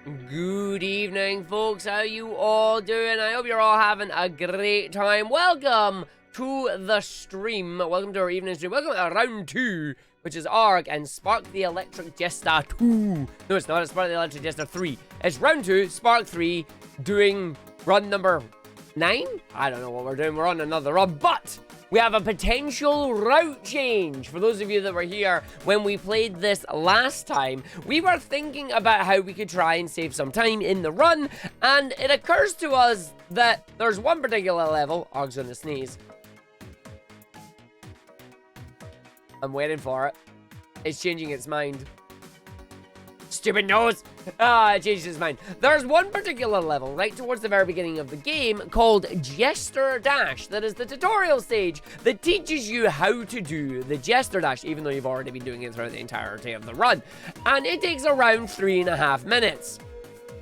Good evening, folks. How you all doing? I hope you're all having a great time. Welcome to the stream. Welcome to our evening stream. Welcome to round 2, which is Arg and Spark the Electric Jester 2. No, it's not. It's Spark the Electric Jester 3. It's round 2, Spark 3, doing run number 9? I don't know what we're doing. We're on another run, but we have a potential route change. For those of you that were here when we played this last time, we were thinking about how we could try and save some time in the run, and it occurs to us that there's one particular level. Arg's gonna sneeze. I'm waiting for it. It's changing its mind. Stupid nose! It changed its mind. There's one particular level right towards the very beginning of the game called Jester Dash. That is the tutorial stage that teaches you how to do the Jester Dash, even though you've already been doing it throughout the entirety of the run. And it takes around 3.5 minutes.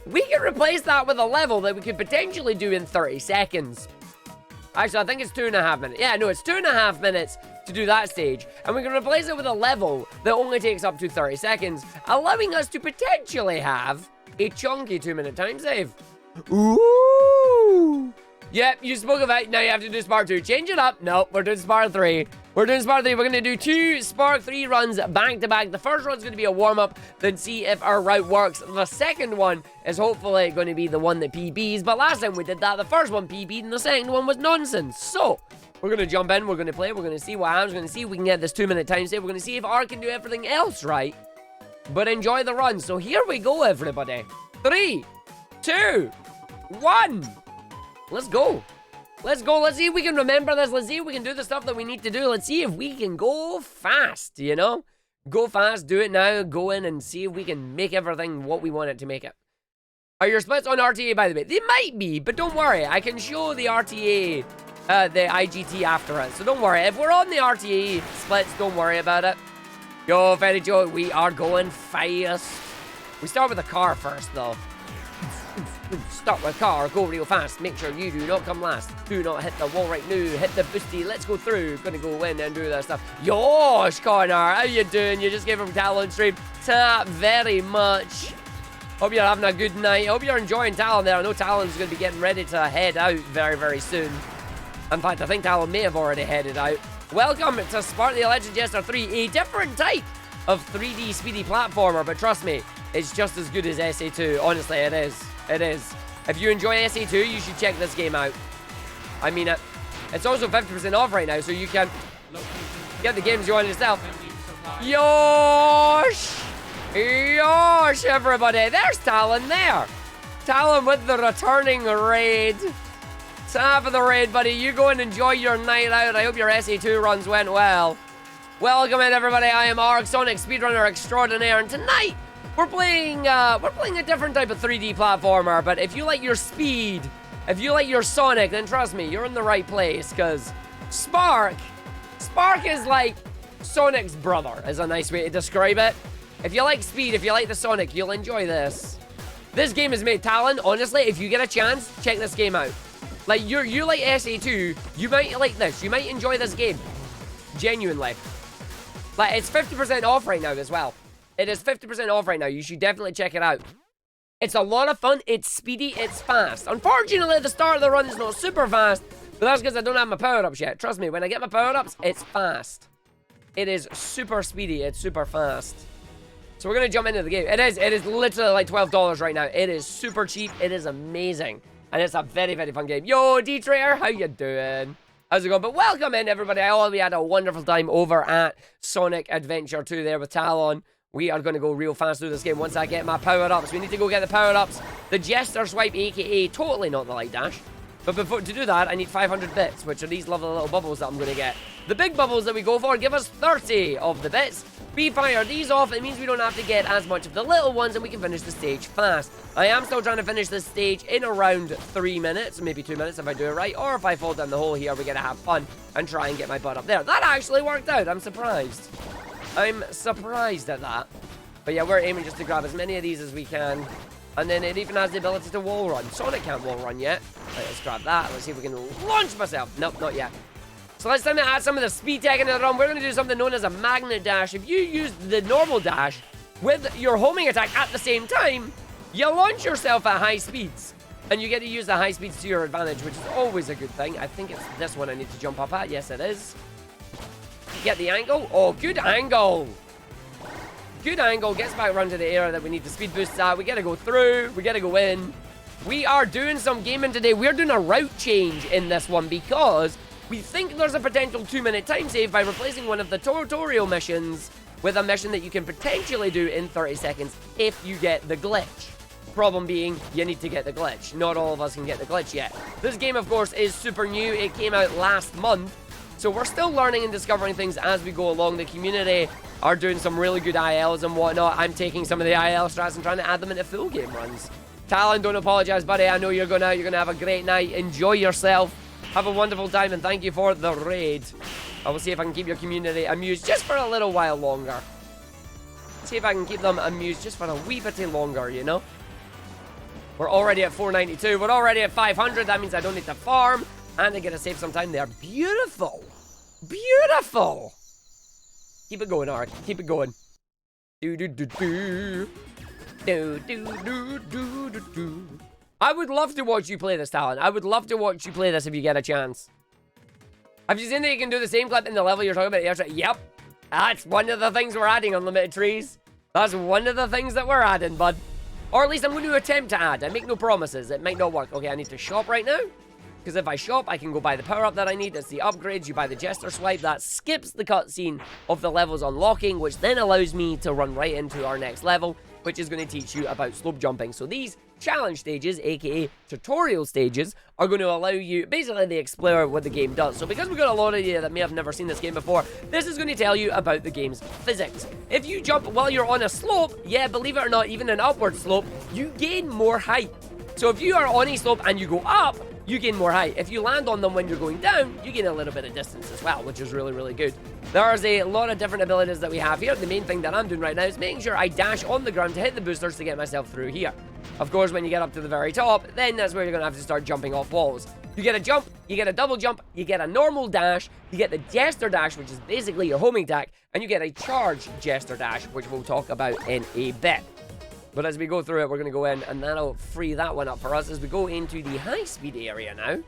We can replace that with a level that we could potentially do in 30 seconds. Actually, I think it's 2.5 minutes. Yeah, no, it's 2.5 minutes to do that stage, and we can replace it with a level that only takes up to 30 seconds, allowing us to potentially have a chunky 2-minute time save. Ooh! Yep, you spoke of it. Now you have to do Spark 2. Change it up. Nope, we're doing Spark 3. We're doing Spark 3. We're going to do 2 Spark 3 runs back to back. The first one's going to be a warm-up, then see if our route works. The second one is hopefully going to be the one that PBs, but last time we did that, the first one PB'd and the second one was nonsense. So we're going to jump in, we're going to play, we're going to see what happens, we're going to see if we can get this 2-minute time save, we're going to see if Arg can do everything else right, but enjoy the run. So here we go, everybody. 3, 2, 1. Let's go. Let's go. Let's see if we can remember this. Let's see if we can do the stuff that we need to do. Let's see if we can go fast, you know? Go fast, do it now, go in and see if we can make everything what we want it to make it. Are your splits on RTA, by the way? They might be, but don't worry. I can show the RTA, the IGT after it. So don't worry. If we're on the RTA splits, don't worry about it. Yo, Fetty Joe, we are going fast. We start with the car first, though. Start with car, go real fast. Make sure you do not come last. Do not hit the wall right now. Hit the boosty. Let's go through. Gonna go in and do that stuff. Yosh, Connor, how you doing? You just gave him Talon stream. Ta very much. Hope you're having a good night. Hope you're enjoying Talon there. I know Talon's gonna be getting ready to head out very, very soon. In fact, I think Talon may have already headed out. Welcome to Spark the Electric Jester 3, a different type of 3D speedy platformer, but trust me, it's just as good as SA2. Honestly, it is. It is. If you enjoy SA2, you should check this game out. I mean it. It's also 50% off right now, so you can get the games you want yourself. Yosh! Yosh, everybody. There's Talon there. Talon with the returning raid. It's half of the raid, buddy. You go and enjoy your night out. I hope your SA2 runs went well. Welcome in, everybody. I am Arg, Sonic Speedrunner Extraordinaire, and tonight we're playing a different type of 3D platformer, but if you like your speed, if you like your Sonic, then trust me, you're in the right place, because Spark is like Sonic's brother, is a nice way to describe it. If you like speed, if you like the Sonic, you'll enjoy this. This game is made Talon. Honestly, if you get a chance, check this game out. Like, you like SA2, you might like this. You might enjoy this game. Genuinely. Like, it's 50% off right now as well. It is 50% off right now. You should definitely check it out. It's a lot of fun. It's speedy. It's fast. Unfortunately, the start of the run is not super fast, but that's because I don't have my power-ups yet. Trust me, when I get my power-ups, it's fast. It is super speedy. It's super fast. So we're going to jump into the game. It is literally like $12 right now. It is super cheap. It is amazing. And it's a very, very fun game. Yo, D-Trader, how you doing? How's it going? But welcome in, everybody. I hope we had a wonderful time over at Sonic Adventure 2 there with Talon. We are going to go real fast through this game once I get my power-ups. We need to go get the power-ups. The Jester Swipe, a.k.a. totally not the Light Dash. But to do that, I need 500 bits, which are these lovely little bubbles that I'm going to get. The big bubbles that we go for give us 30 of the bits. We fire these off. It means we don't have to get as much of the little ones, and we can finish the stage fast. I am still trying to finish this stage in around 3 minutes, maybe 2 minutes if I do it right. Or if I fall down the hole here, we're going to have fun and try and get my butt up there. That actually worked out. I'm surprised. I'm surprised at that. But yeah, we're aiming just to grab as many of these as we can. And then it even has the ability to wall run. Sonic can't wall run yet. Right, let's grab that. Let's see if we can launch myself. Nope, not yet. So let's time to add some of the speed tech into the run. We're going to do something known as a magnet dash. If you use the normal dash with your homing attack at the same time, You launch yourself at high speeds, and you get to use the high speeds to your advantage, which is always a good thing. I think it's this one I need to jump up at. Yes, it is. Get the angle. Oh, good angle. Good angle. Gets back run to the area that we need the speed boosts at. We got to go through. We got to go in. We are doing some gaming today. We're doing a route change in this one because we think there's a potential 2-minute time save by replacing one of the tutorial missions with a mission that you can potentially do in 30 seconds if you get the glitch. Problem being, you need to get the glitch. Not all of us can get the glitch yet. This game, of course, is super new. It came out last month. So we're still learning and discovering things as we go along. The community are doing some really good ILs and whatnot. I'm taking some of the IL strats and trying to add them into full game runs. Talon, don't apologize, buddy. I know you're going to have a great night. Enjoy yourself. Have a wonderful time, and thank you for the raid. I will see if I can keep your community amused just for a little while longer. See if I can keep them amused just for a wee bit longer, you know? We're already at 492. We're already at 500. That means I don't need to farm. And I get to save some time there. Beautiful. Beautiful. Keep it going, Ark. Keep it going. Do-do-do-do. Do-do-do-do-do-do. I would love to watch you play this, Talon. I would love to watch you play this if you get a chance. Have you seen that you can do the same clip in the level you're talking about yesterday? Yep. That's one of the things we're adding, Unlimited Trees. That's one of the things that we're adding, bud. Or at least I'm going to attempt to add. I make no promises. It might not work. Okay, I need to shop right now. Because if I shop, I can go buy the power-up that I need. It's the upgrades. You buy the Jester Swipe. That skips the cutscene of the levels unlocking, which then allows me to run right into our next level, which is going to teach you about slope jumping. So these challenge stages, aka tutorial stages, are going to allow you, basically they explore what the game does. So because we've got a lot of you that may have never seen this game before, this is going to tell you about the game's physics. If you jump while you're on a slope, yeah, believe it or not, even an upward slope, you gain more height. So if you are on a slope and you go up, you gain more height. If you land on them when you're going down, you gain a little bit of distance as well, which is really, really good. There's a lot of different abilities that we have here. The main thing that I'm doing right now is making sure I dash on the ground to hit the boosters to get myself through here. Of course, when you get up to the very top, then that's where you're going to have to start jumping off walls. You get a jump, you get a double jump, you get a normal dash, you get the Jester Dash, which is basically your homing attack, and you get a charge Jester Dash, which we'll talk about in a bit. But as we go through it, we're going to go in, and that'll free that one up for us as we go into the high-speed area now.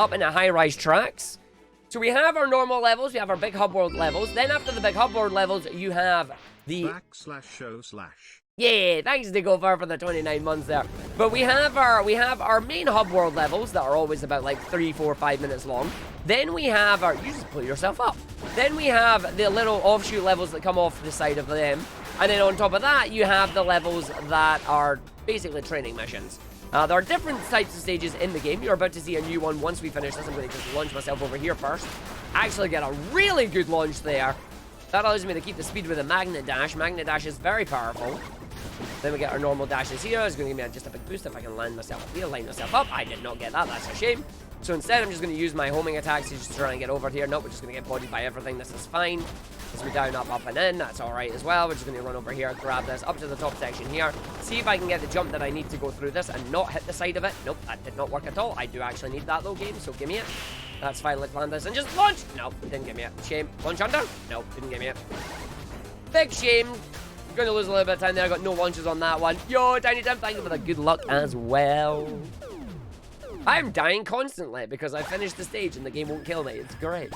Up in the high-rise tracks. So we have our normal levels, we have our big hub world levels. Then after the big hub world levels, you have the... /show/ Yeah, thanks to Gopher for the 29 months there. But we have our main hub world levels that are always about like 3, 4, 5 minutes long. Then we have our... You just pull yourself up. Then we have the little offshoot levels that come off the side of them. And then on top of that, you have the levels that are basically training missions. There are different types of stages in the game. You're about to see a new one once we finish this. I'm going to just launch myself over here first. Actually get a really good launch there. That allows me to keep the speed with a magnet dash. Magnet dash is very powerful. Then we get our normal dashes here. It's going to give me just a big boost if I can land myself up here, line myself up. I did not get that. That's a shame. So instead, I'm just going to use my homing attacks to just try and get over here. Nope, we're just going to get bodied by everything. This is fine. As we down, up, up, and in. That's all right as well. We're just going to run over here, grab this up to the top section here. See if I can get the jump that I need to go through this and not hit the side of it. Nope, that did not work at all. I do actually need that, though, game, so give me it. That's fine. Let's land this and just launch. Nope, didn't give me it. Shame. Launch under? Nope, didn't give me it. Big shame. Going to lose a little bit of time there. I got no launches on that one. Yo, Tiny Tim, thank you for the good luck as well. I'm dying constantly because I finished the stage and the game won't kill me. It's great.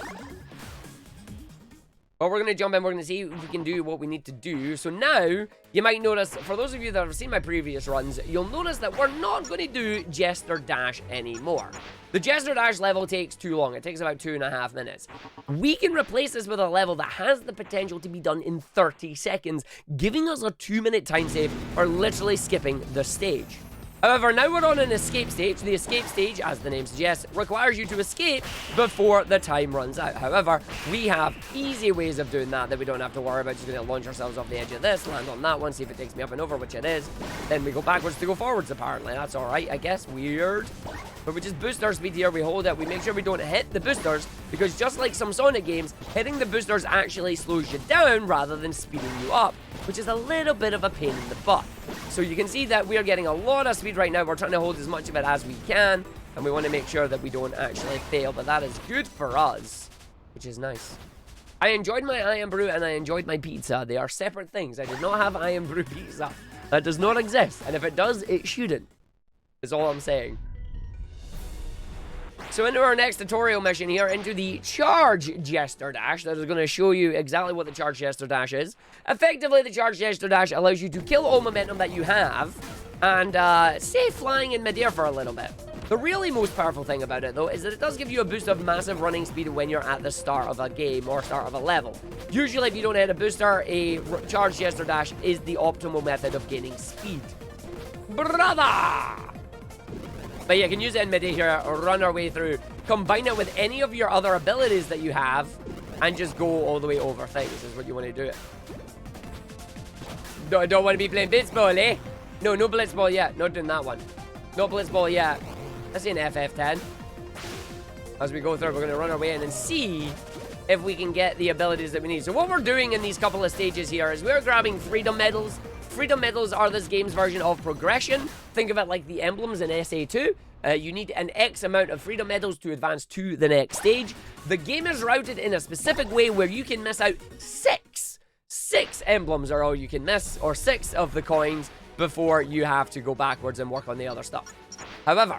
But we're going to jump in. We're going to see if we can do what we need to do. So now, you might notice, for those of you that have seen my previous runs, you'll notice that we're not going to do Jester Dash anymore. The Jester Dash level takes too long. It takes about 2.5 minutes. We can replace this with a level that has the potential to be done in 30 seconds, giving us a 2-minute time save for literally skipping the stage. However, now we're on an escape stage. The escape stage, as the name suggests, requires you to escape before the time runs out. However, we have easy ways of doing that we don't have to worry about. Just going to launch ourselves off the edge of this, land on that one, see if it takes me up and over, which it is. Then we go backwards to go forwards, apparently. That's alright, I guess. Weird. But we just boost our speed here. We hold it. We make sure we don't hit the boosters, because just like some Sonic games, hitting the boosters actually slows you down rather than speeding you up, which is a little bit of a pain in the butt. So you can see that we are getting a lot of speed right now. We're trying to hold as much of it as we can, and we want to make sure that we don't actually fail, but that is good for us, which is nice. I enjoyed my Iron Brew and I enjoyed my pizza. They are separate things. I did not have Iron Brew pizza. That does not exist. And if it does, it shouldn't. Is all I'm saying. So into our next tutorial mission here, into the Charge Jester Dash. That is going to show you exactly what the Charge Jester Dash is. Effectively, the Charge Jester Dash allows you to kill all momentum that you have and stay flying in midair for a little bit. The really most powerful thing about it, though, is that it does give you a boost of massive running speed when you're at the start of a game or start of a level. Usually, if you don't hit a booster, a Charge Jester Dash is the optimal method of gaining speed. Brother! But you can use it in mid here, run our way through, combine it with any of your other abilities that you have, and just go all the way over things, is what you want to do it. Don't want to be playing Blitzball, eh? No Blitzball yet. Not doing that one. No Blitzball yet. Let's see an FF10. As we go through, we're going to run our way in and see if we can get the abilities that we need. So what we're doing in these couple of stages here is we're grabbing Freedom Medals. Freedom Medals are this game's version of progression. Think of it like the emblems in SA2. You need an X amount of Freedom Medals to advance to the next stage. The game is routed in a specific way where you can miss out six emblems are all you can miss, or 6 of the coins, before you have to go backwards and work on the other stuff. However,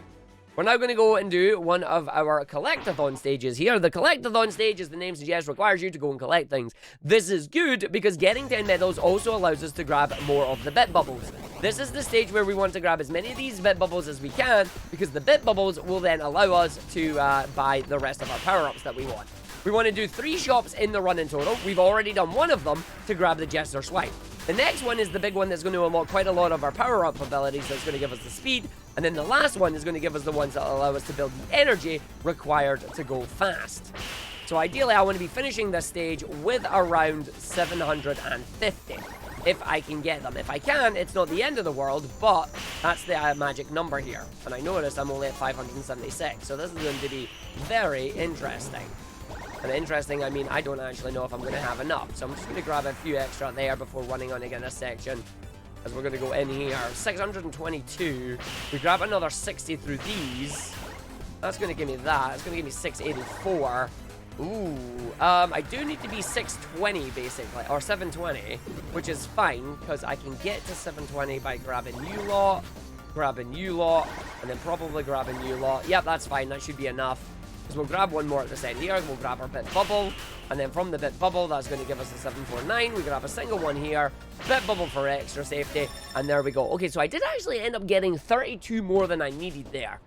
we're now going to go and do one of our collectathon stages here. The collectathon stage, as the name suggests, requires you to go and collect things. This is good because getting 10 medals also allows us to grab more of the bit bubbles. This is the stage where we want to grab as many of these bit bubbles as we can, because the bit bubbles will then allow us to buy the rest of our power-ups that we want. We want to do 3 shops in the run in total. We've already done one of them to grab the Jester Swipe. The next one is the big one that's going to unlock quite a lot of our power-up abilities. That's going to give us the speed. And then the last one is going to give us the ones that allow us to build the energy required to go fast. So ideally, I want to be finishing this stage with around 750. If I can get them. If I can, it's not the end of the world, but that's the magic number here. And I noticed I'm only at 576. So this is going to be very interesting. And interesting, I mean, I don't actually know if I'm going to have enough. So I'm just going to grab a few extra there before running on again this section. As we're going to go in here. 622. We grab another 60 through these. That's going to give me that. It's going to give me 684. Ooh. I do need to be 620, basically. Or 720. Which is fine, because I can get to 720 by grabbing new lot. Grabbing new lot. And then probably grabbing new lot. Yep, that's fine. That should be enough. So we'll grab one more at this end here. We'll grab our bit bubble. And then from the bit bubble, that's going to give us a 749. We grab a single one here. Bit bubble for extra safety. And there we go. Okay, so I did actually end up getting 32 more than I needed there.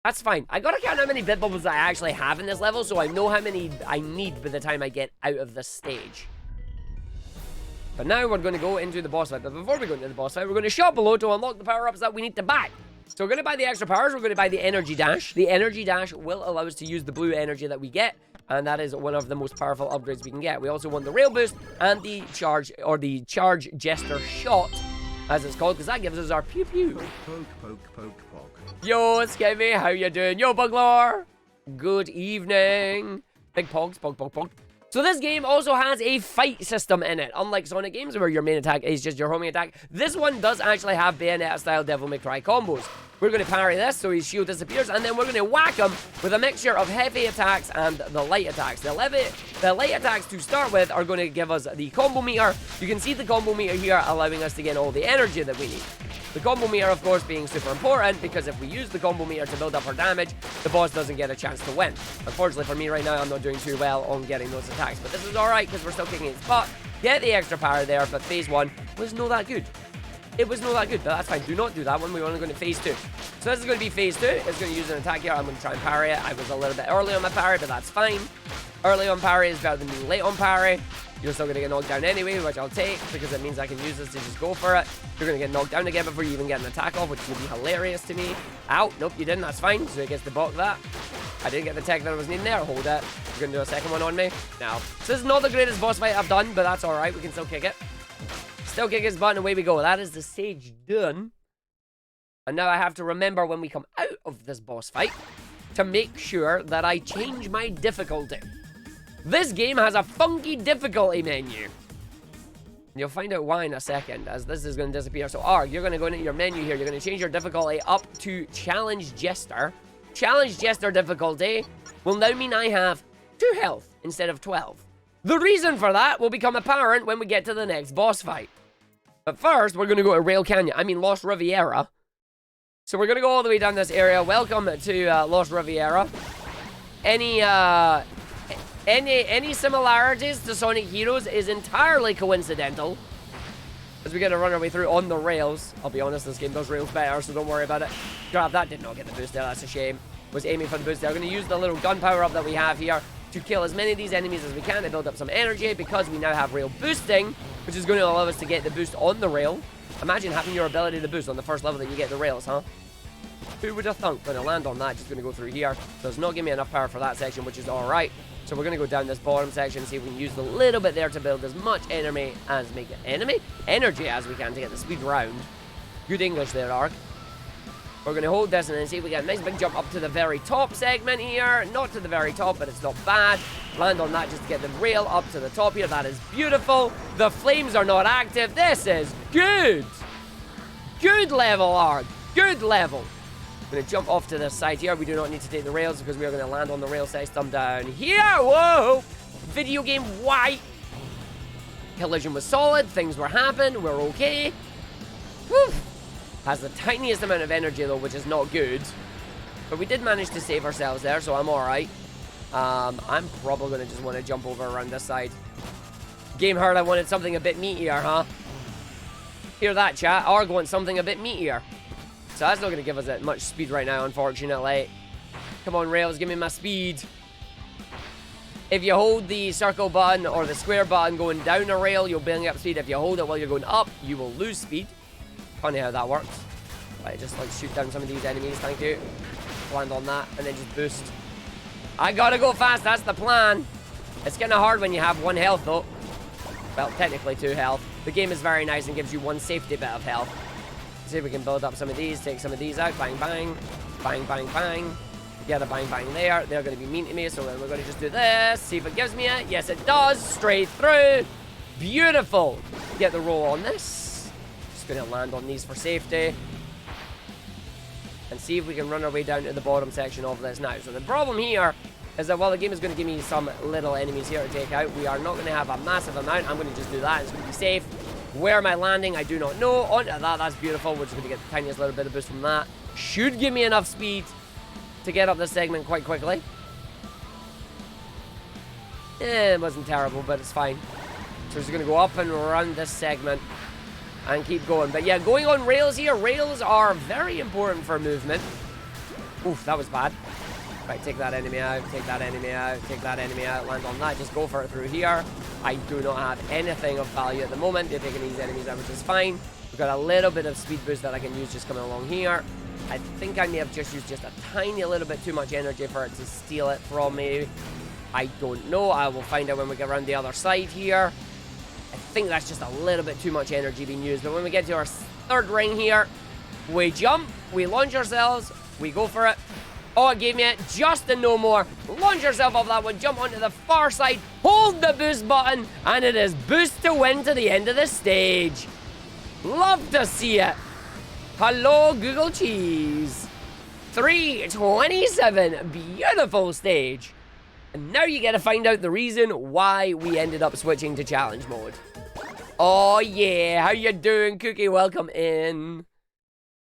That's fine. I gotta count how many bit bubbles I actually have in this level, so I know how many I need by the time I get out of this stage. But now we're going to go into the boss fight. But before we go into the boss fight, we're going to shop below to unlock the power-ups that we need to buy. So we're going to buy the extra powers. We're going to buy the energy dash. The energy dash will allow us to use the blue energy that we get, and that is one of the most powerful upgrades we can get. We also want the rail boost and the charge, or the charge jester shot, as it's called, because that gives us our pew pew. Poke, poke, poke, poke. Yo, Skivvy, how you doing? Yo, Buglor. Good evening. Big pogs, pog, pog, pog. So this game also has a fight system in it. Unlike Sonic games where your main attack is just your homing attack, this one does actually have Bayonetta-style Devil May Cry combos. We're going to parry this so his shield disappears, and then we're going to whack him with a mixture of heavy attacks and the light attacks. The light attacks to start with are going to give us the combo meter. You can see the combo meter here allowing us to get all the energy that we need. The combo meter, of course, being super important, because if we use the combo meter to build up our damage, the boss doesn't get a chance to win. Unfortunately for me right now, I'm not doing too well on getting those attacks, but this is alright because we're still kicking its butt. Get the extra power there, but phase 1 was not that good. It was not that good, but that's fine. Do not do that one. We're only going to phase 2. So this is going to be phase 2. It's going to use an attack here. I'm going to try and parry it. I was a little bit early on my parry, but that's fine. Early on parry is better than being late on parry. You're still going to get knocked down anyway, which I'll take, because it means I can use this to just go for it. You're going to get knocked down again before you even get an attack off, which would be hilarious to me. Ow, nope, you didn't. That's fine. So it gets to block that. I didn't get the tech that I was needing there. Hold it. You're going to do a second one on me? No. So this is not the greatest boss fight I've done, but that's alright. We can still kick it. Still kick his butt, and away we go. That is the stage done. And now I have to remember when we come out of this boss fight to make sure that I change my difficulty. This game has a funky difficulty menu. You'll find out why in a second, as this is going to disappear. So, Arg, you're going to go into your menu here. You're going to change your difficulty up to Challenge Jester. Challenge Jester difficulty will now mean I have 2 health instead of 12. The reason for that will become apparent when we get to the next boss fight. But first, we're going to go to Rail Canyon. I mean, Lost Riviera. So we're going to go all the way down this area. Welcome to Lost Riviera. Any similarities to Sonic Heroes is entirely coincidental. As we get to run our way through on the rails. I'll be honest, this game does rails better, so don't worry about it. Grab that, did not get the boost there, that's a shame. Was aiming for the boost there. We're going to use the little gun power up that we have here to kill as many of these enemies as we can to build up some energy, because we now have rail boosting, which is going to allow us to get the boost on the rail. Imagine having your ability to boost on the first level that you get the rails, huh? Who would have thunk? Going to land on that, just going to go through here. Does not give me enough power for that section, which is alright. So we're going to go down this bottom section and see if we can use the little bit there to build as much energy as we can to get the speed round. Good English there, Arg. We're going to hold this and then see if we get a nice big jump up to the very top segment here. Not to the very top, but it's not bad. Land on that just to get the rail up to the top here. That is beautiful. The flames are not active. This is good. Good level, Arg. Good level. I'm going to jump off to the side here. We do not need to take the rails because we are going to land on the rail system down here. Whoa! Video game white. Collision was solid. Things were happening. We're okay. Whew. Has the tiniest amount of energy though, which is not good. But we did manage to save ourselves there, so I'm alright. I'm probably going to just want to jump over around this side. Game heard I wanted something a bit meatier, huh? Hear that, chat? Arg wants something a bit meatier. So that's not going to give us that much speed right now, unfortunately. Come on, rails, give me my speed. If you hold the circle button or the square button going down a rail, you'll build up speed. If you hold it while you're going up, you will lose speed. Funny how that works. Right, just like shoot down some of these enemies, thank you. Land on that, and then just boost. I gotta go fast, that's the plan. It's kinda hard when you have 1 health though. Well, technically 2 health. The game is very nice and gives you 1 safety bit of health. See if we can build up some of these, take some of these out. Bang, bang. Bang, bang, bang. Get a bang, bang there. They're going to be mean to me, so we're going to just do this. See if it gives me it. Yes, it does. Straight through. Beautiful. Get the roll on this. Just going to land on these for safety. And see if we can run our way down to the bottom section of this now. So the problem here is that while the game is going to give me some little enemies here to take out, we are not going to have a massive amount. I'm going to just do that. It's going to be safe. Where am I landing? I do not know. Onto that, that's beautiful. We're just going to get the tiniest little bit of boost from that. Should give me enough speed to get up this segment quite quickly. It wasn't terrible, but it's fine. So we're just going to go up and run this segment and keep going. But yeah, going on rails here. Rails are very important for movement. Oof, that was bad. Right, take that enemy out, take that enemy out, take that enemy out, land on that, just go for it through here. I do not have anything of value at the moment. They're taking these enemies out, which is fine. We've got a little bit of speed boost that I can use just coming along here. I think I may have just used just a tiny little bit too much energy for it to steal it from me. I don't know. I will find out when we get around the other side here. I think that's just a little bit too much energy being used. But when we get to our 3rd ring here, we jump, we launch ourselves, we go for it. Oh, it gave me it just and no more. Launch yourself off that one, jump onto the far side, hold the boost button, and it is boost to win to the end of the stage. Love to see it. Hello, Google Cheese. 3:27, beautiful stage. And now you get to find out the reason why we ended up switching to challenge mode. Oh yeah, how you doing, Cookie? Welcome in.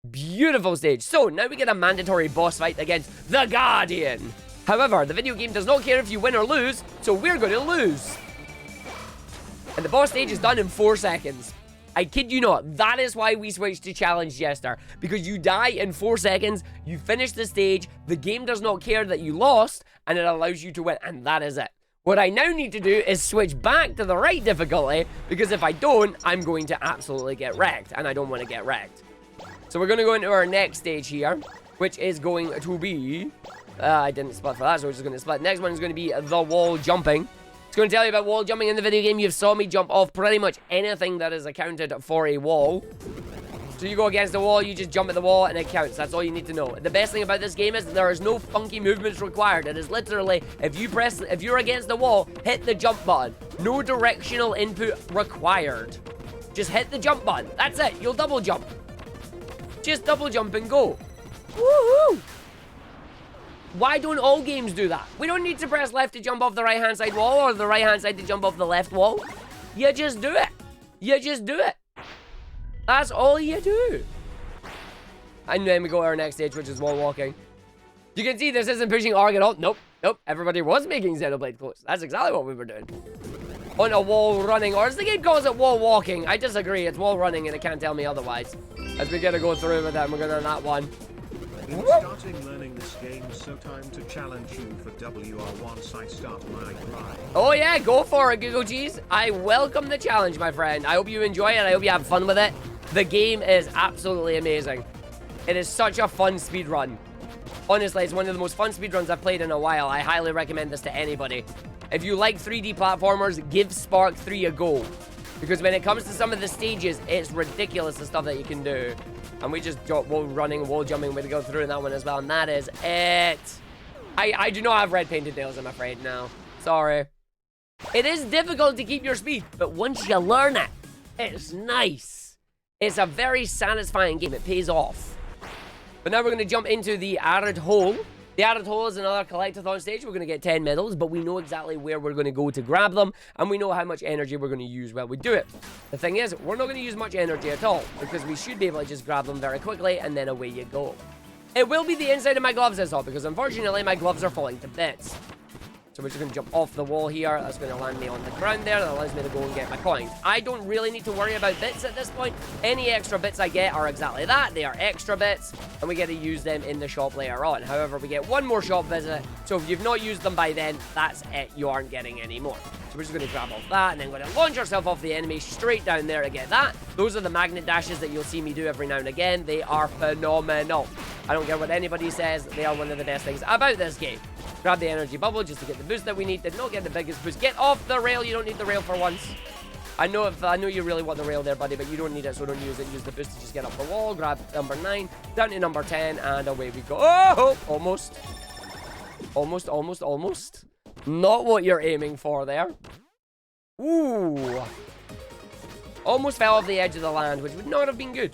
Beautiful stage. So now we get a mandatory boss fight against the Guardian. However, the video game does not care if you win or lose, so we're going to lose. And the boss stage is done in 4 seconds. I kid you not, that is why we switched to Challenge Jester. Because you die in 4 seconds, you finish the stage, the game does not care that you lost, and it allows you to win, and that is it. What I now need to do is switch back to the right difficulty, because if I don't, I'm going to absolutely get wrecked, and I don't want to get wrecked. So we're going to go into our next stage here, which is going to be... I didn't split for that, so we're just going to split. Next one is going to be the wall jumping. It's going to tell you about wall jumping in the video game. You've saw me jump off pretty much anything that is accounted for a wall. So you go against the wall, you just jump at the wall, and it counts. That's all you need to know. The best thing about this game is there is no funky movements required. It is literally, if you're against the wall, hit the jump button. No directional input required. Just hit the jump button. That's it. You'll double jump. Just double jump and go. Woohoo! Why don't all games do that? We don't need to press left to jump off the right-hand side wall or the right-hand side to jump off the left wall. You just do it. You just do it. That's all you do. And then we go to our next stage, which is wall walking. You can see this isn't pushing Arg at all. Nope. Nope. Everybody was making Xenoblade close. That's exactly what we were doing. On a wall running, or as the game calls it, wall walking. I disagree. It's wall running, and it can't tell me otherwise. As we gotta go through with that, we're gonna that one. Been starting learning this game, so time to challenge you for WR once I start my grind. Oh yeah, go for it, Google Cheese. I welcome the challenge, my friend. I hope you enjoy it. I hope you have fun with it. The game is absolutely amazing. It is such a fun speedrun. Honestly, it's one of the most fun speedruns I've played in a while. I highly recommend this to anybody. If you like 3D platformers, give Spark 3 a go. Because when it comes to some of the stages, it's ridiculous the stuff that you can do. And we just got wall running, wall jumping. We're going to go through that one as well. And that is it. I do not have red painted nails, I'm afraid, now. Sorry. It is difficult to keep your speed, but once you learn it, it's nice. It's a very satisfying game. It pays off. But now we're going to jump into the Arid Hole. The Arid Hole is another collectathon stage. We're going to get 10 medals, but we know exactly where we're going to go to grab them, and we know how much energy we're going to use while we do it. The thing is, we're not going to use much energy at all, because we should be able to just grab them very quickly, and then away you go. It will be the inside of my gloves this all, because unfortunately my gloves are falling to bits. So we're just going to jump off the wall here. That's going to land me on the ground there. That allows me to go and get my coins. I don't really need to worry about bits at this point. Any extra bits I get are exactly that. They are extra bits, and we get to use them in the shop later on. However, we get one more shop visit. So if you've not used them by then, that's it. You aren't getting any more. So we're just going to grab off that, and then we're going to launch ourselves off the enemy straight down there to get that. Those are the magnet dashes that you'll see me do every now and again. They are phenomenal. I don't care what anybody says. They are one of the best things about this game. Grab the energy bubble just to get the boost that we need. Did not get the biggest boost. Get off the rail. You don't need the rail for once. I know you really want the rail there, buddy, but you don't need it, so don't use it. Use the boost to just get up the wall. Grab number 9, down to number 10, and away we go. Oh, almost. Almost, almost, almost. Not what you're aiming for there. Ooh. Almost fell off the edge of the land, which would not have been good.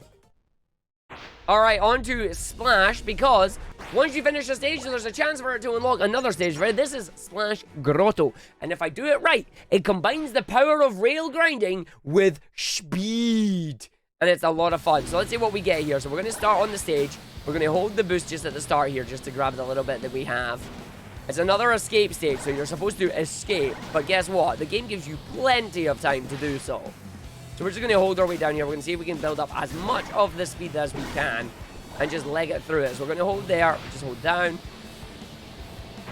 Alright, on to Splash, because once you finish a stage, there's a chance for it to unlock another stage, right? This is Splash Grotto, and if I do it right, it combines the power of rail grinding with speed, and it's a lot of fun. So let's see what we get here. So we're going to start on the stage. We're going to hold the boost just at the start here, just to grab the little bit that we have. It's another escape stage, so you're supposed to escape, but guess what? The game gives you plenty of time to do so. So we're just going to hold our way down here. We're going to see if we can build up as much of the speed as we can and just leg it through it. So we're going to hold there, just hold down.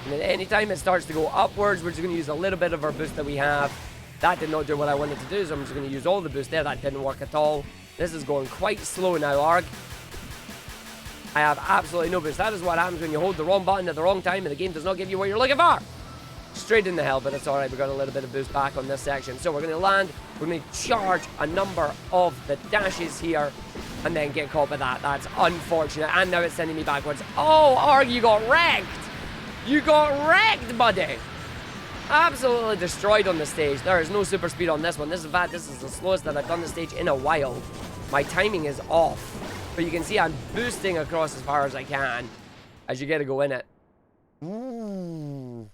And then anytime it starts to go upwards, we're just going to use a little bit of our boost that we have. That did not do what I wanted to do, so I'm just going to use all the boost there. That didn't work at all. This is going quite slow now, Arg. I have absolutely no boost. That is what happens when you hold the wrong button at the wrong time and the game does not give you what you're looking for. Straight in the hell, but it's alright. We got a little bit of boost back on this section. So we're going to land. We're going to charge a number of the dashes here and then get caught by that. That's unfortunate. And now it's sending me backwards. Oh, Arg, you got wrecked. You got wrecked, buddy. Absolutely destroyed on the stage. There is no super speed on this one. This is bad. This is the slowest that I've done the stage in a while. My timing is off. But you can see I'm boosting across as far as I can as you get to go in it. Ooh.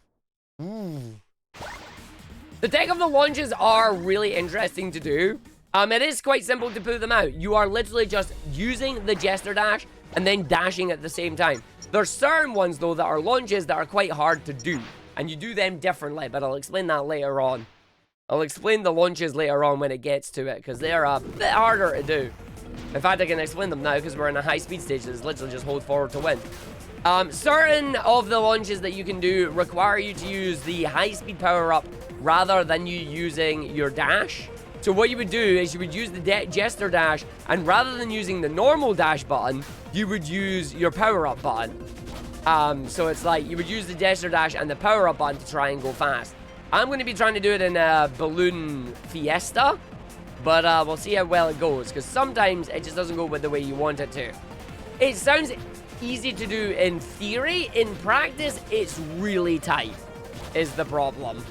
The tech of the launches are really interesting to do. It is quite simple to put them out. You are literally just using the Jester Dash and then dashing at the same time. There's certain ones, though, that are launches that are quite hard to do. And you do them differently, but I'll explain that later on. I'll explain the launches later on when it gets to it, because they're a bit harder to do. In fact, I can explain them now, because we're in a high-speed stage. It's literally just hold forward to win. Certain of the launches that you can do require you to use the high-speed power-up rather than you using your dash. So what you would do is you would use the Jester Dash, and rather than using the normal dash button, you would use your power-up button. So it's like you would use the Jester Dash and the power-up button to try and go fast. I'm going to be trying to do it in a Balloon Fiesta, but we'll see how well it goes, because sometimes it just doesn't go with the way you want it to. It sounds easy to do in theory. In practice, it's really tight, is the problem.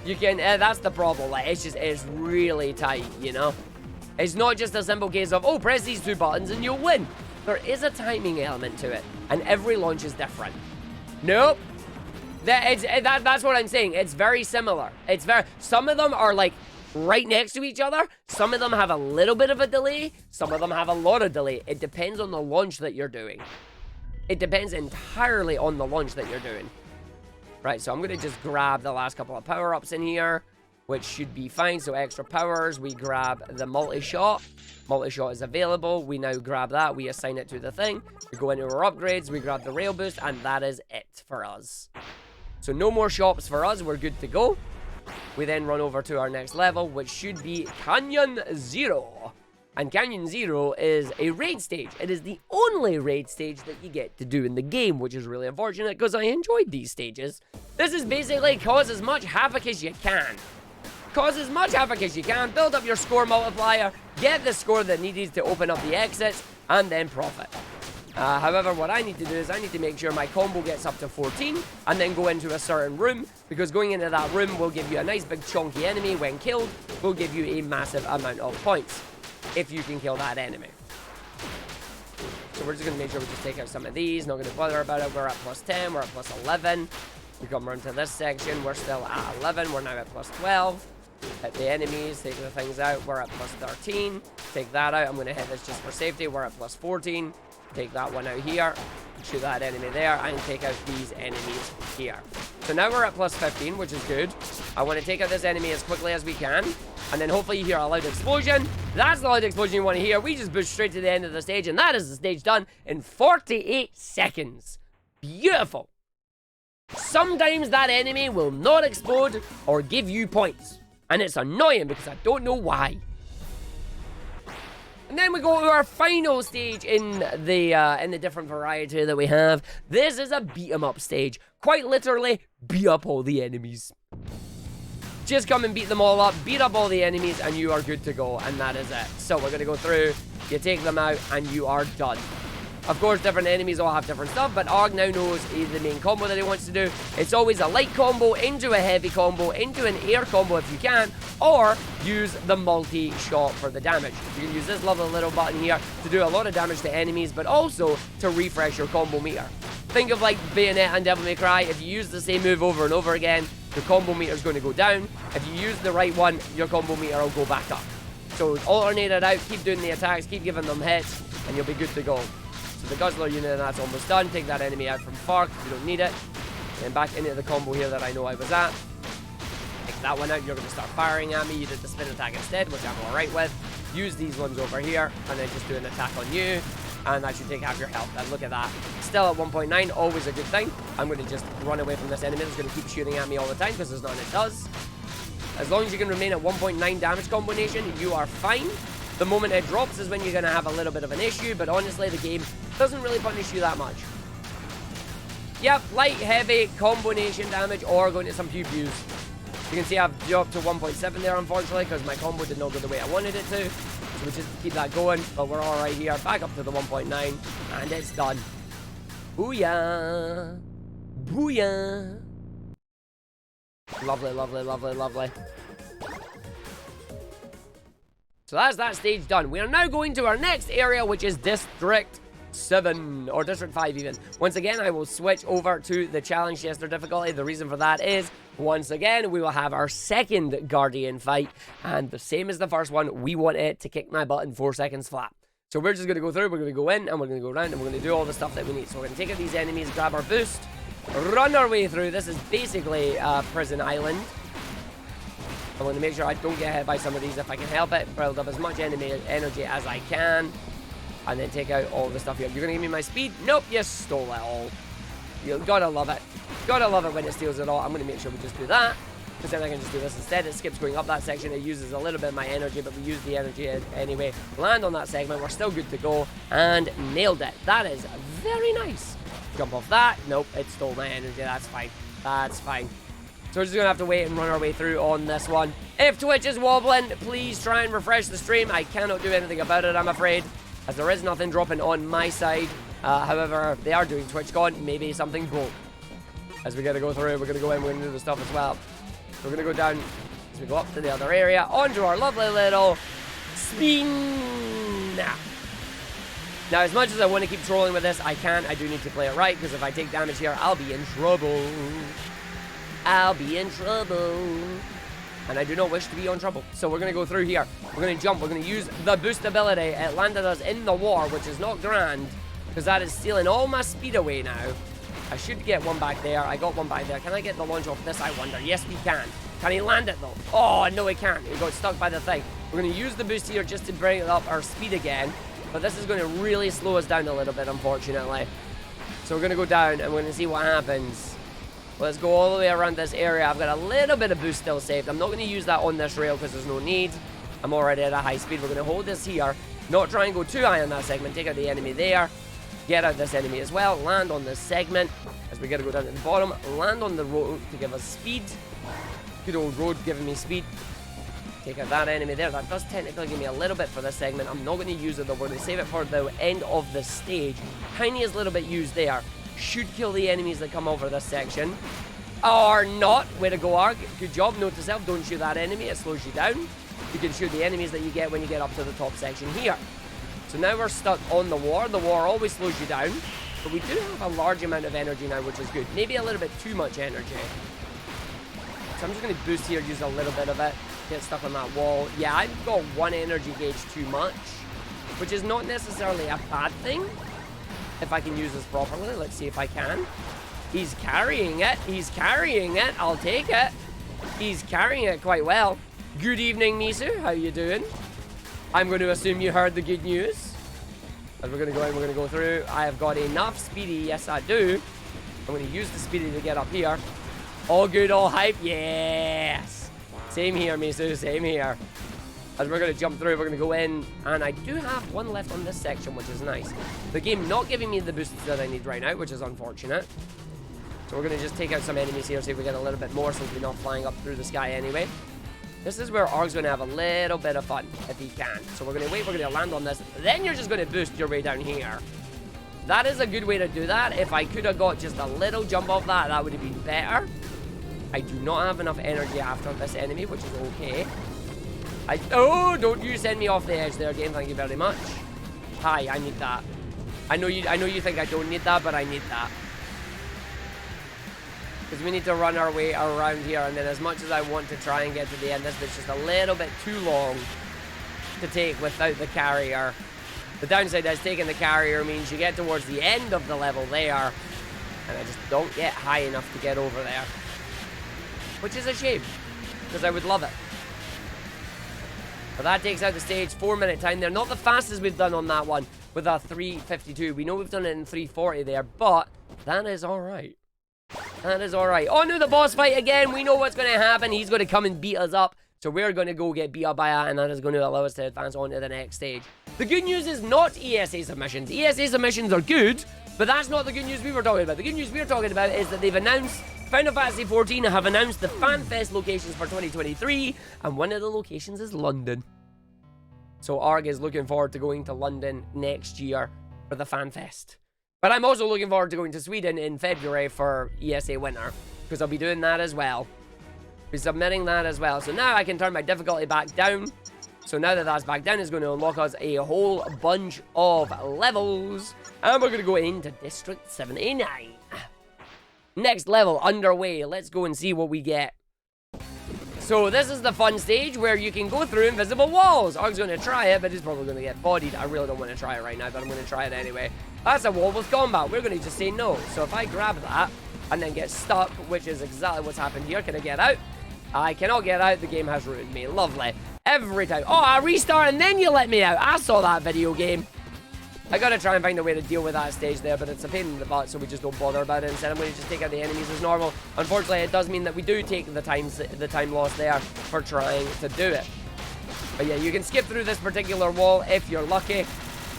You can, that's the problem, like, it's really tight, you know? It's not just a simple case of, oh, press these 2 buttons and you'll win. There is a timing element to it, and every launch is different. Nope. That's what I'm saying. It's very similar. Some of them are like right next to each other. Some of them have a little bit of a delay. Some of them have a lot of delay. It depends on the launch that you're doing. It depends entirely on the launch that you're doing. Right, so I'm going to just grab the last couple of power-ups in here, which should be fine. So extra powers, we grab the multi-shot. Multi-shot is available. We now grab that. We assign it to the thing. We go into our upgrades. We grab the rail boost, and that is it for us. So no more shops for us. We're good to go. We then run over to our next level, which should be Canyon Zero. And Canyon Zero is a raid stage. It is the only raid stage that you get to do in the game, which is really unfortunate because I enjoyed these stages. This is basically cause as much havoc as you can. Cause as much havoc as you can, build up your score multiplier, get the score that needed to open up the exits, and then profit. However, what I need to do is I need to make sure my combo gets up to 14 and then go into a certain room, because going into that room will give you a nice big chunky enemy. When killed, will give you a massive amount of points if you can kill that enemy. So we're just going to make sure we just take out some of these. Not going to bother about it. We're at plus 10. We're at plus 11. We come around to this section. We're still at 11. We're now at plus 12. Hit the enemies. Take the things out. We're at plus 13. Take that out. I'm going to hit this just for safety. We're at plus 14. Take that one out here. Shoot that enemy there. And take out these enemies here. So now we're at plus 15, which is good. I want to take out this enemy as quickly as we can. And then hopefully you hear a loud explosion. That's the loud explosion you want to hear. We just push straight to the end of the stage. And that is the stage done in 48 seconds. Beautiful. Sometimes that enemy will not explode or give you points. And it's annoying because I don't know why. And then we go to our final stage in the different variety that we have. This is a beat 'em up stage. Quite literally, beat up all the enemies. Just come and beat them all up, beat up all the enemies, and you are good to go. And that is it. So we're going to go through, you take them out, and you are done. Of course, different enemies all have different stuff, but Arg now knows the main combo that he wants to do. It's always a light combo into a heavy combo, into an air combo if you can, or use the multi-shot for the damage. You can use this lovely little button here to do a lot of damage to enemies, but also to refresh your combo meter. Think of like Bayonet and Devil May Cry. If you use the same move over and over again, your combo meter is going to go down. If you use the right one, your combo meter will go back up. So alternate it out, keep doing the attacks, keep giving them hits, and you'll be good to go. So the Guzzler unit, that's almost done. Take that enemy out from far, you don't need it. And back into the combo here that I know I was at. Take that one out, you're going to start firing at me. You did the spin attack instead, which I'm alright with. Use these ones over here, and then just do an attack on you. And that should take half your health. And look at that. Still at 1.9, always a good thing. I'm going to just run away from this enemy that's going to keep shooting at me all the time, because there's nothing it does. As long as you can remain at 1.9 damage combination, you are fine. The moment it drops is when you're going to have a little bit of an issue, but honestly, the game doesn't really punish you that much. Yep, light, heavy, combination damage, or going to some pew-pews. You can see I've dropped to 1.7 there, unfortunately, because my combo did not go the way I wanted it to. So we just keep that going, but we're all right here. Back up to the 1.9, and it's done. Booyah! Booyah! Lovely, lovely, lovely, lovely. So that's that stage done. We are now going to our next area, which is District 7, or District 5 even. Once again, I will switch over to the Challenge Chester difficulty. The reason for that is, once again, we will have our second Guardian fight, and the same as the first one, we want it to kick my butt in 4 seconds flat. So we're just going to go through, we're going to go in, and we're going to go around, and we're going to do all the stuff that we need. So we're going to take out these enemies, grab our boost, run our way through. This is basically Prison Island. I want to make sure I don't get hit by some of these if I can help it. Build up as much enemy energy as I can. And then take out all the stuff here. You're going to give me my speed? Nope, you stole it all. You gotta love it. Gotta love it when it steals it all. I'm going to make sure we just do that, because then I can just do this instead. It skips going up that section. It uses a little bit of my energy, but we use the energy anyway. Land on that segment. We're still good to go. And nailed it. That is very nice. Jump off that. Nope, it stole my energy. That's fine. That's fine. So we're just going to have to wait and run our way through on this one. If Twitch is wobbling, please try and refresh the stream. I cannot do anything about it, I'm afraid, as there is nothing dropping on my side. However, they are doing TwitchCon. Maybe something broke. As we got to go through, we're going to go in, we're going to do the stuff as well. So we're going to go down as we go up to the other area, onto our lovely little spin. Now, as much as I want to keep trolling with this, I can't. I do need to play it right, because if I take damage here, I'll be in trouble. I'll be in trouble. And I do not wish to be on trouble. So we're going to go through here. We're going to jump. We're going to use the boost ability. It landed us in the war, which is not grand, because that is stealing all my speed away now. I should get one back there. I got one back there. Can I get the launch off this, I wonder? Yes, we can. Can he land it, though? Oh, no, he can't. He got stuck by the thing. We're going to use the boost here just to bring up our speed again. But this is going to really slow us down a little bit, unfortunately. So we're going to go down, and we're going to see what happens. Let's go all the way around this area. I've got a little bit of boost still saved. I'm not going to use that on this rail because there's no need. I'm already at a high speed. We're going to hold this here. Not try and go too high on that segment. Take out the enemy there. Get out this enemy as well. Land on this segment. As we got to go down to the bottom. Land on the road to give us speed. Good old road giving me speed. Take out that enemy there. That does technically give me a little bit for this segment. I'm not going to use it though. We're going to save it for the end of the stage. Tiniest little bit used there. Should kill the enemies that come over this section. Or not. Way to go, Arg. Good job. Note to self, don't shoot that enemy. It slows you down. You can shoot the enemies that you get when you get up to the top section here. So now we're stuck on the war. The war always slows you down. But we do have a large amount of energy now, which is good. Maybe a little bit too much energy. So I'm just going to boost here, use a little bit of it. Get stuck on that wall. Yeah, I've got one energy gauge too much, which is not necessarily a bad thing. If I can use this properly, let's see if I can. He's carrying it. He's carrying it. I'll take it. He's carrying it quite well. Good evening, Misu. How you doing? I'm going to assume you heard the good news. As we're going to go in, we're going to go through. I have got enough speedy. Yes, I do. I'm going to use the speedy to get up here. All good, all hype. Yes. Same here, Misu. Same here. As we're going to jump through, we're going to go in. And I do have one left on this section, which is nice. The game not giving me the boosts that I need right now, which is unfortunate. So we're going to just take out some enemies here, see if we get a little bit more since we're not flying up through the sky anyway. This is where Arg's going to have a little bit of fun, if he can. So we're going to wait, we're going to land on this. Then you're just going to boost your way down here. That is a good way to do that. If I could have got just a little jump off that, that would have been better. I do not have enough energy after this enemy, which is okay. Oh, don't you send me off the edge there, game. Thank you very much. Hi, I need that. I know you think I don't need that, but I need that. Because we need to run our way around here, and then as much as I want to try and get to the end, this bit's just a little bit too long to take without the carrier. The downside is taking the carrier means you get towards the end of the level there, and I just don't get high enough to get over there. Which is a shame, because I would love it. But that takes out the stage. 4-minute time there. Not the fastest we've done on that one with a 3:52. We know we've done it in 3:40 there, but that is alright. That is alright. Oh no, the boss fight again. We know what's going to happen. He's going to come and beat us up. So we're going to go get beat up by that, and that is going to allow us to advance on to the next stage. The good news is not ESA submissions. ESA submissions are good, but that's not the good news we were talking about. The good news we're talking about is that they've announced, Final Fantasy XIV have announced the FanFest locations for 2023, and one of the locations is London. So Arg is looking forward to going to London next year for the FanFest. But I'm also looking forward to going to Sweden in February for ESA Winter, because I'll be doing that as well. Be submitting that as well. So now I can turn my difficulty back down. So now that that's back down, it's going to unlock us a whole bunch of levels. And we're going to go into District 79. Next level underway. Let's go and see what we get. So this is the fun stage where you can go through invisible walls. Arg's going to try it, but he's probably going to get bodied. I really don't want to try it right now, but I'm going to try it anyway. That's a wall with combat. We're going to just say no. So if I grab that and then get stuck, which is exactly what's happened here. Can I get out? I cannot get out. The game has ruined me. Lovely. Every time. Oh, I restart and then you let me out. I saw that video game. I gotta try and find a way to deal with that stage there, but it's a pain in the butt, so we just don't bother about it. Instead, I'm going to just take out the enemies as normal. Unfortunately, it does mean that we do take the time lost there for trying to do it. But yeah, you can skip through this particular wall if you're lucky.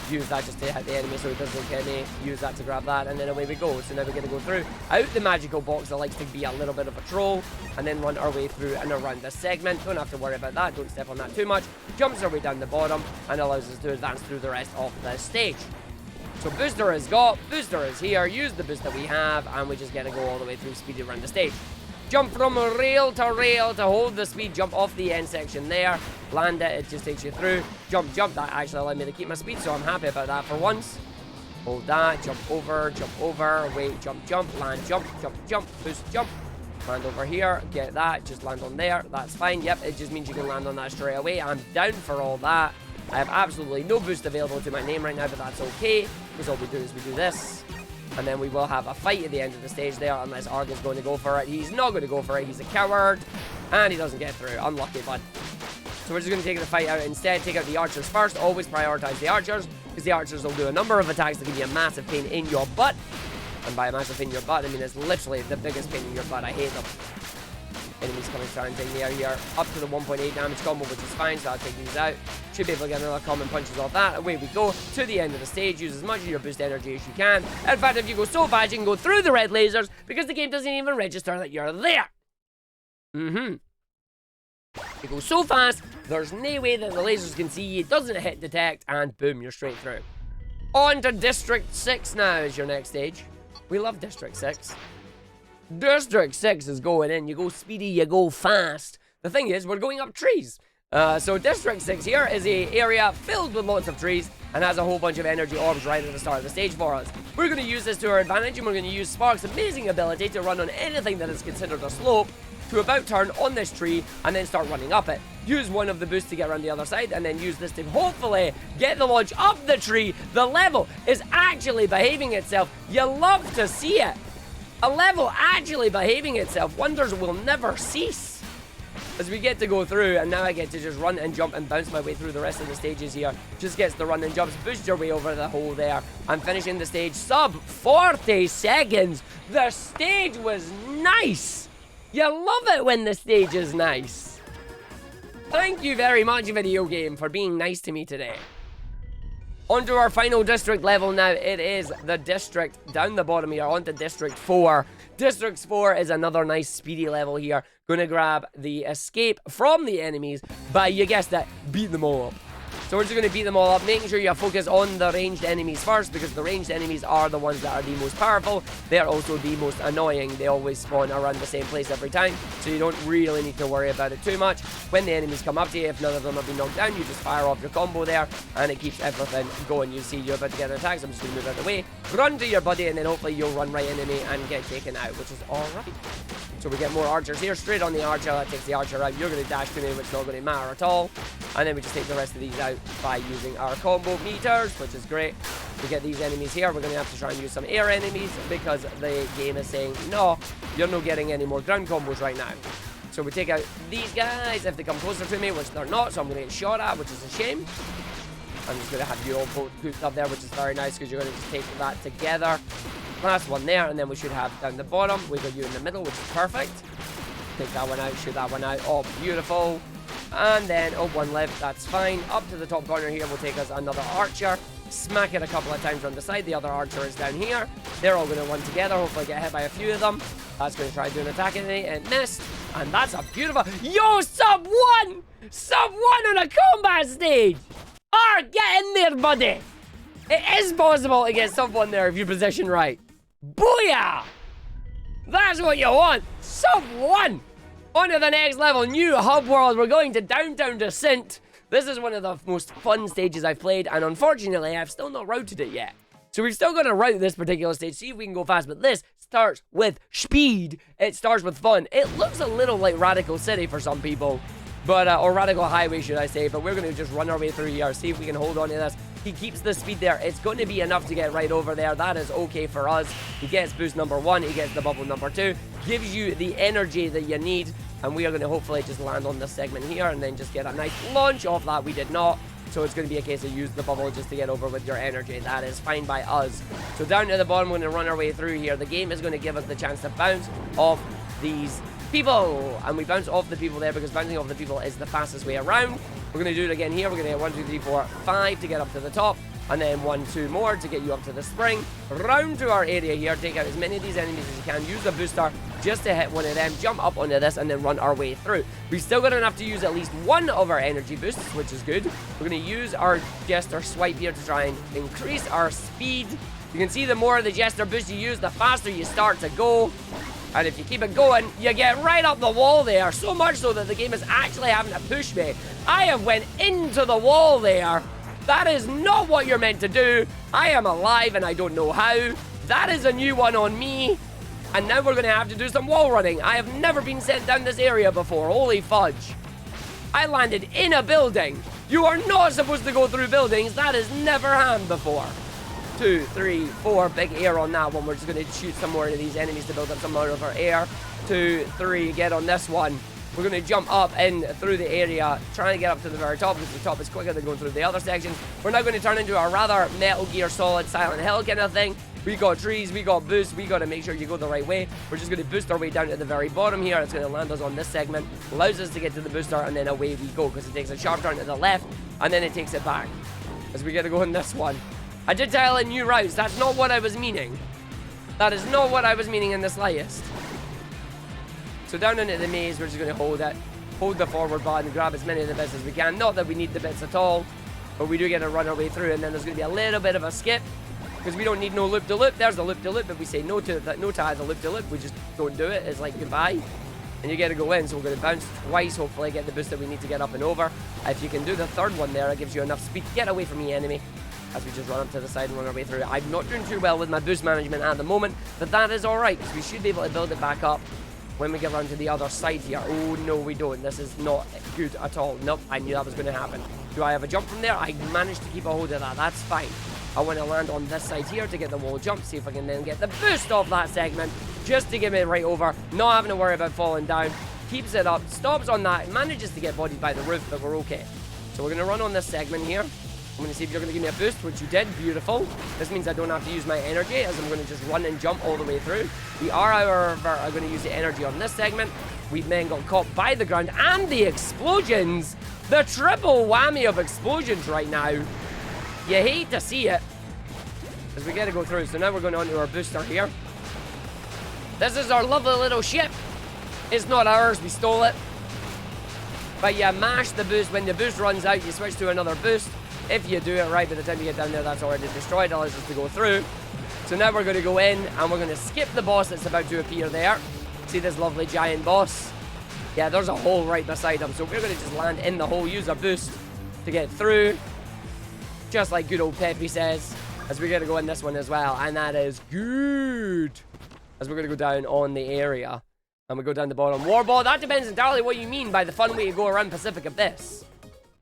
Use that just to hit the enemy so it doesn't get me. Use that to grab that, and then away we go. So now we're going to go through out the magical box that likes to be a little bit of a troll, and then run our way through and around this segment. Don't have to worry about that. Don't step on that too much. Jumps our way down the bottom and allows us to advance through the rest of the stage. So booster is got, booster is here. Use the boost that we have, and we just get to go all the way through speedy around the stage. Jump from rail to hold the speed. Jump off the end section there. Land it. It just takes you through. Jump. That actually allowed me to keep my speed, so I'm happy about that for once. Hold that. Jump over. Wait. Jump. Land. Jump. Boost. Jump. Land over here, get that, just land on there, that's fine. Yep, it just means you can land on that straight away. I'm down for all that. I have absolutely no boost available to my name right now, but that's okay, because all we do is we do this, and then we will have a fight at the end of the stage there, unless Arg is going to go for it. He's not going to go for it, he's a coward, and he doesn't get through. Unlucky, bud. So we're just going to take the fight out instead, take out the archers first, always prioritize the archers, because the archers will do a number of attacks that give you a massive pain in your butt. And by a massive pain in your butt, I mean it's literally the biggest pain in your butt. I hate them. Enemies coming trying to take me out here. Up to the 1.8 damage combo, which is fine, so I'll take these out. Should be able to get another common punches off that. Away we go to the end of the stage. Use as much of your boost energy as you can. In fact, if you go so fast, you can go through the red lasers because the game doesn't even register that you're there. You go so fast, there's no way that the lasers can see you. It doesn't hit detect, and boom, you're straight through. On to District 6 now is your next stage. We love District 6. District 6 is going in. You go speedy, you go fast. The thing is, we're going up trees. So District 6 here is an area filled with lots of trees and has a whole bunch of energy orbs right at the start of the stage for us. We're going to use this to our advantage, and we're going to use Spark's amazing ability to run on anything that is considered a slope to about turn on this tree and then start running up it. Use one of the boosts to get around the other side, and then use this to hopefully get the launch up the tree. The level is actually behaving itself. You love to see it. A level actually behaving itself. Wonders will never cease. As we get to go through, and now I get to just run and jump and bounce my way through the rest of the stages here. Just gets the run and jumps, boost your way over the hole there. I'm finishing the stage sub 40 seconds. The stage was nice. You love it when the stage is nice. Thank you very much, video game, for being nice to me today. On to our final district level now. It is the district down the bottom here, on to District 4. District 4 is another nice speedy level here. Gonna grab the escape from the enemies by, you guessed it, beat them all up. So we're just going to beat them all up, making sure you focus on the ranged enemies first, because the ranged enemies are the ones that are the most powerful. They're also the most annoying. They always spawn around the same place every time, so you don't really need to worry about it too much. When the enemies come up to you, if none of them have been knocked down, you just fire off your combo there, and it keeps everything going. You see you're about to get an attack, so I'm just going to move out of the way, run to your buddy, and then hopefully you'll run right into me and get taken out, which is alright. So we get more archers here, straight on the archer. That takes the archer out. You're going to dash to me, which is not going to matter at all. And then we just take the rest of these out by using our combo meters, which is great. We get these enemies here. We're going to have to try and use some air enemies because the game is saying, no, you're not getting any more ground combos right now. So we take out these guys if they come closer to me, which they're not, so I'm going to get shot at, which is a shame. I'm just going to have you all both grouped up there, which is very nice because you're going to just take that together. Last one there, and then we should have down the bottom. We got you in the middle, which is perfect. Take that one out, shoot that one out. Oh, beautiful. And then, oh, one left, that's fine. Up to the top corner here will take us another archer. Smack it a couple of times on the side. The other archer is down here. They're all going to run together, hopefully get hit by a few of them. That's going to try to do an attack in it, and missed. And that's a beautiful... Yo, sub 1! Sub 1 on a combat stage! Get in there, buddy! It is possible to get sub 1 there if you position right. Booyah! That's what you want! Sub 1! On to the next level, new hub world. We're going to Downtown Descent. This is one of the most fun stages I've played, and unfortunately, I've still not routed it yet. So we've still got to route this particular stage, see if we can go fast, but this starts with speed. It starts with fun. It looks a little like Radical City for some people, but or Radical Highway, should I say, but we're going to just run our way through here, see if we can hold on to this. He keeps the speed there. It's going to be enough to get right over there. That is okay for us. He gets boost number 1. He gets the bubble number 2. Gives you the energy that you need. And we are going to hopefully just land on this segment here and then just get a nice launch off that. We did not. So it's going to be a case of use the bubble just to get over with your energy. That is fine by us. So down to the bottom, we're going to run our way through here. The game is going to give us the chance to bounce off these people. And we bounce off the people there because bouncing off the people is the fastest way around. We're going to do it again here. We're going to get 1, 2, 3, 4, 5 to get up to the top. And then 1, 2 more to get you up to the spring. Round to our area here. Take out as many of these enemies as you can. Use the booster just to hit one of them. Jump up onto this and then run our way through. We've still got enough to use at least one of our energy boosts, which is good. We're going to use our Jester Swipe here to try and increase our speed. You can see the more of the Jester boost you use, the faster you start to go. And if you keep it going, you get right up the wall there. So much so that the game is actually having to push me. I have went into the wall there. That is not what you're meant to do. I am alive and I don't know how. That is a new one on me. And now we're going to have to do some wall running. I have never been sent down this area before. Holy fudge. I landed in a building. You are not supposed to go through buildings. That has never happened before. 2, 3, 4. Big air on that one. We're just going to shoot some more of these enemies to build up some more of our air. 2, 3. Get on this one. We're going to jump up in through the area, trying to get up to the very top, because the top is quicker than going through the other sections. We're now going to turn into a rather Metal Gear Solid Silent Hill kind of thing. We got trees, we got boosts, we got to make sure you go the right way. We're just going to boost our way down to the very bottom here. It's going to land us on this segment, allows us to get to the booster, and then away we go, because it takes a sharp turn to the left, and then it takes it back. As we get to go in this one. I did tile in new routes. That's not what I was meaning. That is not what I was meaning in the slightest. So down into the maze, we're just going to hold it. Hold the forward button, grab as many of the bits as we can. Not that we need the bits at all, but we do get to run our way through, and then there's going to be a little bit of a skip, because we don't need no loop-de-loop. There's the loop-de-loop, but we say no to that, no to the loop-de-loop. We just don't do it. It's like goodbye. And you get to go in, so we're going to bounce twice, hopefully get the boost that we need to get up and over. If you can do the third one there, it gives you enough speed to get away from the enemy, as we just run up to the side and run our way through. I'm not doing too well with my boost management at the moment, but that is alright, because we should be able to build it back up when we get around to the other side here. Oh, no, we don't. This is not good at all. Nope, I knew that was going to happen. Do I have a jump from there? I managed to keep a hold of that. That's fine. I want to land on this side here to get the wall jump, see if I can then get the boost off that segment, just to get me right over, not having to worry about falling down. Keeps it up, stops on that, manages to get bodied by the roof, but we're okay. So we're going to run on this segment here. I'm going to see if you're going to give me a boost, which you did. Beautiful. This means I don't have to use my energy, as I'm going to just run and jump all the way through. We are, however, going to use the energy on this segment. We've then got caught by the ground and the explosions. The triple whammy of explosions right now. You hate to see it, as we get to go through. So now we're going on to our booster here. This is our lovely little ship. It's not ours, we stole it. But you mash the boost. When the boost runs out, you switch to another boost. If you do it right, by the time you get down there, that's already destroyed. Allows us to go through. So now we're going to go in, and we're going to skip the boss that's about to appear there. See this lovely giant boss? Yeah, there's a hole right beside him. So we're going to just land in the hole, use a boost to get through. Just like good old Peppy says. As we're going to go in this one as well. And that is good. As we're going to go down on the area. And we go down the bottom. Warball, that depends entirely what you mean by the fun way to go around Pacific Abyss.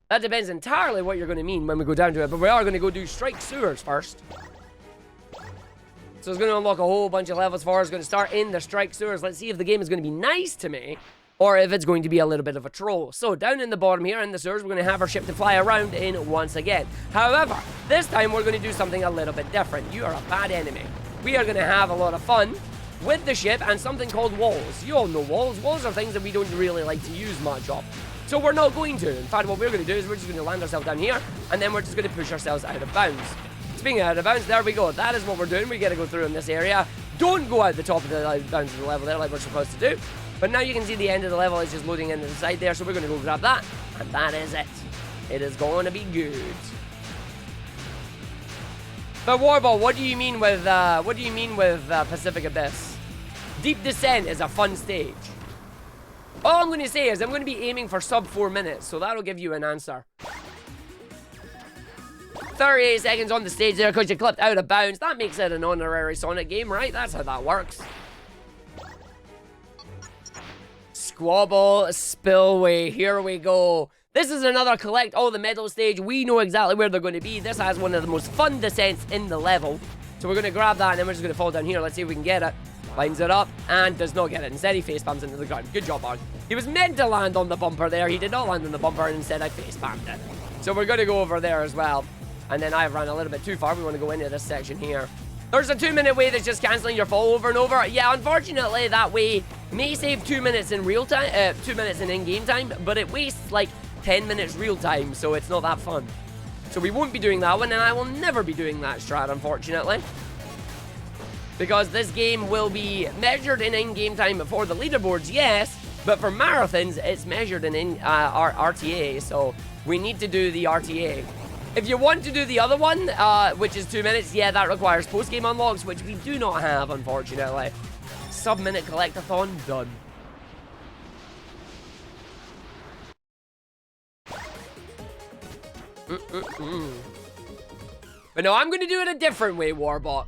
That depends entirely what you're going to mean when we go down to it. But we are going to go do Strike Sewers first. So it's going to unlock a whole bunch of levels for us. It's going to start in the Strike Sewers. Let's see if the game is going to be nice to me, or if it's going to be a little bit of a troll. So down in the bottom here in the sewers, we're going to have our ship to fly around in once again. However, this time we're going to do something a little bit different. You are a bad enemy. We are going to have a lot of fun with the ship and something called walls. You all know walls. Walls are things that we don't really like to use much of. So we're not going to. In fact, what we're going to do is we're just going to land ourselves down here, and then we're just going to push ourselves out of bounds. Speaking of out of bounds, there we go. That is what we're doing. We got to go through in this area. Don't go out the top of the bounds of the level there like we're supposed to do. But now you can see the end of the level is just loading into the side there, so we're going to go grab that, and that is it. It is going to be good. But Warball, what do you mean with Pacific Abyss? Deep Descent is a fun stage. All I'm going to say is I'm going to be aiming for sub 4 minutes, so that'll give you an answer. 38 seconds on the stage there because you clipped out of bounds. That makes it an honorary Sonic game, right? That's how that works. Squabble Spillway. Here we go. This is another collect all the medals stage. We know exactly where they're going to be. This has one of the most fun descents in the level. So we're going to grab that, and then we're just going to fall down here. Let's see if we can get it. Lines it up and does not get it. Instead, he facepalms into the ground. Good job, Arg. He was meant to land on the bumper there. He did not land on the bumper, and instead I facepalmed it. So we're going to go over there as well. And then I've run a little bit too far. We want to go into this section here. There's a 2-minute way that's just cancelling your fall over and over. Yeah, unfortunately, that way may save 2 minutes in real time, 2 minutes in in-game time, but it wastes like 10 minutes real time, so it's not that fun. So we won't be doing that one, and I will never be doing that strat, unfortunately. Because this game will be measured in in-game time for the leaderboards, yes, but for marathons, it's measured in RTA, so we need to do the RTA. If you want to do the other one, which is 2 minutes, yeah, that requires post-game unlocks, which we do not have, unfortunately. Sub-minute collectathon, done. But no, I'm going to do it a different way, Warbot.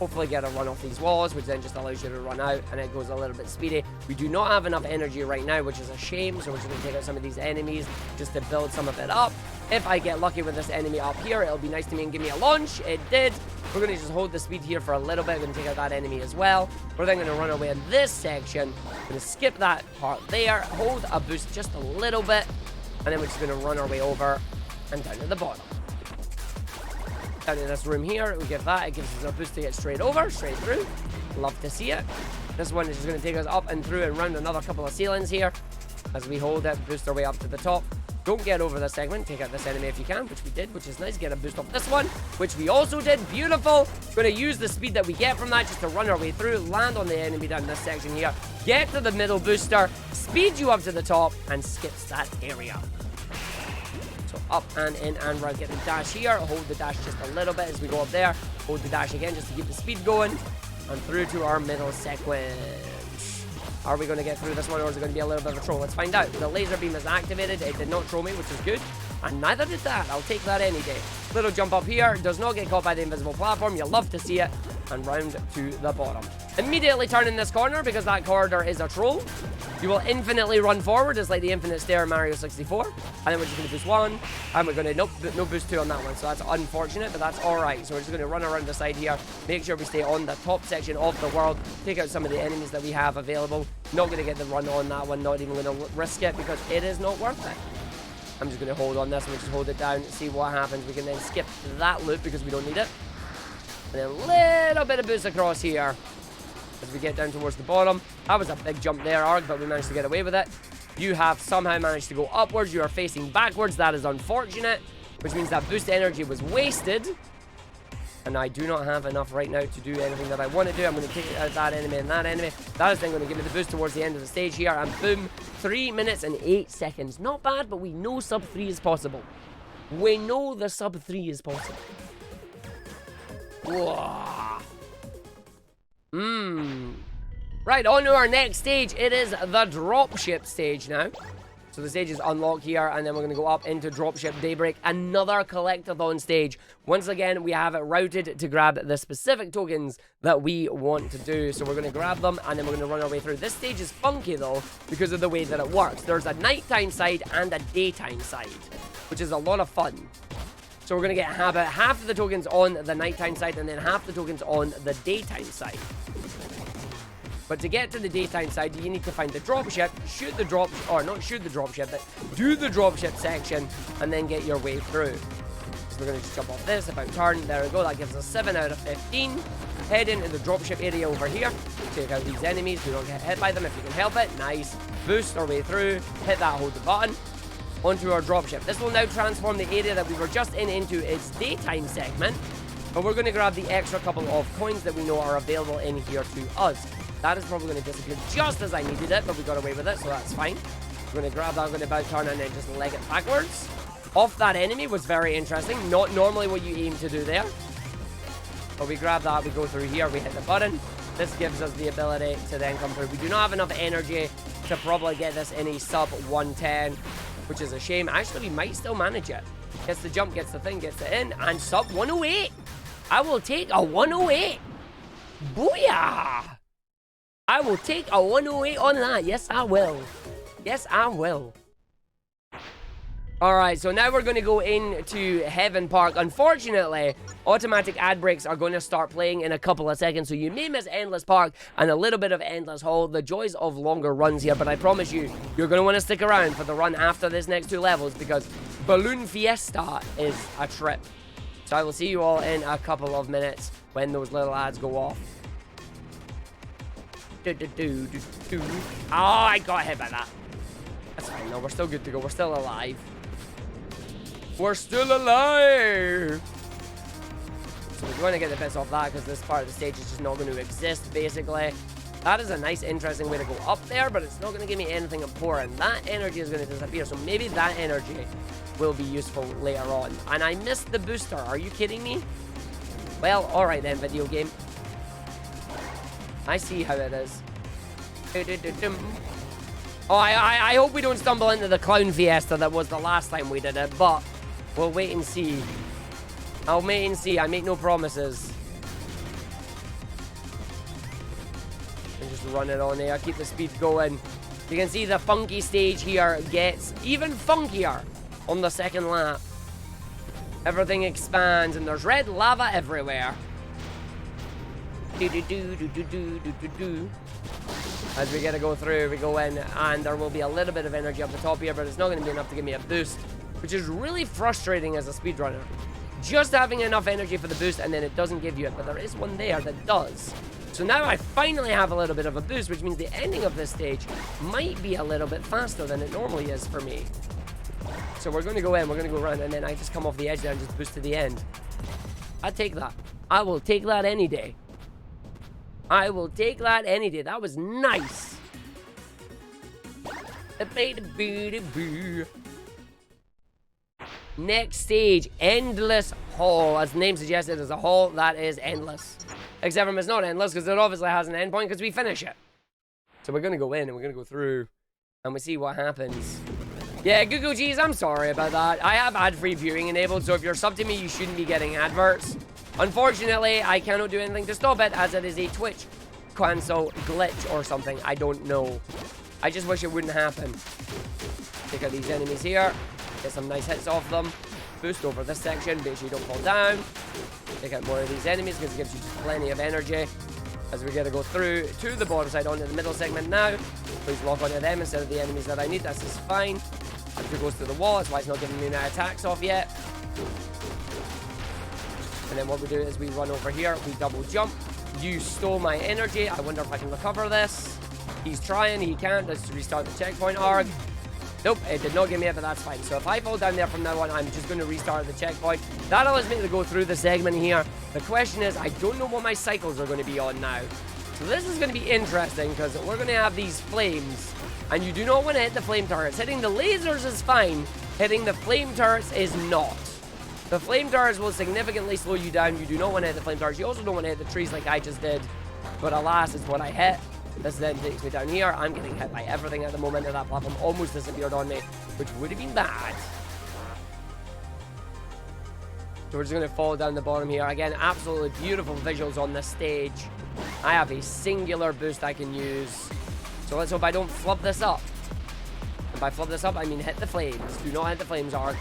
hopefully get a run off these walls, which then just allows you to run out, and it goes a little bit speedy. We do not have enough energy right now, which is a shame, so we're just going to take out some of these enemies just to build some of it up. If I get lucky with this enemy up here, it'll be nice to me and give me a launch. It did. We're going to just hold the speed here for a little bit. We're going to take out that enemy as well. We're then going to run away in this section. We're going to skip that part there, hold a boost just a little bit, and then we're just going to run our way over and down to the bottom. Down in this room here, we give that. It gives us a boost to get straight over, straight through. Love to see it. This one is just going to take us up and through and round another couple of ceilings here as we hold it, boost our way up to the top. Don't get over this segment. Take out this enemy if you can, which we did, which is nice. Get a boost off this one, which we also did. Beautiful. Going to use the speed that we get from that just to run our way through, land on the enemy down this section here, get to the middle booster, speed you up to the top, and skips that area. So up and in and round. Get the dash here. Hold the dash just a little bit as we go up there. Hold the dash again just to keep the speed going. And through to our middle sequence. Are we going to get through this one, or is it going to be a little bit of a troll? Let's find out. The laser beam is activated. It did not troll me, which is good. And neither did that. I'll take that any day. Little jump up here. Does not get caught by the invisible platform. You love to see it. And round to the bottom. Immediately turn in this corner because that corridor is a troll. You will infinitely run forward. It's like the infinite stair in Mario 64. And then we're just going to boost one. And we're going to, nope, no boost two on that one. So that's unfortunate, but that's alright. So we're just going to run around the side here. Make sure we stay on the top section of the world. Take out some of the enemies that we have available. Not going to get the run on that one. Not even going to risk it because it is not worth it. I'm just going to hold on this one. Just hold it down. See what happens. We can then skip that loop because we don't need it. And then a little bit of boost across here as we get down towards the bottom. That was a big jump there, Arg, but we managed to get away with it. You have somehow managed to go upwards. You are facing backwards. That is unfortunate, which means that boost energy was wasted. And I do not have enough right now to do anything that I want to do. I'm going to take out that enemy and that enemy. That is then going to give me the boost towards the end of the stage here. And boom, 3 minutes and 8 seconds. Not bad, but we know sub 3 is possible. We know the sub 3 is possible. Right, on to our next stage. It is the dropship stage now. So the stage is unlocked here, and then we're going to go up into Dropship Daybreak, another collectathon stage. Once again, we have it routed to grab the specific tokens that we want to do. So we're going to grab them, and then we're going to run our way through. This stage is funky, though, because of the way that it works. There's a nighttime side and a daytime side, which is a lot of fun. So we're going to get half of the tokens on the nighttime side, and then half the tokens on the daytime side. But to get to the daytime side, you need to find the dropship, shoot the drop, or not shoot the dropship, but do the dropship section, and then get your way through. So we're going to just jump off this, about turn, there we go, that gives us 7 out of 15. Head into the dropship area over here, take out these enemies, do not get hit by them if you can help it, nice. Boost our way through, hit that, hold the button, onto our dropship. This will now transform the area that we were just into its daytime segment, but we're going to grab the extra couple of coins that we know are available in here to us. That is probably going to disappear just as I needed it, but we got away with it, so that's fine. We're going to grab that, I'm going to bow turn and then just leg it backwards. Off that enemy was very interesting. Not normally what you aim to do there. But we grab that, we go through here, we hit the button. This gives us the ability to then come through. We do not have enough energy to probably get this in a sub 110, which is a shame. Actually, we might still manage it. Gets the jump, gets the thing, gets it in, and sub 108. I will take a 108. Booyah! I will take a 108 on that. Yes, I will. Yes, I will. Alright, so now we're going to go into Heaven Park. Unfortunately, automatic ad breaks are going to start playing in a couple of seconds, so you may miss Endless Park and a little bit of Endless Hall. The joys of longer runs here, but I promise you, you're going to want to stick around for the run after this next 2 levels, because Balloon Fiesta is a trip. So I will see you all in a couple of minutes when those little ads go off. Oh, I got hit by that. That's fine, no, we're still good to go. We're still alive. We're still alive! So we're going to get the piss off that because this part of the stage is just not going to exist, basically. That is a nice, interesting way to go up there, but it's not going to give me anything important. That energy is going to disappear, so maybe that energy will be useful later on. And I missed the booster. Are you kidding me? Well, alright then, video game. I see how it is. Oh, I hope we don't stumble into the Clown Fiesta that was the last time we did it, but we'll wait and see. I'll wait and see. I make no promises. And just run it on there. Keep the speed going. You can see the funky stage here gets even funkier on the second lap. Everything expands and there's red lava everywhere. As we get to go through, we go in and there will be a little bit of energy up the top here, but it's not going to be enough to give me a boost, which is really frustrating as a speedrunner. Just having enough energy for the boost and then it doesn't give you it, but there is one there that does. So now I finally have a little bit of a boost, which means the ending of this stage might be a little bit faster than it normally is for me. So we're going to go in, we're going to go around, and then I just come off the edge there and just boost to the end. I take that. I will take that any day. I will take that any day. That was nice. Next stage, Endless Hall. As the name suggests, it is a hall that is endless. Except for it's not endless because it obviously has an endpoint because we finish it. So we're going to go in and we're going to go through and we see what happens. Yeah, Google G's, I'm sorry about that. I have ad-free viewing enabled, so if you're sub to me, you shouldn't be getting adverts. Unfortunately, I cannot do anything to stop it as it is a Twitch cancel glitch or something. I don't know. I just wish it wouldn't happen. Take out these enemies here. Get some nice hits off them. Boost over this section. Make sure you don't fall down. Take out more of these enemies because it gives you plenty of energy. As we get to go through to the bottom side onto the middle segment now. Please lock onto them instead of the enemies that I need. This is fine. As it goes to the wall, that's why it's not giving me any attacks off yet. And then what we do is we run over here. We double jump. You stole my energy. I wonder if I can recover this. He's trying. He can't. Let's restart the checkpoint, Arg. Nope, it did not give me it, but that's fine. So if I fall down there from now on, I'm just going to restart the checkpoint. That allows me to go through the segment here. The question is, I don't know what my cycles are going to be on now. So this is going to be interesting because we're going to have these flames. And you do not want to hit the flame turrets. Hitting the lasers is fine. Hitting the flame turrets is not. The flame turrets will significantly slow you down. You do not want to hit the flame turrets. You also don't want to hit the trees like I just did. But alas, it's what I hit. This then takes me down here. I'm getting hit by everything at the moment, and that platform almost disappeared on me, which would have been bad. So we're just going to fall down the bottom here. Again, absolutely beautiful visuals on this stage. I have a singular boost I can use. So let's hope I don't flub this up. And by flub this up, I mean hit the flames. Do not hit the flames, Arg.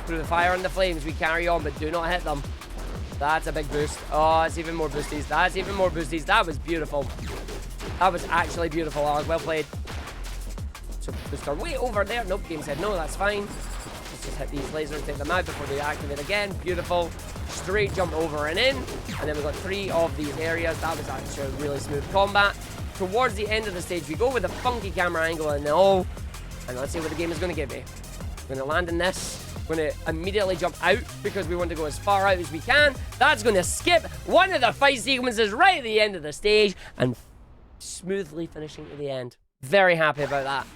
Through the fire and the flames, we carry on, but do not hit them. That's a big boost. Oh, it's even more boosties. That's even more boosties. That was beautiful. That was actually beautiful, Arg. Well played. So booster way over there. Nope, game said no, that's fine. Let's just hit these lasers, take them out before they activate again. Beautiful. Straight jump over and in. And then we've got 3 of these areas. That was actually really smooth combat. Towards the end of the stage, we go with a funky camera angle and all. And let's see what the game is going to give me. We're going to land in this. We're going to immediately jump out because we want to go as far out as we can. That's going to skip one of the fight sequences right at the end of the stage and smoothly finishing to the end. Very happy about that.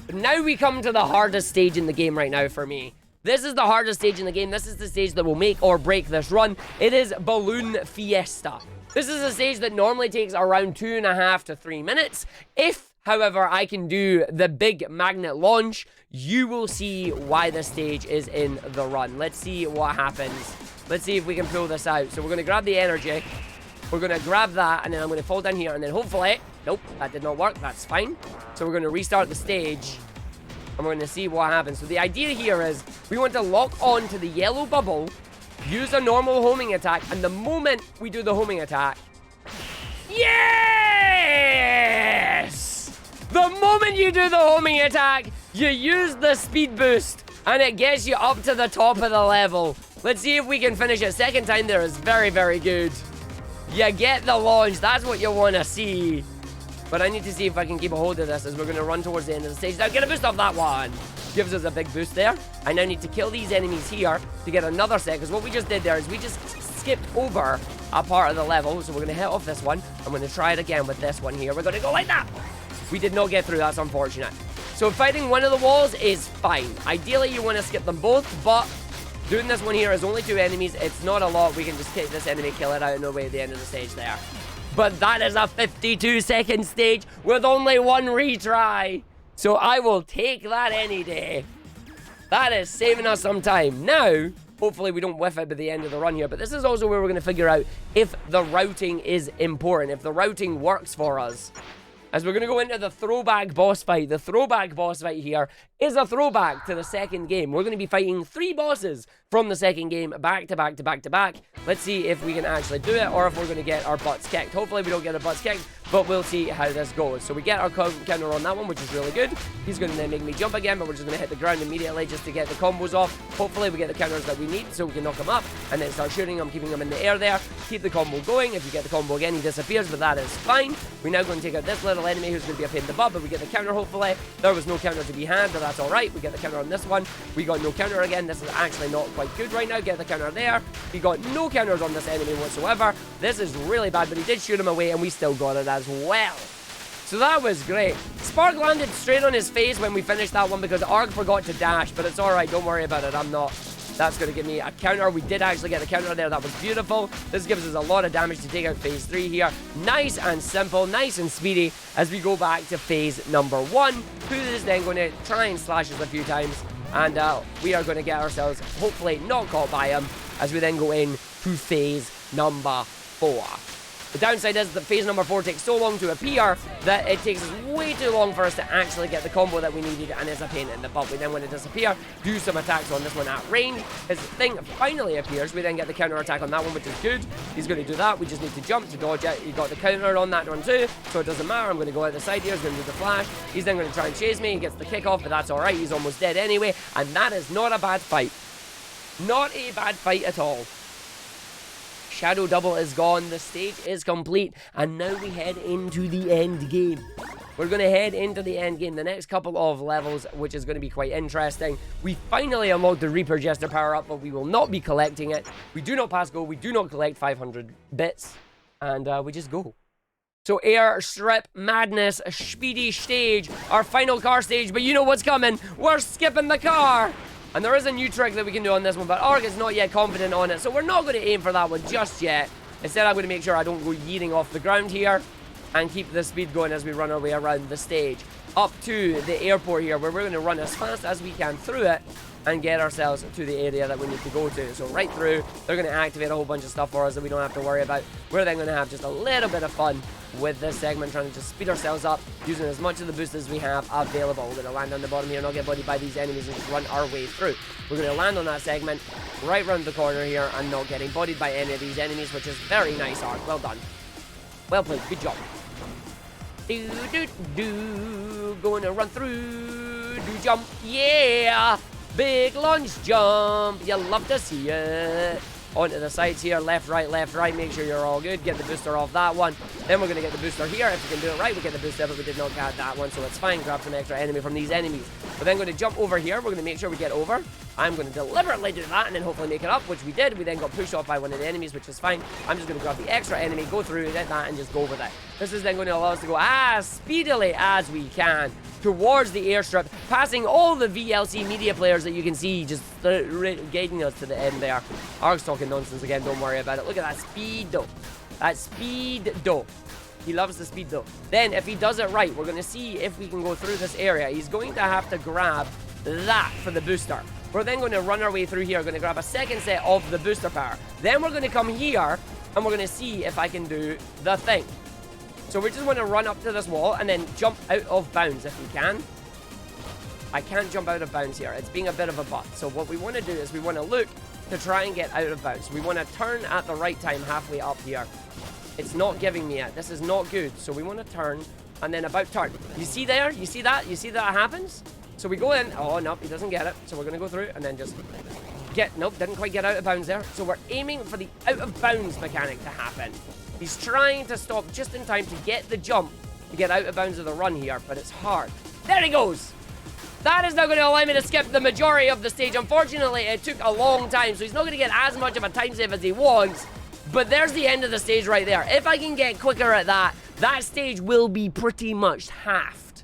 But now we come to the hardest stage in the game right now for me. This is the hardest stage in the game. This is the stage that will make or break this run. It is Balloon Fiesta. This is a stage that normally takes around 2.5 to 3 minutes. If, however, I can do the big magnet launch, you will see why this stage is in the run. Let's see what happens. Let's see if we can pull this out. So we're going to grab the energy. We're going to grab that, and then I'm going to fall down here, and then hopefully... Nope, that did not work. That's fine. So we're going to restart the stage, and we're going to see what happens. So the idea here is we want to lock on to the yellow bubble, use a normal homing attack, and the moment we do the homing attack... Yes! The moment you do the homing attack, you use the speed boost, and it gets you up to the top of the level. Let's see if we can finish it. Second time there is very, very good. You get the launch. That's what you want to see. But I need to see if I can keep a hold of this as we're going to run towards the end of the stage. Now, get a boost off that one. Gives us a big boost there. I now need to kill these enemies here to get another set. Because what we just did there is we just skipped over a part of the level. So we're going to hit off this one. I'm going to try it again with this one here. We're going to go like that. We did not get through. That's unfortunate. So fighting one of the walls is fine. Ideally, you want to skip them both. But doing this one here is only 2 enemies. It's not a lot. We can just take this enemy, kill it out and away at the end of the stage there. But that is a 52-second stage with only 1 retry. So I will take that any day. That is saving us some time. Now, Hopefully we don't whiff it by the end of the run here. But this is also where we're going to figure out if the routing is important, if the routing works for us. As we're going to go into the throwback boss fight. The throwback boss fight here is a throwback to the second game. We're going to be fighting 3 bosses from the second game back to back to back to back. Let's see if we can actually do it or if we're going to get our butts kicked. Hopefully we don't get our butts kicked, but we'll see how this goes. So we get our counter on that one, which is really good. He's going to then make me jump again, but we're just going to hit the ground immediately just to get the combos off. Hopefully we get the counters that we need so we can knock him up and then start shooting him, keeping him in the air there. Keep the combo going. If you get the combo again, he disappears, but that is fine. We're now going to take out this little enemy who's going to be a pain in the butt, but we get the counter hopefully. There was no counter to be had, but that's alright. We get the counter on this one. We got no counter again. This is actually not quite good right now. Get the counter there. We got no counters on this enemy whatsoever. This is really bad, but he did shoot him away and we still got it as well. So that was great. Spark landed straight on his face when we finished that one because Arg forgot to dash, but it's alright, don't worry about it, I'm not. That's going to give me a counter. We did actually get the counter there, that was beautiful. This gives us a lot of damage to take out phase 3 here. Nice and simple, nice and speedy as we go back to phase number 1. Who is then going to try and slash us a few times, and we are going to get ourselves hopefully not caught by him as we then go in to phase number 4. The downside is that phase number 4 takes so long to appear that it takes us way too long for us to actually get the combo that we needed, and it's a pain in the butt. We then want to disappear, do some attacks on this one at range. His thing finally appears. We then get the counter attack on that one, which is good. He's going to do that. We just need to jump to dodge it. He got the counter on that one too, so it doesn't matter. I'm going to go out the side here. He's going to do the flash. He's then going to try and chase me. He gets the kick off, but that's alright. He's almost dead anyway, and that is not a bad fight. Not a bad fight at all. Shadow Double is gone, the stage is complete, and now we head into the end game. We're going to head into the end game, the next couple of levels, which is going to be quite interesting. We finally unlocked the Reaper Jester power-up, but we will not be collecting it. We do not pass go, we do not collect 500 bits, and we just go. So Airstrip Madness, Speedy Stage, our final car stage, but you know what's coming. We're skipping the car. And there is a new trick that we can do on this one, but Arg is not yet confident on it, so we're not going to aim for that one just yet. Instead, I'm going to make sure I don't go yeeting off the ground here and keep the speed going as we run our way around the stage. Up to the airport here, where we're going to run as fast as we can through it and get ourselves to the area that we need to go to. So right through, they're going to activate a whole bunch of stuff for us that we don't have to worry about. We're then going to have just a little bit of fun with this segment, trying to just speed ourselves up, using as much of the boost as we have available. We're going to land on the bottom here, not get bodied by these enemies, and just run our way through. We're going to land on that segment, right round the corner here, and not getting bodied by any of these enemies, which is very nice, Arg. Well done. Well played. Good job. Going to run through. Do jump. Yeah. Big lunge jump. You love to see it. Onto the sides here, left, right, make sure you're all good. Get the booster off that one. Then we're going to get the booster here. If we can do it right, we get the booster, but we did not get that one, so it's fine. Grab some extra enemy from these enemies. We're then going to jump over here. We're going to make sure we get over. I'm going to deliberately do that and then hopefully make it up, which we did. We then got pushed off by one of the enemies, which is fine. I'm just going to grab the extra enemy, go through, get that, and just go over that. This is then going to allow us to go as speedily as we can towards the airstrip, passing all the VLC media players that you can see, just getting us to the end there. Arg's talking nonsense again, don't worry about it. Look at that speed though. That speed though. He loves the speed though. Then if he does it right, we're going to see if we can go through this area. He's going to have to grab that for the booster. We're then going to run our way through here. We're going to grab a second set of the booster power. Then we're going to come here and we're going to see if I can do the thing. So we just want to run up to this wall and then jump out of bounds if we can. I can't jump out of bounds here. It's being a bit of a butt. So what we want to do is we want to look to try and get out of bounds. We want to turn at the right time halfway up here. It's not giving me it. This is not good. So we want to turn and then about turn. You see there? You see that? You see that happens? So we go in. Oh, no, he doesn't get it. So we're going to go through and then just get... Nope, didn't quite get out of bounds there. So we're aiming for the out of bounds mechanic to happen. He's trying to stop just in time to get the jump to get out of bounds of the run here, but it's hard. There he goes! That is now going to allow me to skip the majority of the stage. Unfortunately, it took a long time, so he's not going to get as much of a time save as he wants. But there's the end of the stage right there. If I can get quicker at that, that stage will be pretty much halved.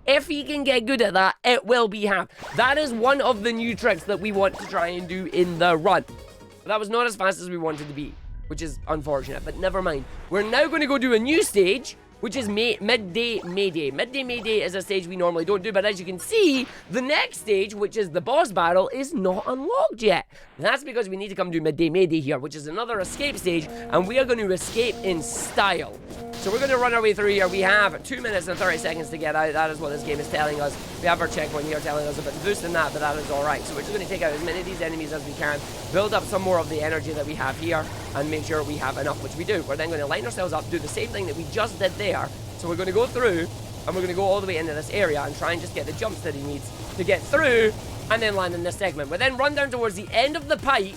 If he can get good at that, it will be halved. That is one of the new tricks that we want to try and do in the run. But that was not as fast as we wanted to be, which is unfortunate, but never mind. We're now going to go do a new stage, which is Midday Mayday. Midday Mayday is a stage we normally don't do, but as you can see, the next stage, which is the boss battle, is not unlocked yet. And that's because we need to come do Midday Mayday here, which is another escape stage, and we are going to escape in style. So we're going to run our way through here. We have 2 minutes and 30 seconds to get out. That is what this game is telling us. We have our checkpoint here telling us a bit boost in that, but that is alright. So we're just going to take out as many of these enemies as we can, build up some more of the energy that we have here, and make sure we have enough, which we do. We're then going to line ourselves up, do the same thing that we just did there. So we're going to go through, and we're going to go all the way into this area and try and just get the jumps that he needs to get through, and then land in this segment. We then run down towards the end of the pipe,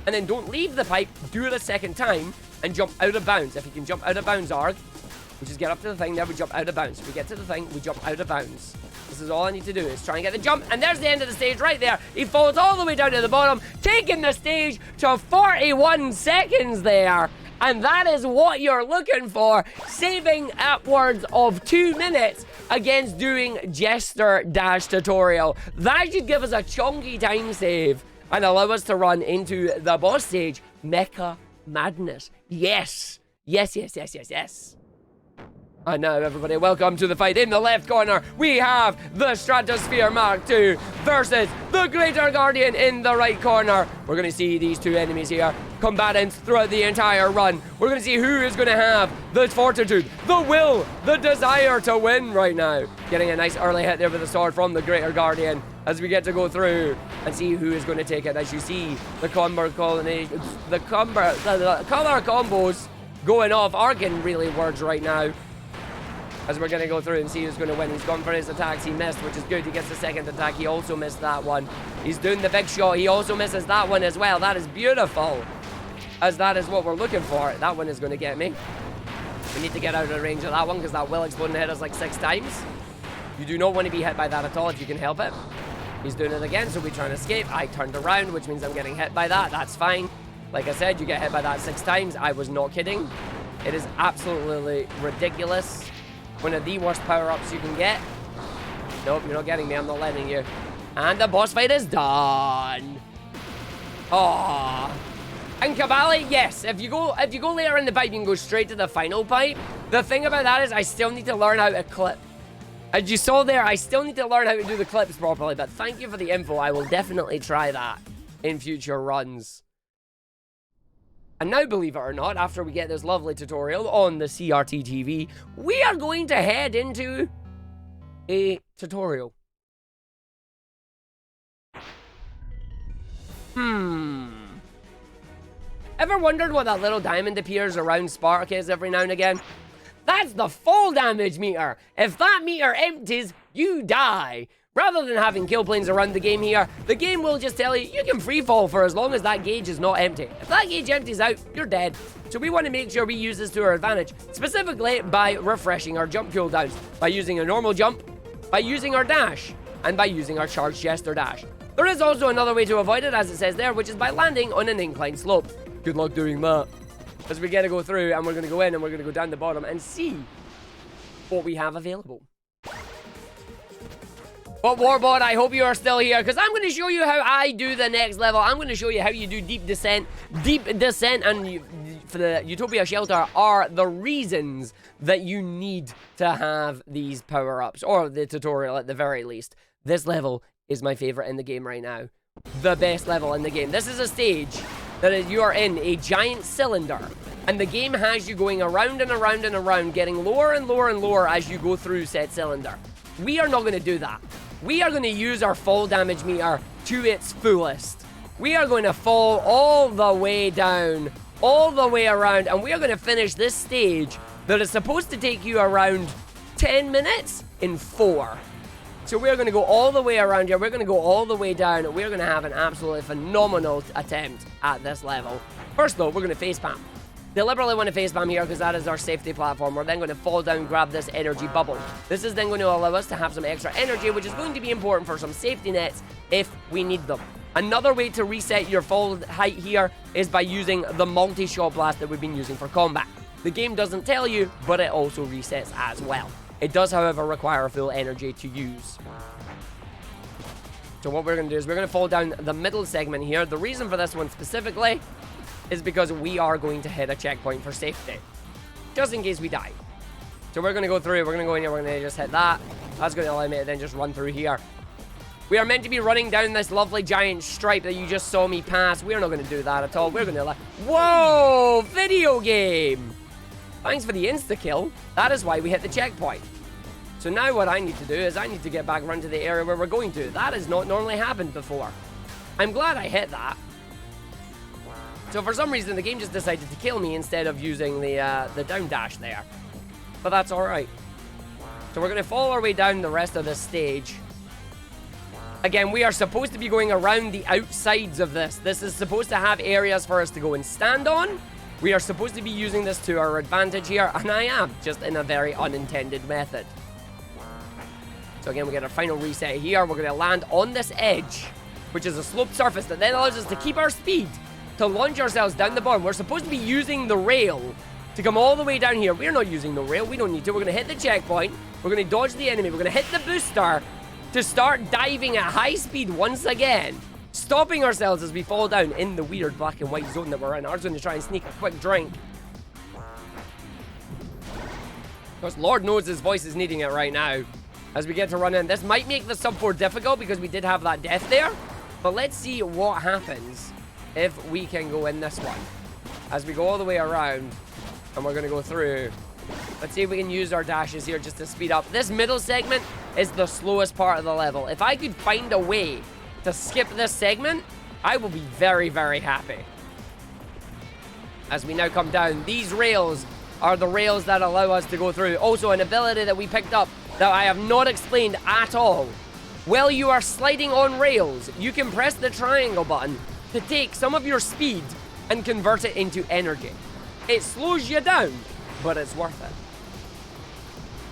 and then don't leave the pipe, do it a second time, and jump out of bounds. If you can jump out of bounds, Arg, we just get up to the thing, there we jump out of bounds. We get to the thing, we jump out of bounds. This is all I need to do, is try and get the jump, and there's the end of the stage right there. He falls all the way down to the bottom, taking the stage to 41 seconds there. And that is what you're looking for, saving upwards of 2 minutes against doing Jester Dash tutorial. That should give us a chunky time save and allow us to run into the boss stage, Mecha Madness. Yes. Yes, yes, yes, yes, yes. And now, everybody, welcome to the fight. In the left corner, we have the Stratosphere Mark II versus the Greater Guardian in the right corner. We're going to see these two enemies here, combatants throughout the entire run. We're going to see who is going to have the fortitude, the will, the desire to win right now. Getting a nice early hit there with the sword from the Greater Guardian as we get to go through and see who is going to take it. As you see the color combos going off. Argin really works right now. As we're going to go through and see who's going to win. He's gone for his attacks. He missed, which is good. He gets the second attack. He also missed that one. He's doing the big shot. He also misses that one as well. That is beautiful, as that is what we're looking for. That one is going to get me. We need to get out of the range of that one because that will explode and hit us like 6 times. You do not want to be hit by that at all if you can help it. He's doing it again, so we try and escape. I turned around, which means I'm getting hit by that. That's fine. Like I said, you get hit by that 6 times. I was not kidding. It is absolutely ridiculous. One of the worst power-ups you can get. Nope, you're not getting me. I'm not letting you. And the boss fight is done. Aww. And Cavalli, yes. If you go later in the pipe, you can go straight to the final pipe. The thing about that is I still need to learn how to clip. As you saw there, I still need to learn how to do the clips properly. But thank you for the info. I will definitely try that in future runs. And now, believe it or not, after we get this lovely tutorial on the CRT TV, we are going to head into a tutorial. Ever wondered what that little diamond appears around Spark is every now and again? That's the fall damage meter. If that meter empties, you die. Rather than having kill planes around the game here, the game will just tell you can free fall for as long as that gauge is not empty. If that gauge empties out, you're dead. So we want to make sure we use this to our advantage, specifically by refreshing our jump cooldowns, by using a normal jump, by using our dash, and by using our charged Jester Dash. There is also another way to avoid it, as it says there, which is by landing on an inclined slope. Good luck doing that. As we get to go through, and we're going to go in, and we're going to go down the bottom and see what we have available. But Warbot, I hope you are still here, because I'm going to show you how I do the next level. I'm going to show you how you do deep descent. Deep descent and for the Utopia Shelter are the reasons that you need to have these power-ups, or the tutorial at the very least. This level is my favorite in the game right now. The best level in the game. This is a stage that you are in a giant cylinder, and the game has you going around and around and around, getting lower and lower and lower as you go through said cylinder. We are not going to do that. We are going to use our fall damage meter to its fullest. We are going to fall all the way down, all the way around, and we are going to finish this stage that is supposed to take you around 10 minutes in 4. So we're going to go all the way around here. We're going to go all the way down, and we're going to have an absolutely phenomenal attempt at this level. First, though, we're going to facepalm. Deliberately want to facepalm here because that is our safety platform. We're then going to fall down, grab this energy bubble. This is then going to allow us to have some extra energy, which is going to be important for some safety nets if we need them. Another way to reset your fall height here is by using the multi-shot blast that we've been using for combat. The game doesn't tell you, but it also resets as well. It does, however, require full energy to use. So what we're going to do is we're going to fall down the middle segment here. The reason for this one specifically is because we are going to hit a checkpoint for safety, just in case we die. So we're going to go through. We're going to go in here. We're going to just hit that. That's going to allow me to then just run through here. We are meant to be running down this lovely giant stripe that you just saw me pass. We're not going to do that at all. We're going to... Whoa! Video game! Thanks for the insta-kill. That is why we hit the checkpoint. So now what I need to do is I need to get back run to the area where we're going to. That has not normally happened before. I'm glad I hit that. So for some reason, the game just decided to kill me instead of using the down dash there. But that's alright. So we're going to follow our way down the rest of this stage. Again, we are supposed to be going around the outsides of this. This is supposed to have areas for us to go and stand on. We are supposed to be using this to our advantage here, and I am, just in a very unintended method. So again, we get our final reset here. We're going to land on this edge, which is a sloped surface that then allows us to keep our speed, to launch ourselves down the bottom. We're supposed to be using the rail to come all the way down here. We're not using the rail. We don't need to. We're going to hit the checkpoint. We're going to dodge the enemy. We're going to hit the booster to start diving at high speed once again, stopping ourselves as we fall down in the weird black and white zone that we're in. Ours going to try and sneak a quick drink. Because Lord knows his voice is needing it right now as we get to run in. This might make the sub 4 difficult because we did have that death there. But let's see what happens if we can go in this one. As we go all the way around and we're going to go through. Let's see if we can use our dashes here just to speed up. This middle segment is the slowest part of the level. If I could find a way to skip this segment, I will be very, very happy. As we now come down, these rails are the rails that allow us to go through. Also, an ability that we picked up that I have not explained at all. While you are sliding on rails, you can press the triangle button to take some of your speed and convert it into energy. It slows you down, but it's worth it.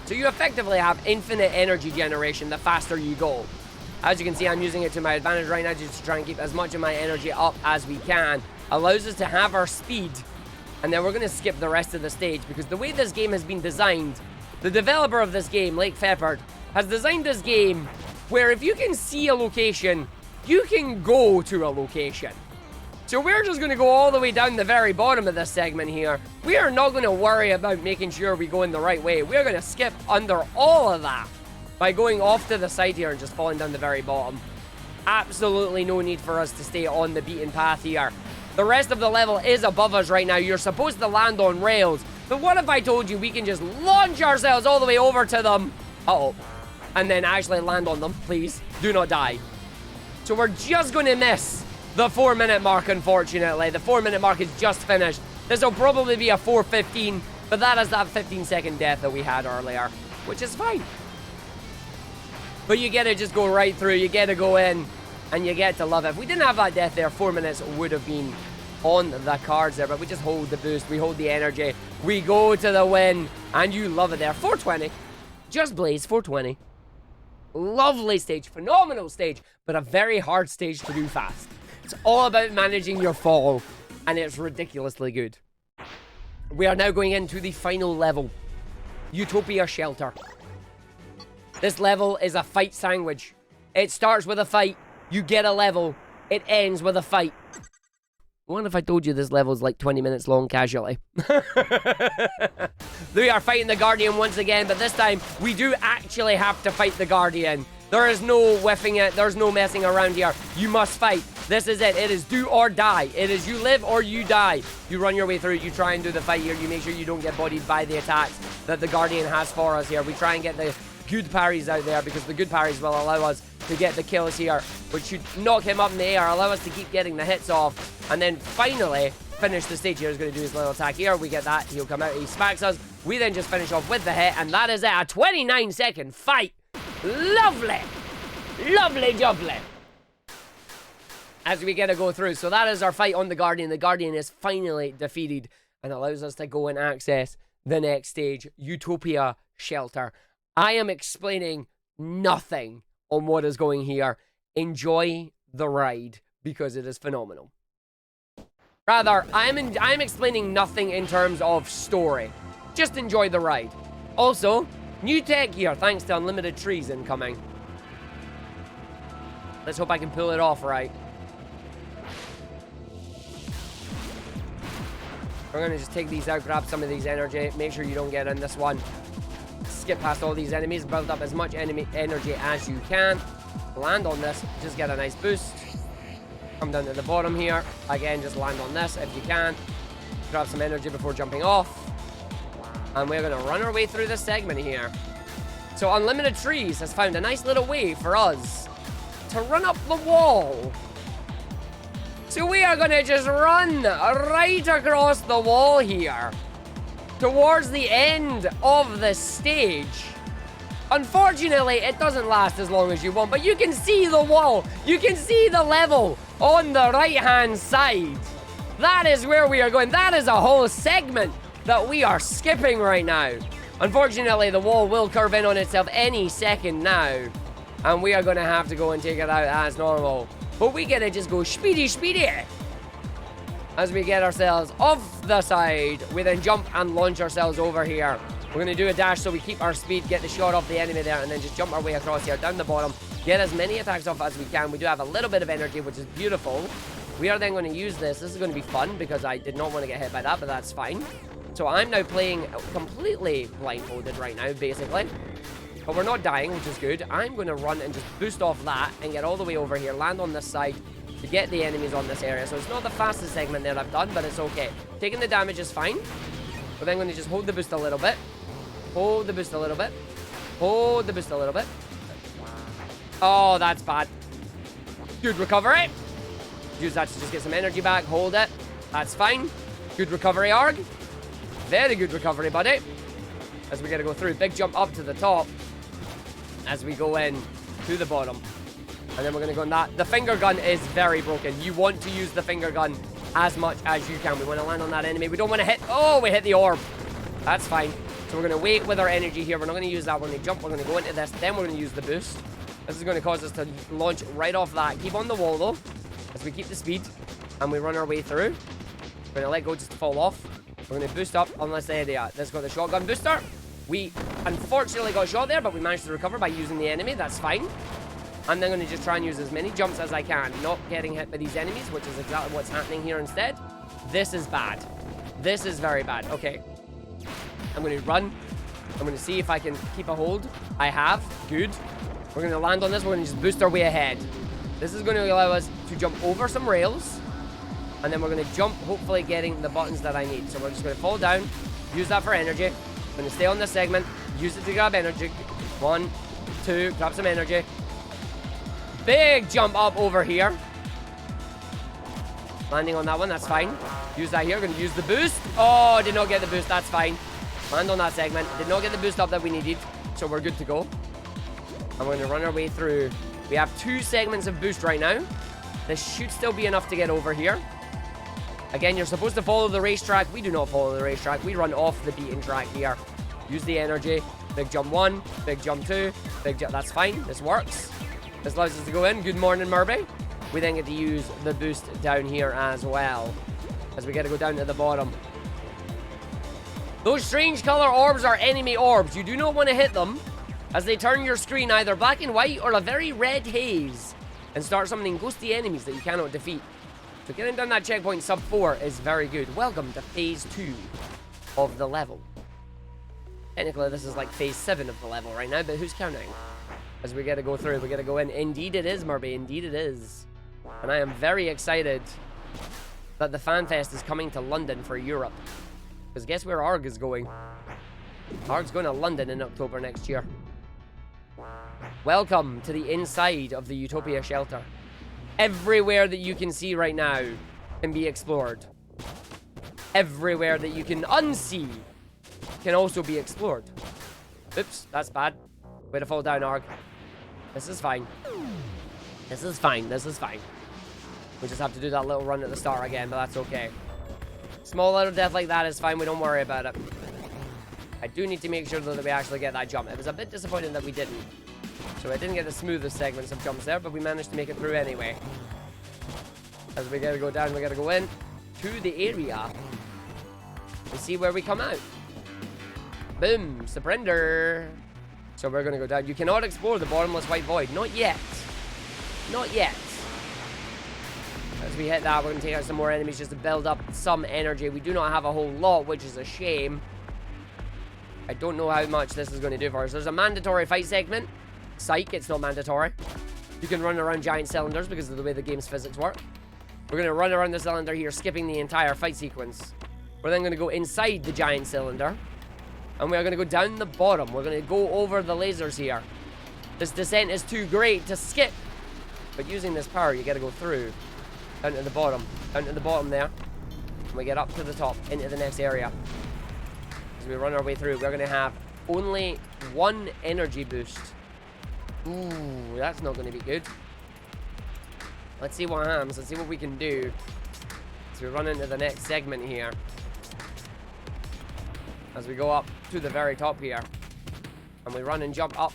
So you effectively have infinite energy generation the faster you go. As you can see, I'm using it to my advantage right now just to try and keep as much of my energy up as we can. Allows us to have our speed, and then we're going to skip the rest of the stage because the way this game has been designed, the developer of this game, Lake Feppard, has designed this game where if you can see a location, you can go to a location. So we're just going to go all the way down the very bottom of this segment here. We are not going to worry about making sure we go in the right way. We're going to skip under all of that by going off to the side here and just falling down the very bottom. Absolutely no need for us to stay on the beaten path here. The rest of the level is above us right now. You're supposed to land on rails. But what if I told you we can just launch ourselves all the way over to them? Uh-oh. And then actually land on them. Please, do not die. So we're just going to miss the 4-minute mark, unfortunately. The 4-minute mark is just finished. This will probably be a 4:15, but that is that 15-second death that we had earlier, which is fine. But you get to just go right through. You get to go in, and you get to love it. If we didn't have that death there, 4 minutes would have been on the cards there, but we just hold the boost. We hold the energy. We go to the win, and you love it there. 420. Just Blaze, 420. Lovely stage. Phenomenal stage, but a very hard stage to do fast. It's all about managing your fall, and it's ridiculously good. We are now going into the final level, Utopia Shelter. This level is a fight sandwich. It starts with a fight, you get a level, it ends with a fight. What if I told you this level is like 20 minutes long casually? We are fighting the Guardian once again, but this time we do actually have to fight the Guardian. There is no whiffing it. There's no messing around here. You must fight. This is it. It is do or die. It is you live or you die. You run your way through. You try and do the fight here. You make sure you don't get bodied by the attacks that the Guardian has for us here. We try and get the good parries out there because the good parries will allow us to get the kills here, which should knock him up in the air, allow us to keep getting the hits off, and then finally finish the stage here. He's going to do his little attack here. We get that. He'll come out. He smacks us. We then just finish off with the hit, and that is it. A 29-second fight. Lovely. Lovely jubbly. As we get to go through. So that is our fight on the Guardian. The Guardian is finally defeated and allows us to go and access the next stage, Utopia Shelter. I am explaining nothing on what is going here. Enjoy the ride because it is phenomenal. Rather, I'm explaining nothing in terms of story. Just enjoy the ride. Also, new tech here thanks to unlimited trees incoming. Let's hope I can pull it off right. We're going to just take these out, grab some of these energy. Make sure you don't get in this one. skip past all these enemies, build up as much enemy energy as you can. Land on this, just get a nice boost. Come down to the bottom here. Again, just land on this if you can. Grab some energy before jumping off. And we're going to run our way through this segment here. So Unlimited Trees has found a nice little way for us to run up the wall. So we are going to just run right across the wall here towards the end of the stage. Unfortunately, it doesn't last as long as you want, but you can see the wall. You can see the level on the right-hand side. That is where we are going. That is a whole segment that we are skipping right now. Unfortunately, the wall will curve in on itself any second now, and we are going to have to go and take it out as normal. But we get to just go speedy, speedy. As we get ourselves off the side, we then jump and launch ourselves over here. We're going to do a dash so we keep our speed, get the shot off the enemy there, and then just jump our way across here, down the bottom, get as many attacks off as we can. We do have a little bit of energy, which is beautiful. We are then going to use this. This is going to be fun because I did not want to get hit by that, but that's fine. So I'm now playing completely blindfolded right now, basically. But we're not dying, which is good. I'm going to run and just boost off that and get all the way over here, land on this side to get the enemies on this area. So it's not the fastest segment that I've done, but it's okay. Taking the damage is fine. But then I'm going to just hold the boost a little bit. Hold the boost a little bit. Hold the boost a little bit. Oh, that's bad. Good recovery. Use that to just get some energy back. Hold it. That's fine. Good recovery, Arg. Very good recovery, buddy. As we gotta go through. Big jump up to the top. As we go in to the bottom. And then we're gonna go on that. The finger gun is very broken. You want to use the finger gun as much as you can. We want to land on that enemy. We don't want to hit. Oh, we hit the orb. That's fine. So we're going to wait with our energy here. We're not going to use that. We're going to jump. We're going to go into this. Then we're going to use the boost. This is going to cause us to launch right off that. Keep on the wall, though, as we keep the speed. And we run our way through. We're going to let go just to fall off. We're going to boost up on this area. Let's go the shotgun booster. We unfortunately got shot there, but we managed to recover by using the enemy. That's fine. I'm then going to just try and use as many jumps as I can. Not getting hit by these enemies, which is exactly what's happening here instead. This is bad. This is very bad. Okay. I'm going to run. I'm going to see if I can keep a hold. I have. Good. We're going to land on this. We're going to just boost our way ahead. This is going to allow us to jump over some rails. And then we're going to jump, hopefully getting the buttons that I need. So we're just going to fall down. Use that for energy. I'm going to stay on this segment. Use it to grab energy. 1, 2. Grab some energy. Big jump up over here. Landing on that one, that's fine. Use that here, we're going to use the boost. Oh, did not get the boost, that's fine. Land on that segment. Did not get the boost up that we needed, so we're good to go. I'm going to run our way through. We have 2 segments of boost right now. This should still be enough to get over here. Again, you're supposed to follow the racetrack. We do not follow the racetrack. We run off the beaten track here. Use the energy. Big jump 1, big jump 2, big jump. That's fine, this works. This allows us to go in. Good morning, Murby. We then get to use the boost down here as well, as we get to go down to the bottom. Those strange color orbs are enemy orbs. You do not want to hit them, as they turn your screen either black and white or a very red haze and start summoning ghosty enemies that you cannot defeat. So getting down that checkpoint sub 4 is very good. Welcome to phase 2 of the level. Technically, this is like phase 7 of the level right now, but who's counting? As we get to go through, we get to go in. Indeed it is, Murby. Indeed it is. And I am very excited that the FanFest is coming to London for Europe. Because guess where Arg is going? Arg's going to London in October next year. Welcome to the inside of the Utopia shelter. Everywhere that you can see right now can be explored. Everywhere that you can unsee can also be explored. Oops, that's bad. Way to fall down, Arg. This is fine. This is fine. This is fine. We just have to do that little run at the start again, but that's okay. Small little death like that is fine. We don't worry about it. I do need to make sure, though, that we actually get that jump. It was a bit disappointing that we didn't. So I didn't get the smoothest segments of jumps there, but we managed to make it through anyway. As we gotta go down, we gotta go in to the area and see where we come out. Boom. Surrender. So we're going to go down. You cannot explore the bottomless white void. Not yet. Not yet. As we hit that, we're going to take out some more enemies just to build up some energy. We do not have a whole lot, which is a shame. I don't know how much this is going to do for us. There's a mandatory fight segment. Psych, it's not mandatory. You can run around giant cylinders because of the way the game's physics work. We're going to run around the cylinder here, skipping the entire fight sequence. We're then going to go inside the giant cylinder. And we're going to go down the bottom. We're going to go over the lasers here. This descent is too great to skip. But using this power, you got to go through. Down to the bottom. Down to the bottom there. And we get up to the top, into the next area. As we run our way through, we're going to have only one energy boost. Ooh, that's not going to be good. Let's see what happens. Let's see what we can do. As we run into the next segment here. As we go up to the very top here. And we run and jump up.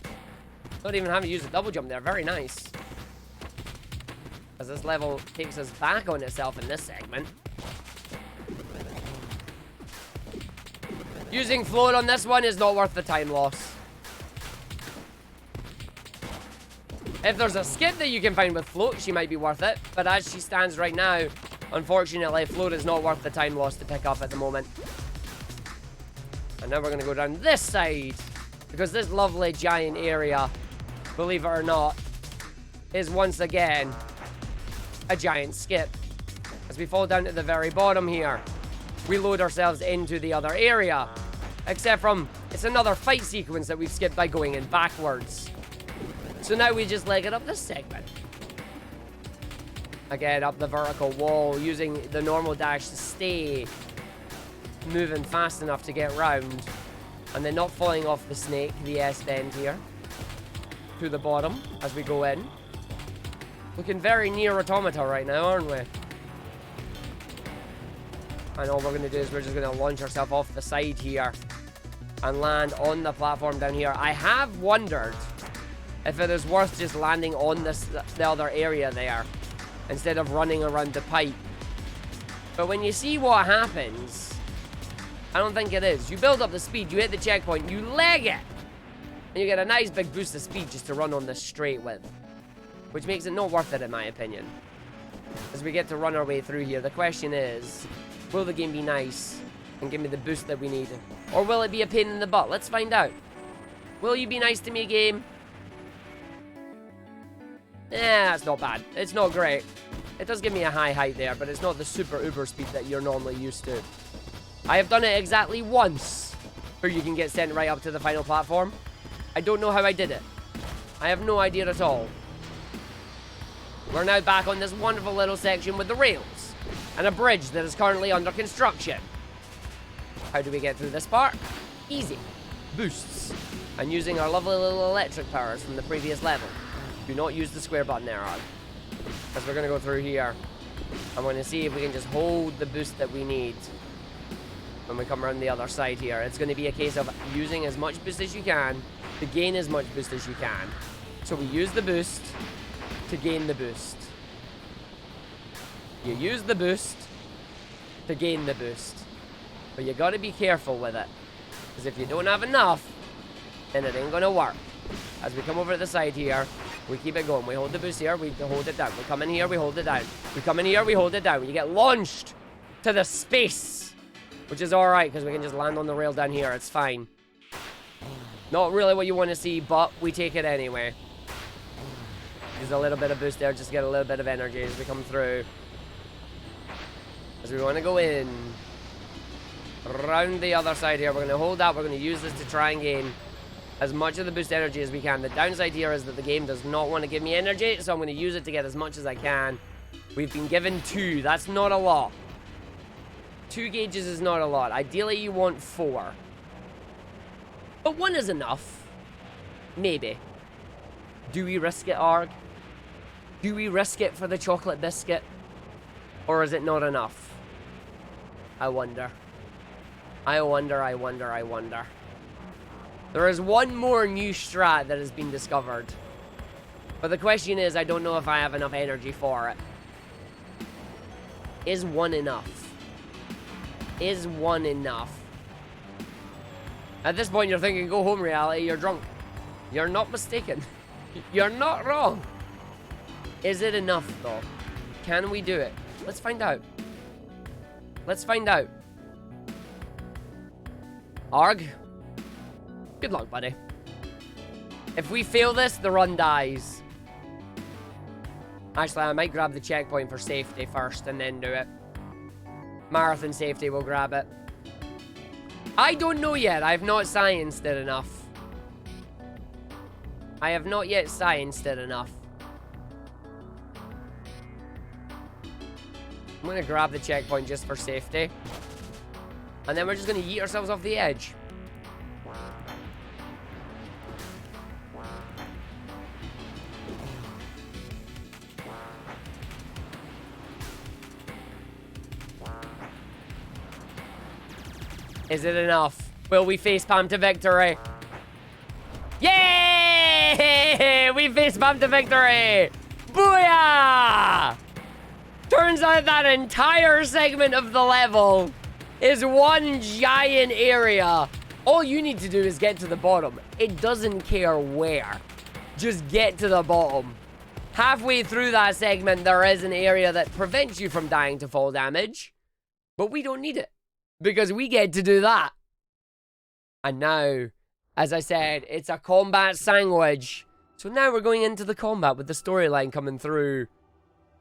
Don't even have to use a double jump there. Very nice. As this level takes us back on itself in this segment. Using float on this one is not worth the time loss. If there's a skip that you can find with float, she might be worth it. But as she stands right now, unfortunately, float is not worth the time loss to pick up at the moment. And now we're going to go down this side. Because this lovely giant area, believe it or not, is once again a giant skip. As we fall down to the very bottom here, we load ourselves into the other area. Except from, it's another fight sequence that we've skipped by going in backwards. So now we just leg it up this segment. Again, up the vertical wall, using the normal dash to stay moving fast enough to get round. And then not falling off the snake, the S-bend here. To the bottom as we go in. Looking very near Automata right now, aren't we? And all we're going to do is we're just going to launch ourselves off the side here. And land on the platform down here. I have wondered if it is worth just landing on the other area there. Instead of running around the pipe. But when you see what happens, I don't think it is. You build up the speed, you hit the checkpoint, you leg it. And you get a nice big boost of speed just to run on this straight with. Which makes it not worth it in my opinion. As we get to run our way through here, the question is, will the game be nice and give me the boost that we need? Or will it be a pain in the butt? Let's find out. Will you be nice to me, game? Yeah, it's not bad. It's not great. It does give me a high height there, but it's not the super uber speed that you're normally used to. I have done it exactly once, where you can get sent right up to the final platform. I don't know how I did it. I have no idea at all. We're now back on this wonderful little section with the rails, and a bridge that is currently under construction. How do we get through this part? Easy. Boosts. And using our lovely little electric powers from the previous level. Do not use the square button there, Arg. Because we're going to go through here. I'm going to see if we can just hold the boost that we need. When we come around the other side here. It's going to be a case of using as much boost as you can to gain as much boost as you can. So we use the boost to gain the boost. You use the boost to gain the boost. But you got to be careful with it. Because if you don't have enough, then it ain't going to work. As we come over to the side here, we keep it going. We hold the boost here, we hold it down. We come in here, we hold it down. We come in here, we hold it down. You get launched to the space. Which is alright, because we can just land on the rail down here. It's fine. Not really what you want to see, but we take it anyway. Use a little bit of boost there, just get a little bit of energy as we come through. As we want to go in. Around the other side here. We're going to hold that. We're going to use this to try and gain as much of the boost energy as we can. The downside here is that the game does not want to give me energy, so I'm going to use it to get as much as I can. We've been given 2. That's not a lot. 2 gauges is not a lot. Ideally, you want 4. But 1 is enough. Maybe. Do we risk it, Arg? Do we risk it for the chocolate biscuit? Or is it not enough? I wonder. I wonder, I wonder, I wonder. There is one more new strat that has been discovered. But the question is, I don't know if I have enough energy for it. Is 1 enough? Is 1 enough? At this point, you're thinking, go home, reality, you're drunk. You're not mistaken. You're not wrong. Is it enough, though? Can we do it? Let's find out. Let's find out. Arg, Good luck, buddy. If we fail this, the run dies. Actually, I might grab the checkpoint for safety first and then do it. Marathon safety, we'll grab it. I don't know yet. I have not scienced it enough. I have not yet scienced it enough. I'm going to grab the checkpoint just for safety. And then we're just going to yeet ourselves off the edge. Is it enough? Will we facepalm to victory? Yay! We facepalm to victory! Booyah! Turns out that entire segment of the level is one giant area. All you need to do is get to the bottom. It doesn't care where. Just get to the bottom. Halfway through that segment, there is an area that prevents you from dying to fall damage. But we don't need it, because we get to do that. And now, as I said, it's a combat sandwich. So now we're going into the combat with the storyline coming through.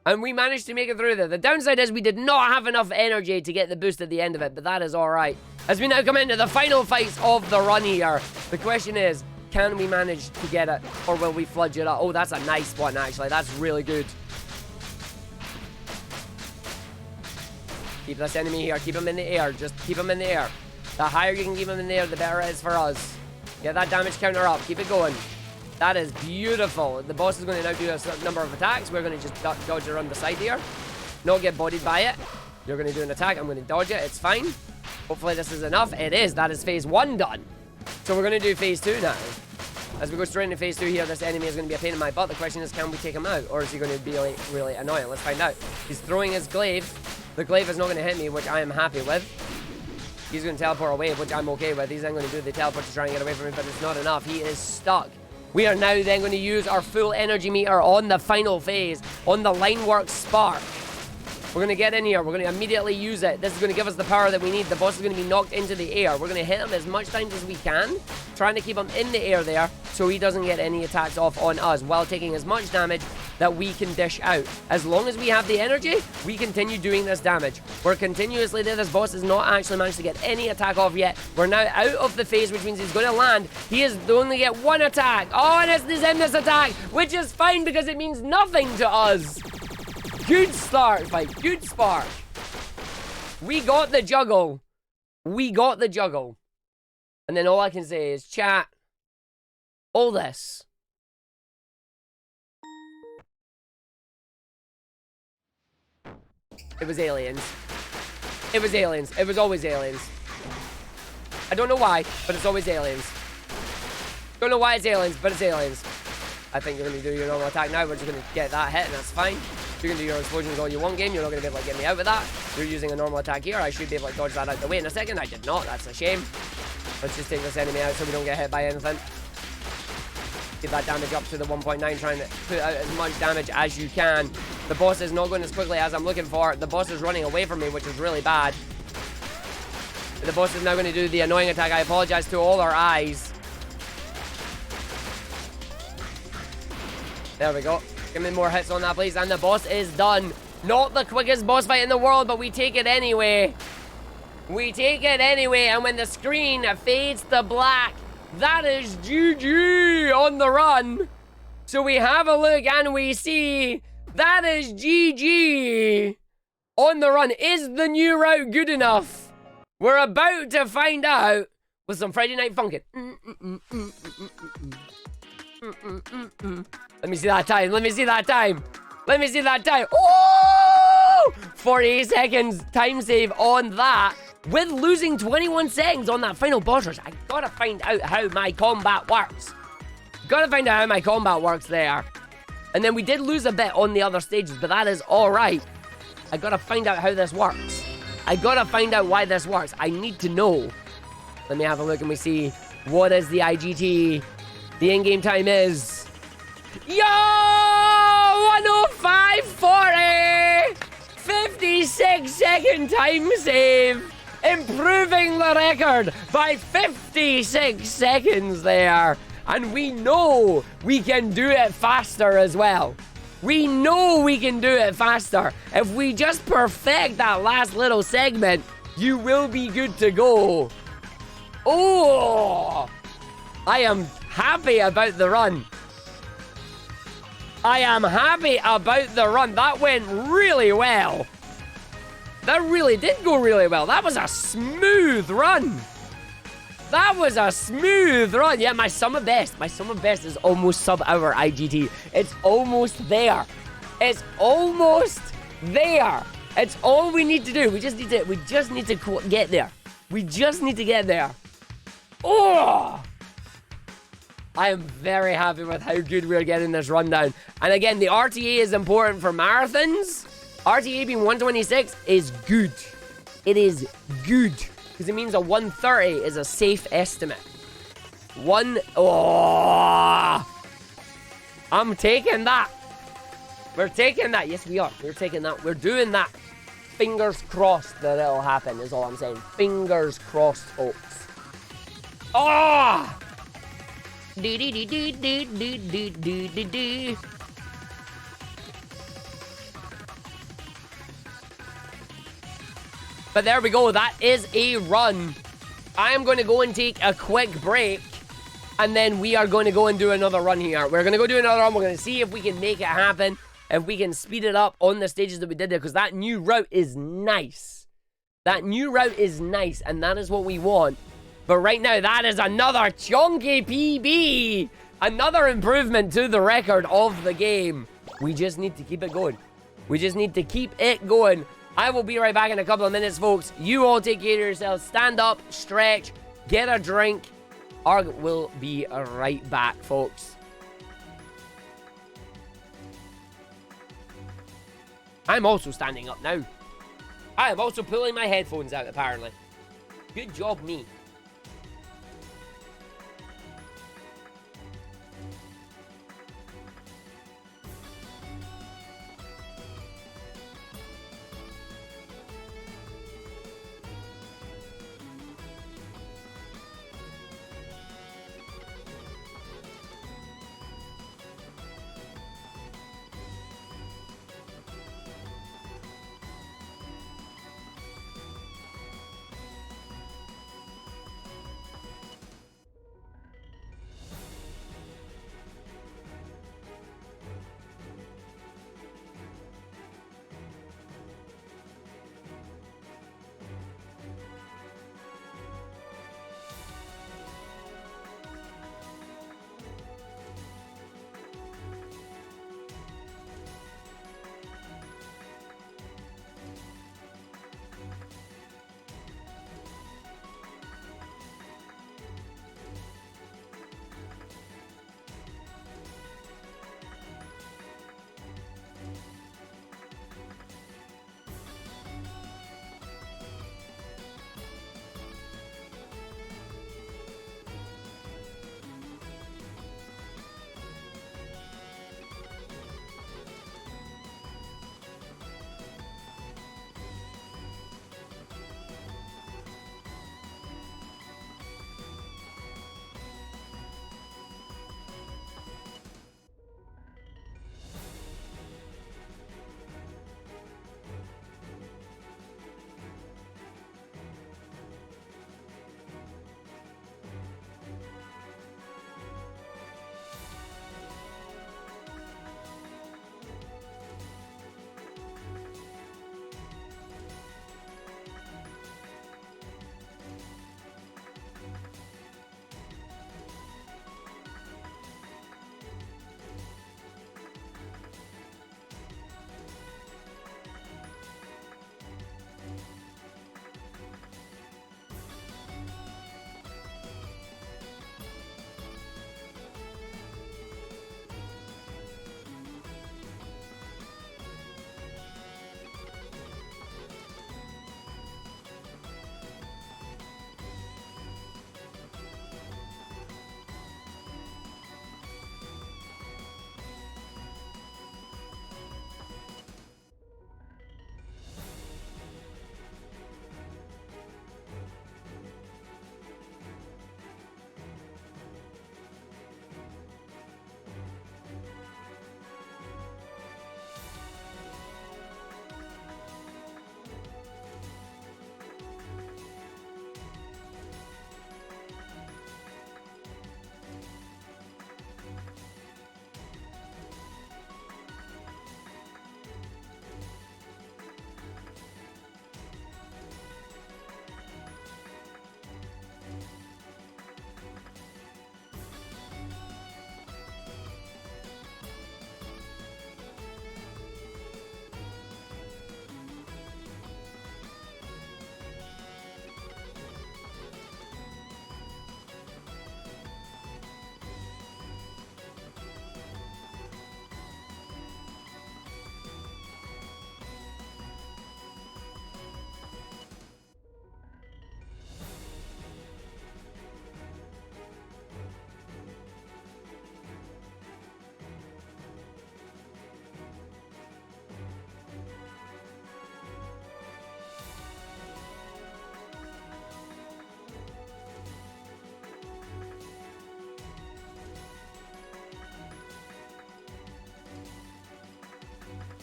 And we managed to make it through there. The downside is we did not have enough energy to get the boost at the end of it, but that is alright. As we now come into the final fights of the run here, the question is, can we manage to get it, or will we fludge it up? Oh, that's a nice one, actually. That's really good. Keep this enemy here. Keep him in the air. Just keep him in the air. The higher you can keep him in the air, the better it is for us. Get that damage counter up. Keep it going. That is beautiful. The boss is going to now do a certain number of attacks. We're going to just dodge around the side here. Not get bodied by it. You're going to do an attack. I'm going to dodge it. It's fine. Hopefully this is enough. It is. That is phase 1 done. So we're going to do phase 2 now. As we go straight into phase 2 here, this enemy is going to be a pain in my butt. The question is, can we take him out? Or is he going to be like, really annoying? Let's find out. He's throwing his glaive. The glaive is not going to hit me, which I am happy with. He's going to teleport away, which I'm okay with. He's then going to do the teleport to try and get away from me, but it's not enough. He is stuck. We are now then going to use our full energy meter on the final phase, on the Lineworks Spark. We're going to get in here. We're going to immediately use it. This is going to give us the power that we need. The boss is going to be knocked into the air. We're going to hit him as much times as we can, trying to keep him in the air there so he doesn't get any attacks off on us while taking as much damage that we can dish out. As long as we have the energy, we continue doing this damage. We're continuously there. This boss has not actually managed to get any attack off yet. We're now out of the phase, which means he's going to land. He is only get one attack. Oh, and it's this endless attack, which is fine because it means nothing to us. Good start, fight. Good spark. We got the juggle. We got the juggle. And then all I can say is, chat, all this. It was aliens. It was aliens. It was always aliens. I don't know why, but it's always aliens. Don't know why it's aliens, but it's aliens. I think you're going to do your normal attack now. We're just going to get that hit, and that's fine. You can do your explosions all you want, game. You're not going to be able to get me out with that. You're using a normal attack here. I should be able to dodge that out the way in a second. I did not. That's a shame. Let's just take this enemy out so we don't get hit by anything. Get that damage up to the 1.9, trying to put out as much damage as you can. The boss is not going as quickly as I'm looking for. The boss is running away from me, which is really bad. The boss is now going to do the annoying attack. I apologize to all our eyes. There we go. Give me more hits on that, please. And the boss is done. Not the quickest boss fight in the world, but we take it anyway. We take it anyway. And when the screen fades to black, that is GG on the run. So we have a look and we see that is GG on the run. Is the new route good enough? We're about to find out with some Friday Night Funkin'. Let me see that time. Let me see that time. Let me see that time. Oh! 48 seconds time save on that. With losing 21 seconds on that final boss rush. I gotta find out how my combat works. Gotta find out how my combat works there. And then we did lose a bit on the other stages, but that is alright. I gotta find out how this works. I gotta find out why this works. I need to know. Let me have a look and we see what is the IGT. The in-game time is... Yo! 105.40! 56 second time save! improving the record by 56 seconds there. And we know we can do it faster as well. We know we can do it faster. If we just perfect that last little segment, you will be good to go. Oh, I am happy about the run. I am happy about the run. That went really well. That really did go really well. That was a smooth run. That was a smooth run. Yeah, my sum of best. My sum of best is almost sub-hour IGT. It's almost there. It's almost there. It's all we need to do. We just need to get there. We just need to get there. Oh! I am very happy with how good we're getting this rundown. And again, the RTA is important for marathons. RTA being 126 is good. It is good. Because it means a 130 is a safe estimate. Oh! I'm taking that. We're taking that. Yes, we are. We're taking that. We're doing that. Fingers crossed that it'll happen is all I'm saying. Fingers crossed, folks. Oh! But there we go. That is a run. I am going to go and take a quick break. And then we are going to go and do another run here. We're going to go do another run. We're going to see if we can make it happen. If we can speed it up on the stages that we did there. Because that new route is nice. That new route is nice. And that is what we want. But right now, that is another chunky PB. Another improvement to the record of the game. We just need to keep it going. We just need to keep it going. I will be right back in a couple of minutes, folks. You all take care of yourselves. Stand up, stretch, get a drink. Arg will be right back, folks. I'm also standing up now. I am also pulling my headphones out, apparently. Good job, me.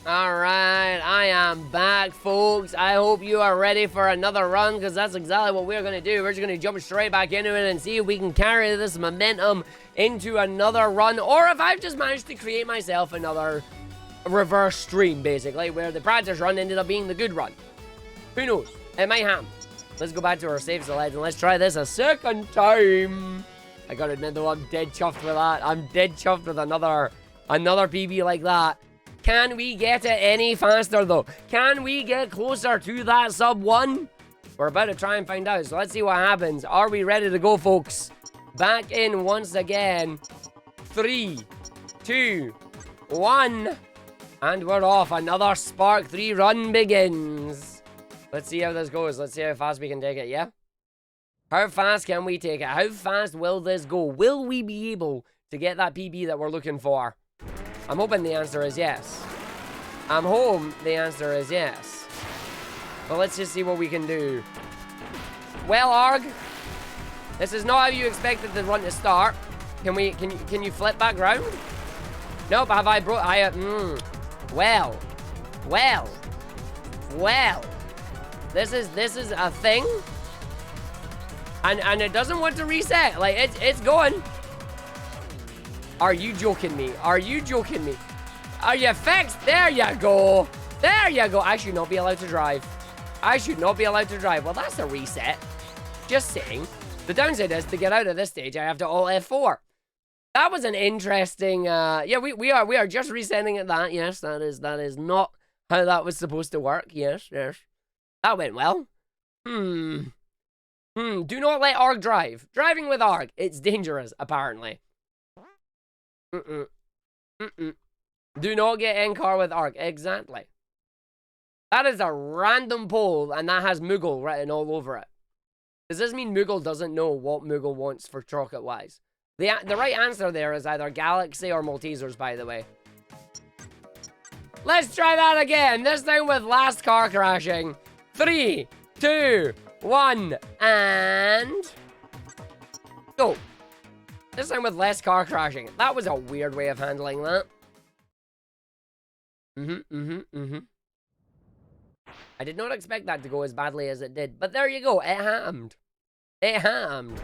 Alright, I am back, folks. I hope you are ready for another run, because that's exactly what we're going to do. We're just going to jump straight back into it and see if we can carry this momentum into another run, or if I've just managed to create myself another reverse stream, basically, where the practice run ended up being the good run. Who knows? It might happen. Let's go back to our save select and let's try this a second time. I gotta admit, though, I'm dead chuffed with that. I'm dead chuffed with another PB like that. Can we get it any faster, though? Can we get closer to that sub 1? We're about to try and find out, so let's see what happens. Are we ready to go, folks? Back in once again. 3, 2, 1. And we're off. Another Spark 3 run begins. Let's see how this goes. Let's see how fast we can take it, yeah? How fast can we take it? How fast will this go? Will we be able to get that PB that we're looking for? I'm hoping the answer is yes. I'm hoping the answer is yes. But let's just see what we can do. Well, Arg, this is not how you expected the run to start. Can you flip back round? Nope. Have I broke? Well. This is a thing. And it doesn't want to reset. Like it's going. Are you joking me? Are you joking me? Are you fixed? There you go. There you go. I should not be allowed to drive. I should not be allowed to drive. Well, that's a reset. Just saying. The downside is to get out of this stage, I have to Alt F4. That was an interesting. Yeah, we are just resetting at that. Yes, that is not how that was supposed to work. Yes. That went well. Do not let Arg drive. Driving with Arg, it's dangerous, apparently. Do not get in car with Arg. Exactly. That is a random poll, and that has Moogle written all over it. Does this mean Moogle doesn't know what Moogle wants for chocolate-wise? The right answer there is either Galaxy or Maltesers, by the way. Let's try that again. This time with last car crashing. 3, 2, 1, and go. This time with less car crashing. That was a weird way of handling that. I did not expect that to go as badly as it did, but there you go. It happened. It happened.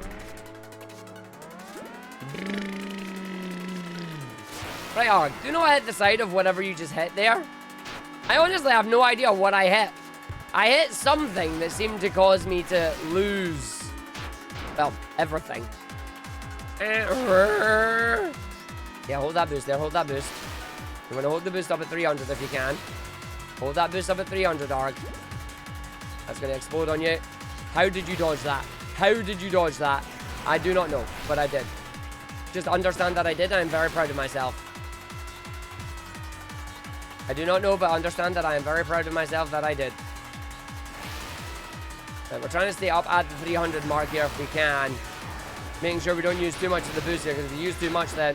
Right, Arg, do not hit the side of whatever you just hit there. I honestly have no idea what I hit. I hit something that seemed to cause me to lose, well, everything. Yeah, hold that boost there, hold that boost. You want to hold the boost up at 300 if you can. Hold that boost up at 300, Arg. That's going to explode on you. How did you dodge that? How did you dodge that? I do not know, but I did. Just understand that I did. I am very proud of myself. I do not know, but understand that I am very proud of myself that I did. Right, we're trying to stay up at the 300 mark here if we can. Making sure we don't use too much of the boost here, because if you use too much, then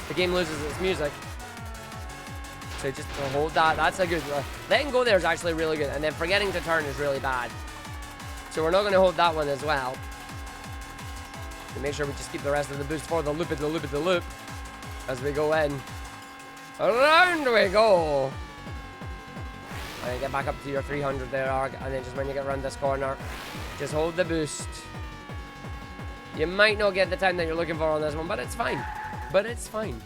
the game loses its music. So just to hold that, that's a good... letting go there is actually really good, and then forgetting to turn is really bad. So we're not going to hold that one as well. And make sure we just keep the rest of the boost for the loop as we go in. Around we go. And get back up to your 300 there, Arg, and then just when you get around this corner, just hold the boost. You might not get the time that you're looking for on this one, but it's fine. But it's fine.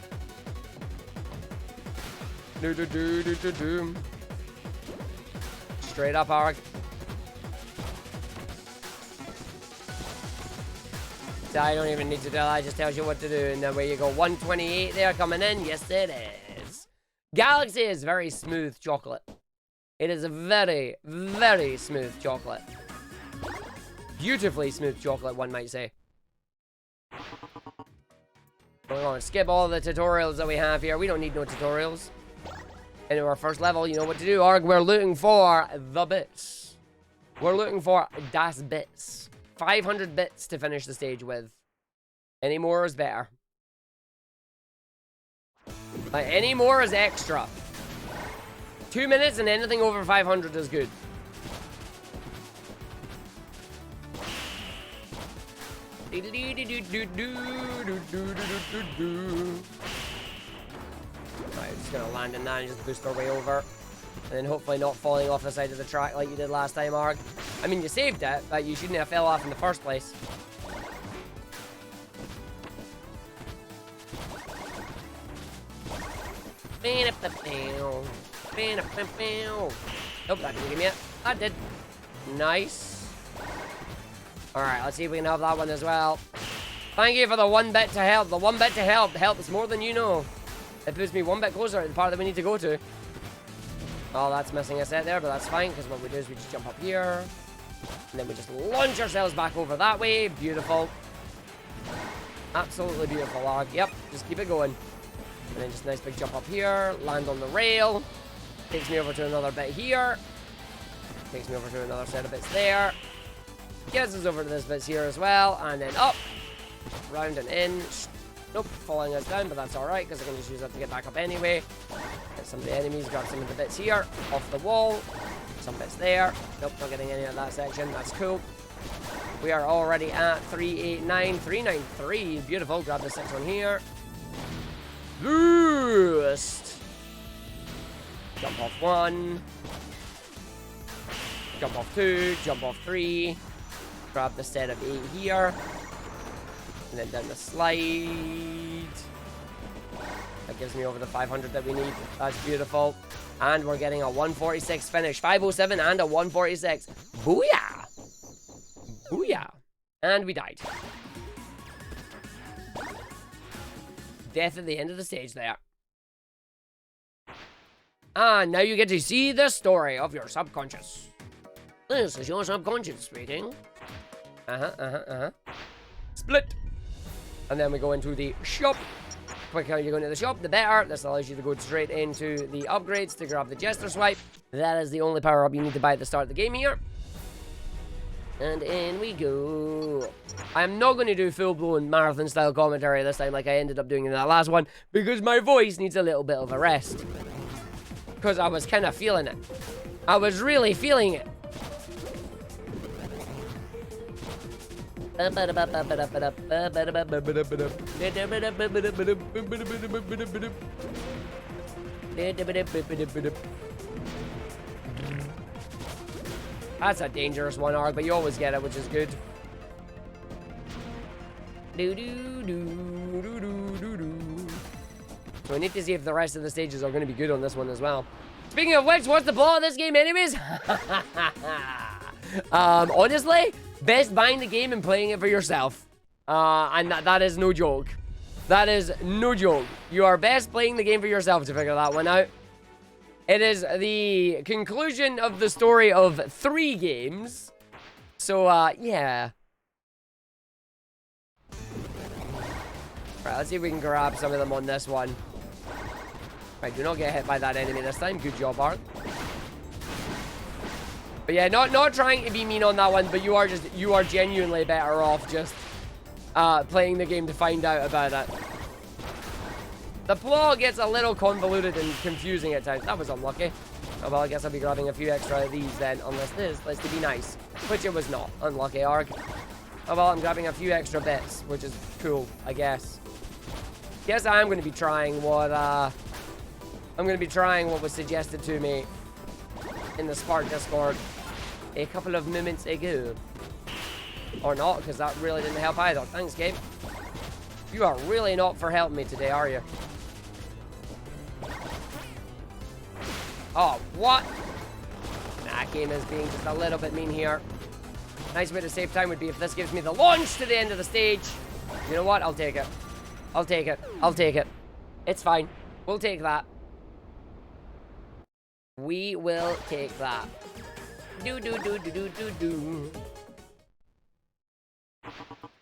Straight up, Arg. So I don't even need to tell, I just tells you what to do, and then where you go, 128 there coming in. Yes, it is. Galaxy is very smooth chocolate. It is a very, very smooth chocolate. Beautifully smooth chocolate, one might say. We're going to skip all the tutorials that we have here. We don't need no tutorials. Into our first level, you know what to do, Arg. We're looking for the bits. We're looking for das bits. 500 bits to finish the stage with. Any more is better. Like, any more is extra. 2 minutes and anything over 500 is good. Alright, Just gonna land in that and just boost our way over. And then hopefully not falling off the side of the track like you did last time, Arg. I mean, you saved it, but you shouldn't have fell off in the first place. Nope, that didn't give me it. That did. Nice. Alright, let's see if we can have that one as well. Thank you for the 1 bit to help. The 1 bit to help helps more than you know. It puts me 1 bit closer to the part that we need to go to. Oh, that's missing a set there, but that's fine, because what we do is we just jump up here. And then we just launch ourselves back over that way. Beautiful. Absolutely beautiful, Arg. Yep, just keep it going. And then just a nice big jump up here. Land on the rail. Takes me over to another bit here. Takes me over to another set of bits there. Gets us over to this bits here as well. And then up. Round and in. Nope, falling us down, but that's alright, because I can just use that to get back up anyway. Get some of the enemies, grab some of the bits here. Off the wall. Some bits there. Nope, not getting any of that section. That's cool. We are already at 389. 393. Beautiful. Grab this next one here. Boost. Jump off 1. Jump off 2. Jump off 3. Grab the set of 8 here. And then down the slide. That gives me over the 500 that we need. That's beautiful. And we're getting a 146 finish. 507 and a 146. Booyah! Booyah! And we died. Death at the end of the stage there. And now you get to see the story of your subconscious. This is your subconscious speaking. Split. And then we go into the shop. Quicker you go into the shop, the better. This allows you to go straight into the upgrades to grab the Jester Swipe. That is the only power-up you need to buy at the start of the game here. And in we go. I'm not going to do full-blown marathon-style commentary this time like I ended up doing in that last one, because my voice needs a little bit of a rest. Because I was kind of feeling it. I was really feeling it. That's a dangerous one, Arg, but you always get it, which is good. So we need to see if the rest of the stages are going to be good on this one as well. Speaking of which, what's the plot of this game anyways? Honestly, best buying the game and playing it for yourself. And that is no joke. That is no joke. You are best playing the game for yourself to figure that one out. It is the conclusion of the story of 3 games. So, yeah. Right, let's see if we can grab some of them on this one. Right, do not get hit by that enemy this time. Good job, Art. But yeah, not trying to be mean on that one, but you are genuinely better off just playing the game to find out about it. The plot gets a little convoluted and confusing at times. That was unlucky. Oh, well, I guess I'll be grabbing a few extra of these then, unless this is to be nice. Which it was not. Unlucky, Arg. Oh, well, I'm grabbing a few extra bits, which is cool, I guess. Guess I'm going to be trying what, was suggested to me in the Spark Discord a couple of moments ago. Or not, because that really didn't help either. Thanks, Gabe. You are really not for helping me today, are you? Oh, what? That game is being just a little bit mean here. Nice way to save time would be if this gives me the launch to the end of the stage. You know what? I'll take it. I'll take it. I'll take it. It's fine. We'll take that. We will take that. Do.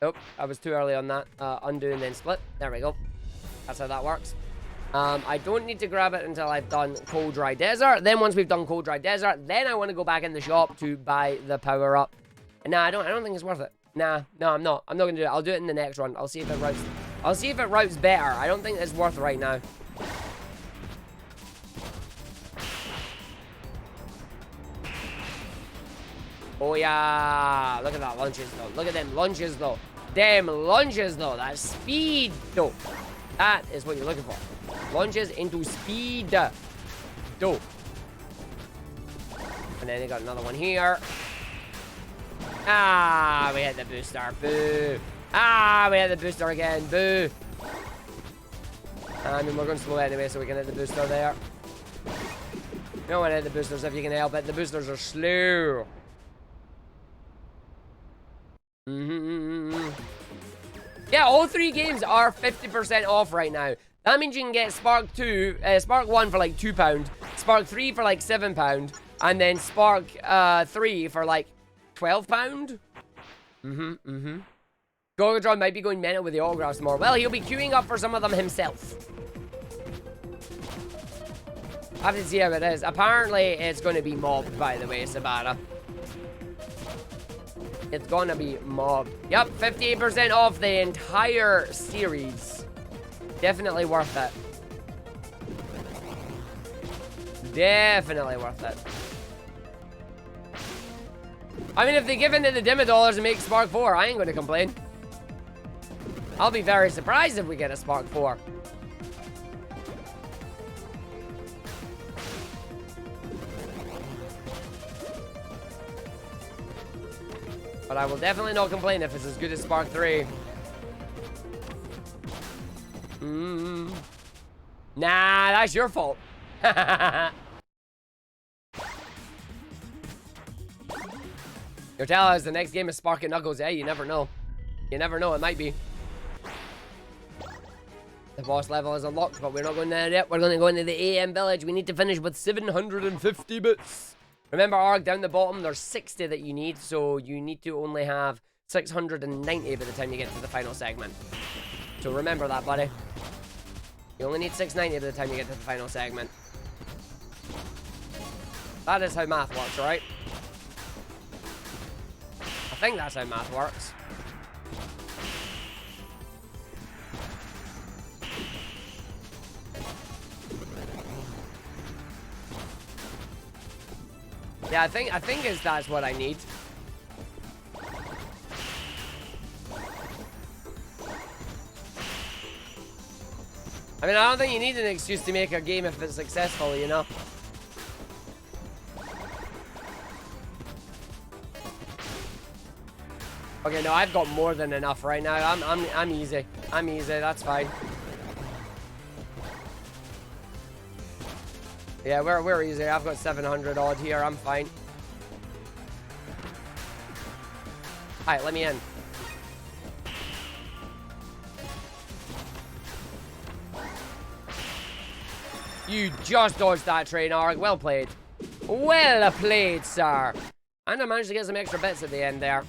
Oh, I was too early on that. Undo and then split. There we go. That's how that works. I don't need to grab it until I've done Cold Dry Desert. Then once we've done Cold Dry Desert, then I want to go back in the shop to buy the power up. Nah, I don't think it's worth it. Nah, no, I'm not. I'm not gonna do it. I'll do it in the next run. I'll see if it routes. I'll see if it routes better. I don't think it's worth right now. Oh yeah, look at that lunges though. Look at them lunges though. Damn lunges though. That's speed though. That is what you're looking for. Launches into speed. Dope. And then they got another one here. Ah, we had the booster. Boo. Ah, we had the booster again. Boo. I mean, we're going slow anyway, so we can hit the booster there. No one hit the boosters if you can help it. The boosters are slow. Yeah, all 3 games are 50% off right now. That means you can get Spark 1 for like £2, Spark 3 for like £7, and then Spark 3 for like £12. Gorgatron might be going mental with the autographs more. Well, he'll be queuing up for some of them himself. I have to see how it is. Apparently, it's going to be mobbed, by the way, Sabata. It's going to be mobbed. Yep, 58% off the entire series. Definitely worth it. Definitely worth it. I mean, if they give in to the demo dollars and make Spark 4, I ain't going to complain. I'll be very surprised if we get a Spark 4. But I will definitely not complain if it's as good as Spark 3. Nah, that's your fault. You're telling us the next game is Spark and Knuckles. Hey, you never know. You never know, it might be. The boss level is unlocked, but we're not going there yet. We're going to go into the AM village. We need to finish with 750 bits. Remember, Arg, down the bottom, there's 60 that you need, so you need to only have 690 by the time you get to the final segment. So remember that, buddy. You only need 690 by the time you get to the final segment. That is how math works, right? I think that's how math works. Yeah, I think that's what I need. I mean, I don't think you need an excuse to make a game if it's successful, you know? Okay, no, I've got more than enough right now. I'm easy. I'm easy, that's fine. Yeah, we're easy. I've got 700 odd here. I'm fine. Alright, let me in. You just dodged that train, Arg. Well played. Well played, sir. And I managed to get some extra bits at the end there.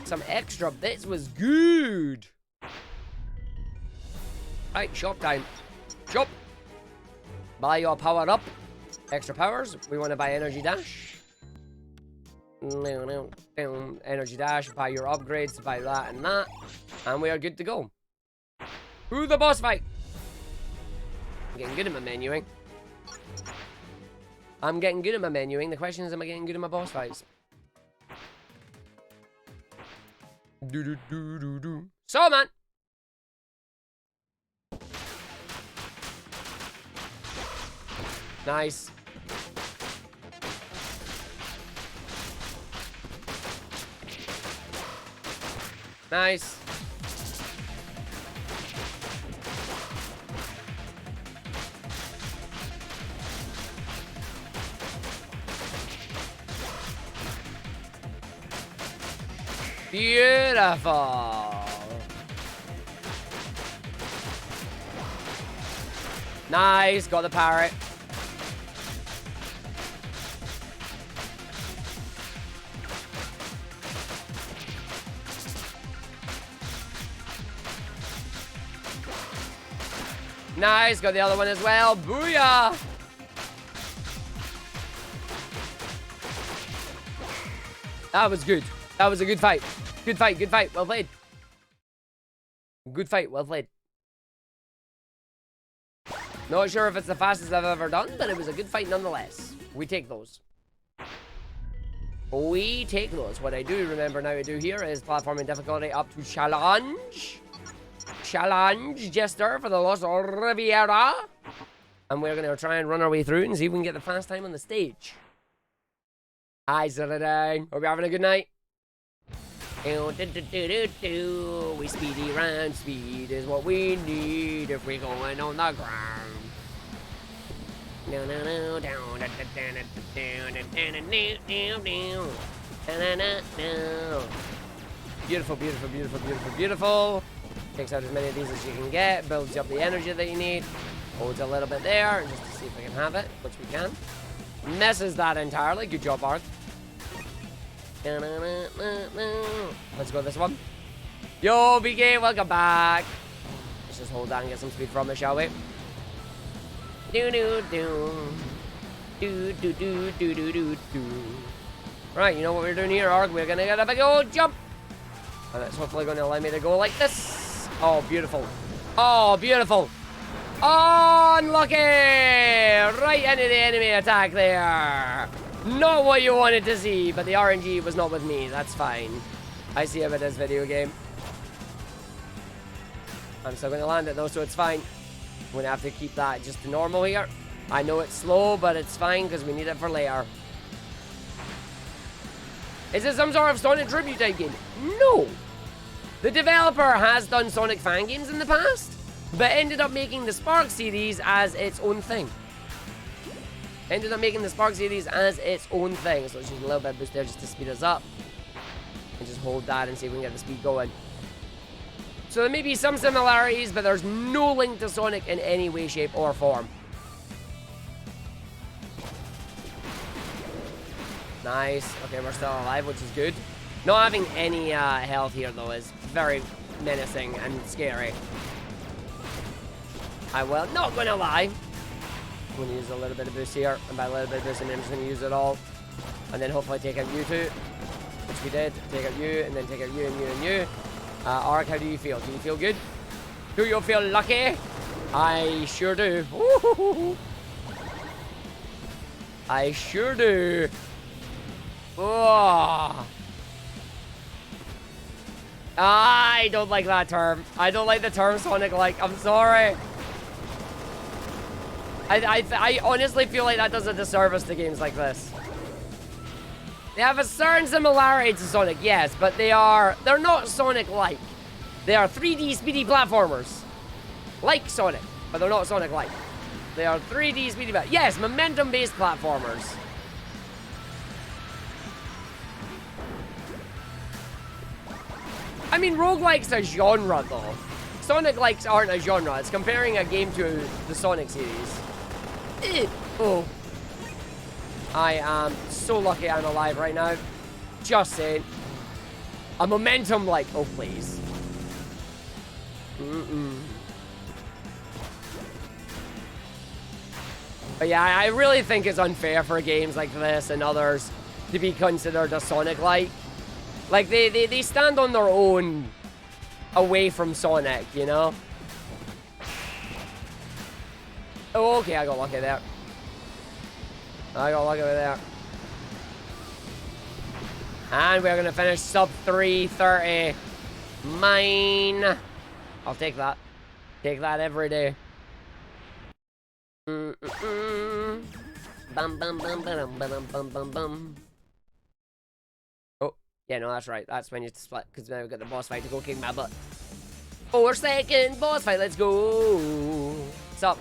Some extra bits was good. Right, shop time. Shop. Buy your power up. Extra powers. We want to buy Energy Dash. Energy Dash. Buy your upgrades. Buy that and that. And we are good to go. Who the boss fight? I'm getting good at my menuing. I'm getting good at my menuing. The question is, am I getting good at my boss fights? So, man. Nice. Nice. Beautiful. Nice. Got the parrot. Nice, got the other one as well. Booyah! That was good. That was a good fight. Good fight, good fight. Well played. Good fight, well played. Not sure if it's the fastest I've ever done, but it was a good fight nonetheless. We take those. We take those. What I do remember now to do here is platforming difficulty up to challenge. challenge Jester for the Los Riviera. And we're going to try and run our way through and see if we can get the fast time on the stage. Hi, Saturday. Hope you're having a good night. We speedy run. Speed is what we need if we're going on the ground. Beautiful, beautiful, beautiful, beautiful, beautiful. Takes out as many of these as you can get. Builds you up the energy that you need. Holds a little bit there just to see if we can have it, which we can. Misses that entirely. Good job, Arg. Let's go this one. Yo, BK, welcome back. Let's just hold that and get some speed from it, shall we? Right, you know what we're doing here, Arg? We're gonna get a big old jump. And it's hopefully gonna allow me to go like this. Oh, beautiful. Oh, beautiful. Oh, unlucky! Right into the enemy attack there. Not what you wanted to see, but the RNG was not with me. That's fine. I see how it is, video game. I'm still going to land it though, so it's fine. I'm going to have to keep that just to normal here. I know it's slow, but it's fine because we need it for later. Is it some sort of Sonic tribute type game? No! The developer has done Sonic fan games in the past, but ended up making the Spark series as its own thing. So let's use a little bit of boost there just to speed us up. And just hold that and see if we can get the speed going. So there may be some similarities, but there's no link to Sonic in any way, shape, or form. Nice. Okay, we're still alive, which is good. Not having any health here, though, is very menacing and scary. I will not gonna lie. I'm going to use a little bit of boost here, and by a little bit of boost, I'm just going to use it all. And then hopefully take out you two, which we did. Take out you, and then take out you, and you, and you. Ark, how do you feel? Do you feel good? Do you feel lucky? I sure do. I sure do. Oh. I don't like that term. I don't like the term Sonic like. I'm sorry. I honestly feel like that does a disservice to games like this. They have a certain similarity to Sonic, yes, but they're not Sonic-like. They are 3D speedy platformers. Like Sonic, but they're not Sonic-like. They are 3D speedy yes, momentum-based platformers. I mean, roguelike's a genre, though. Sonic-likes aren't a genre. It's comparing a game to the Sonic series. Oh. I am so lucky I'm alive right now. Just saying. A momentum like, oh please. But yeah, I really think it's unfair for games like this and others to be considered a Sonic-like. Like, they stand on their own away from Sonic, you know? Oh, okay, I got lucky there. And we're gonna finish sub 3:30. Mine. I'll take that. Take that every day. Bum bum bum bum bum bum bum bum. Oh, yeah, no, that's right. That's when you split, because now we've got the boss fight to go kick my butt. 4-second boss fight, let's go. What's up?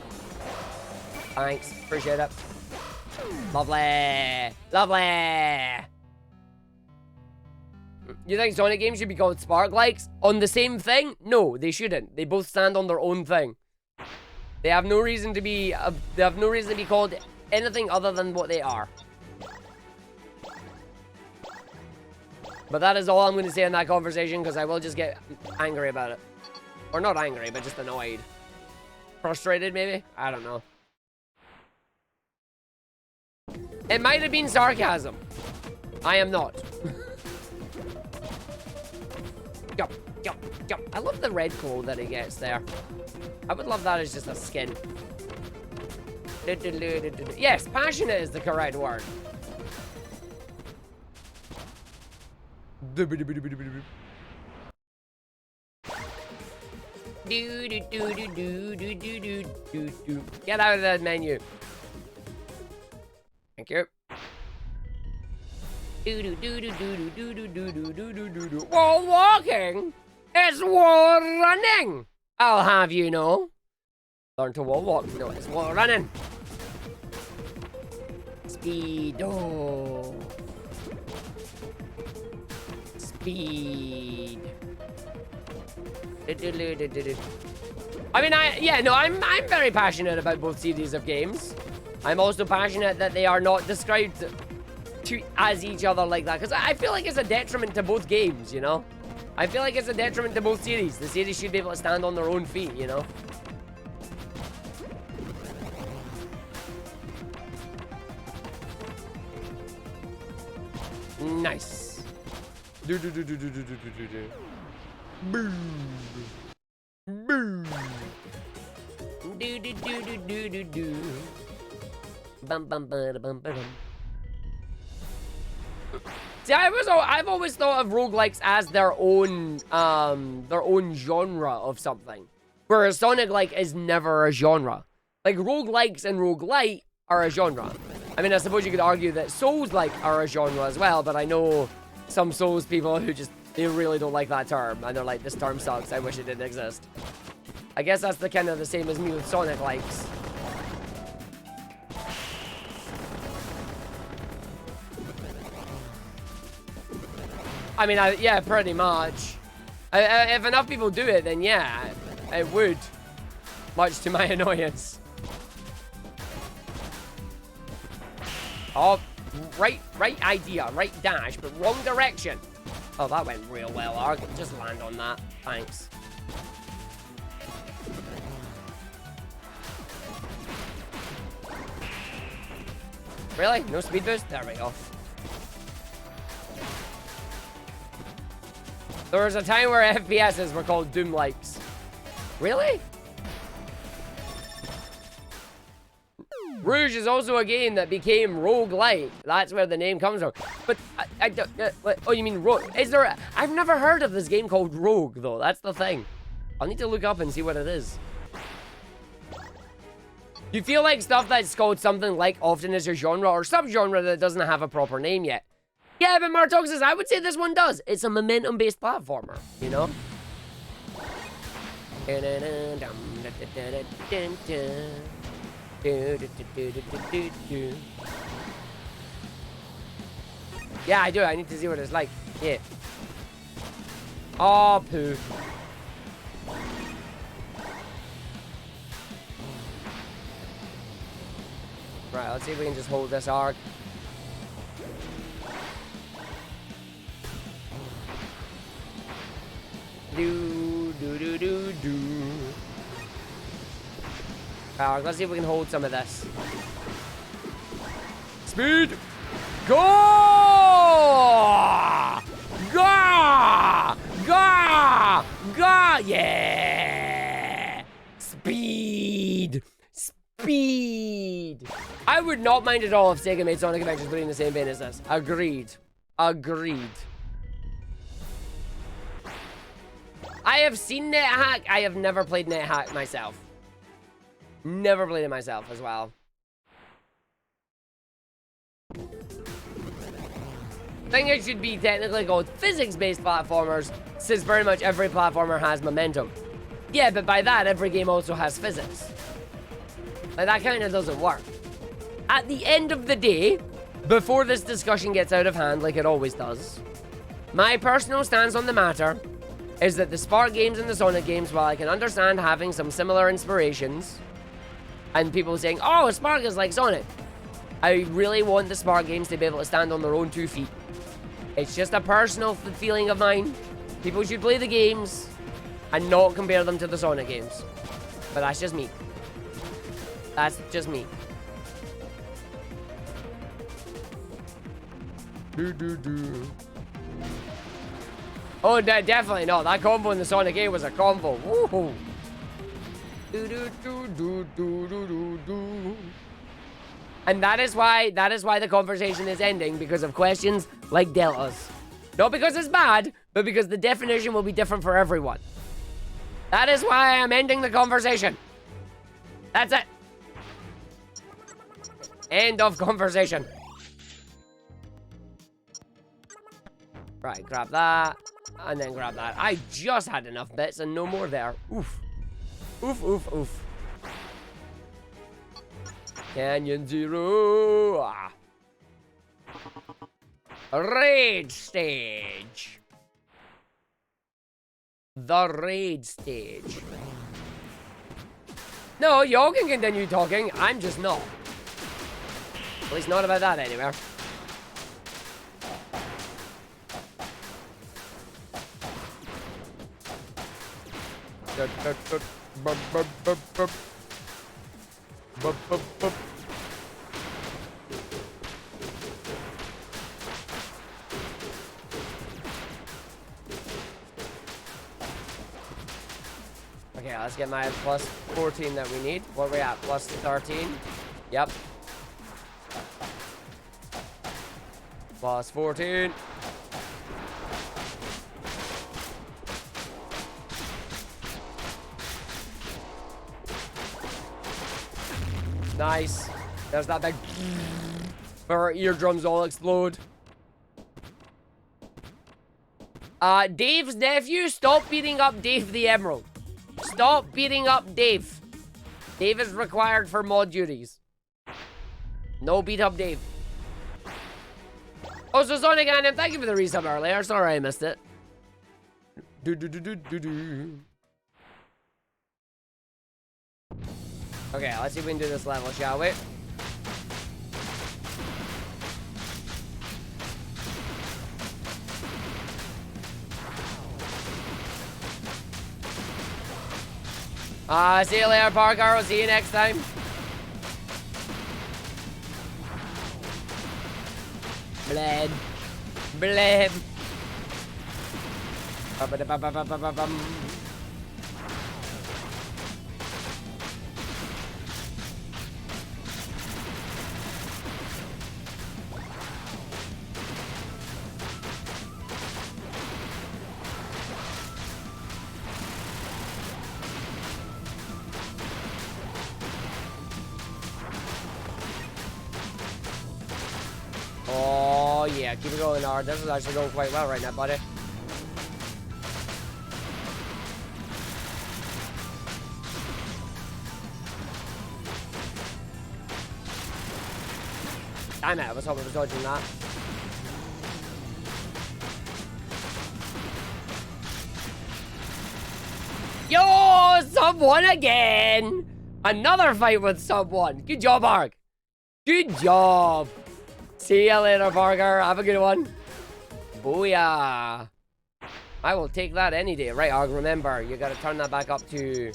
Thanks, appreciate it. Lovely. Lovely. You think Sonic games should be called Spark-likes? On the same thing? No, they shouldn't. They both stand on their own thing. They have no reason to be called anything other than what they are. But that is all I'm going to say in that conversation, because I will just get angry about it. Or not angry, but just annoyed. Frustrated, maybe? I don't know. It might have been sarcasm. I am not. Jump, jump, jump. I love the red glow that he gets there. I would love that as just a skin. Yes, passionate is the correct word. Do do do do do do do do do do. Get out of that menu. Thank you. Do do do do do do do do do do do do do. Wall walking. It's wall running. I'll have you know. Learn to wall walk. No, it's wall running. Speedo. Speed. I mean, I'm very passionate about both series of games. I'm also passionate that they are not described as each other like that, because I feel like it's a detriment to both games, you know? I feel like it's a detriment to both series. The series should be able to stand on their own feet, you know? Nice. Do do do do do do do do do. Boom. Boom. Do do do do do do do. Bum bum bum bum bum. See, I've always thought of roguelikes as their own genre of something, whereas Sonic-like is never a genre. Like roguelikes and roguelite are a genre. I mean, I suppose you could argue that Souls-like are a genre as well, but I know some Souls people who they really don't like that term, and they're like, this term sucks, I wish it didn't exist. I guess that's the kind of the same as me with Sonic-likes. I mean, yeah, pretty much. If enough people do it, then yeah, it would. Much to my annoyance. Oh, right idea, right dash, but wrong direction. Oh, that went real well, Arg. Just land on that. Thanks. Really? No speed boost? There we go. There was a time where FPSs were called Doom-likes. Really? Rouge is also a game that became roguelike. That's where the name comes from. But I don't... oh, you mean Rogue? Is there... I've never heard of this game called Rogue, though. That's the thing. I'll need to look up and see what it is. You feel like stuff that's called something like often is a genre or subgenre that doesn't have a proper name yet. Yeah, but Martok says, I would say this one does. It's a momentum-based platformer, you know? Yeah, I do. I need to see what it's like. Yeah. Oh, poo. Right, let's see if we can just hold this arc. Do do do do do. Right, let's see if we can hold some of this. Speed! Go! Go! Go! Go! Yeah! Speed! Speed! I would not mind at all if Sega made Sonic Adventures putting in the same vein as this. Agreed. Agreed. I have seen NetHack. I have never played NetHack myself. Never played it myself as well. I think it should be technically called physics-based platformers, since very much every platformer has momentum. Yeah, but by that, every game also has physics. Like, that kind of doesn't work. At the end of the day, before this discussion gets out of hand, like it always does, my personal stance on the matter is that the Spark games and the Sonic games, while I can understand having some similar inspirations, and people saying, oh, Spark is like Sonic, I really want the Spark games to be able to stand on their own 2 feet. It's just a personal feeling of mine. People should play the games and not compare them to the Sonic games. But that's just me. That's just me. Oh, definitely no. That combo in the Sonic 8 was a combo. Woohoo! And that is why the conversation is ending, because of questions like deltas. Not because it's bad, but because the definition will be different for everyone. That is why I'm ending the conversation. That's it. End of conversation. Right, grab that. And then grab that. I just had enough bits and no more there. Oof. Oof, oof, oof. Canyon Zero. Ah. Raid stage. The raid stage. No, y'all can continue talking. I'm just not. At least not about that anywhere. Okay, let's get my plus 14 that we need. What are we at? Plus 13? Yep. Plus 14. Nice. There's that big... where our eardrums all explode. Dave's nephew, stop beating up Dave the Emerald. Stop beating up Dave. Dave is required for mod duties. No beat up Dave. Oh, so Sonic Anim, thank you for the resub earlier. Sorry I missed it. Okay, let's see if we can do this level, shall we? See you later, Parker. I'll see you next time. Bled. Bled. Ba-ba-da-ba-ba-ba-ba-bum. Oh, yeah, keep it going, Nard. This is actually going quite well right now, buddy. Damn it, I was hoping I was dodging that. Yo, sub 1 again! Another fight with sub 1. Good job, Arg. Good job. See you later, Parker. Have a good one. Booyah. I will take that any day. Right, Arg, remember, you gotta turn that back up to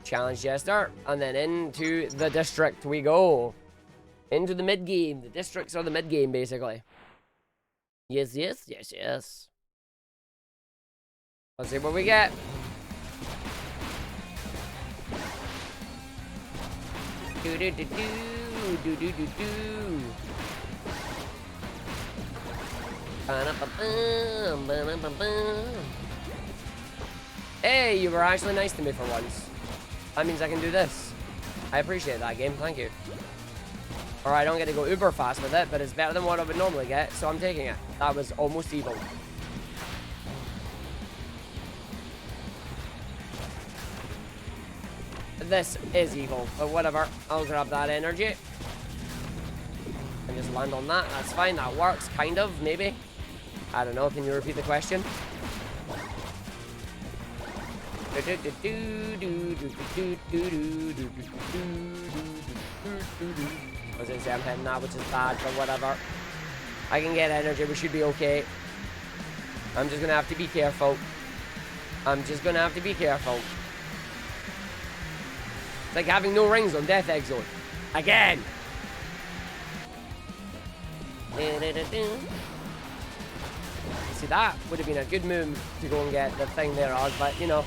Challenge Jester, and then into the district we go. Into the mid-game. The districts are the mid-game, basically. Yes, yes, yes, yes. Let's see what we get. Do-do-do-do. Hey, you were actually nice to me for once. That means I can do this. I appreciate that, game. Thank you. Or I don't get to go uber fast with it, but it's better than what I would normally get, so I'm taking it. That was almost evil. This is evil, but whatever. I'll grab that energy. And just land on that. That's fine. That works, kind of, maybe. I don't know. Can you repeat the question? I was gonna say I'm hitting that, which is bad, but whatever. I can get energy. We should be okay. I'm just gonna have to be careful. I'm just gonna have to be careful. It's like having no rings on Death Egg Zone. Again! See, that would have been a good move to go and get the thing there, Oz, but, you know.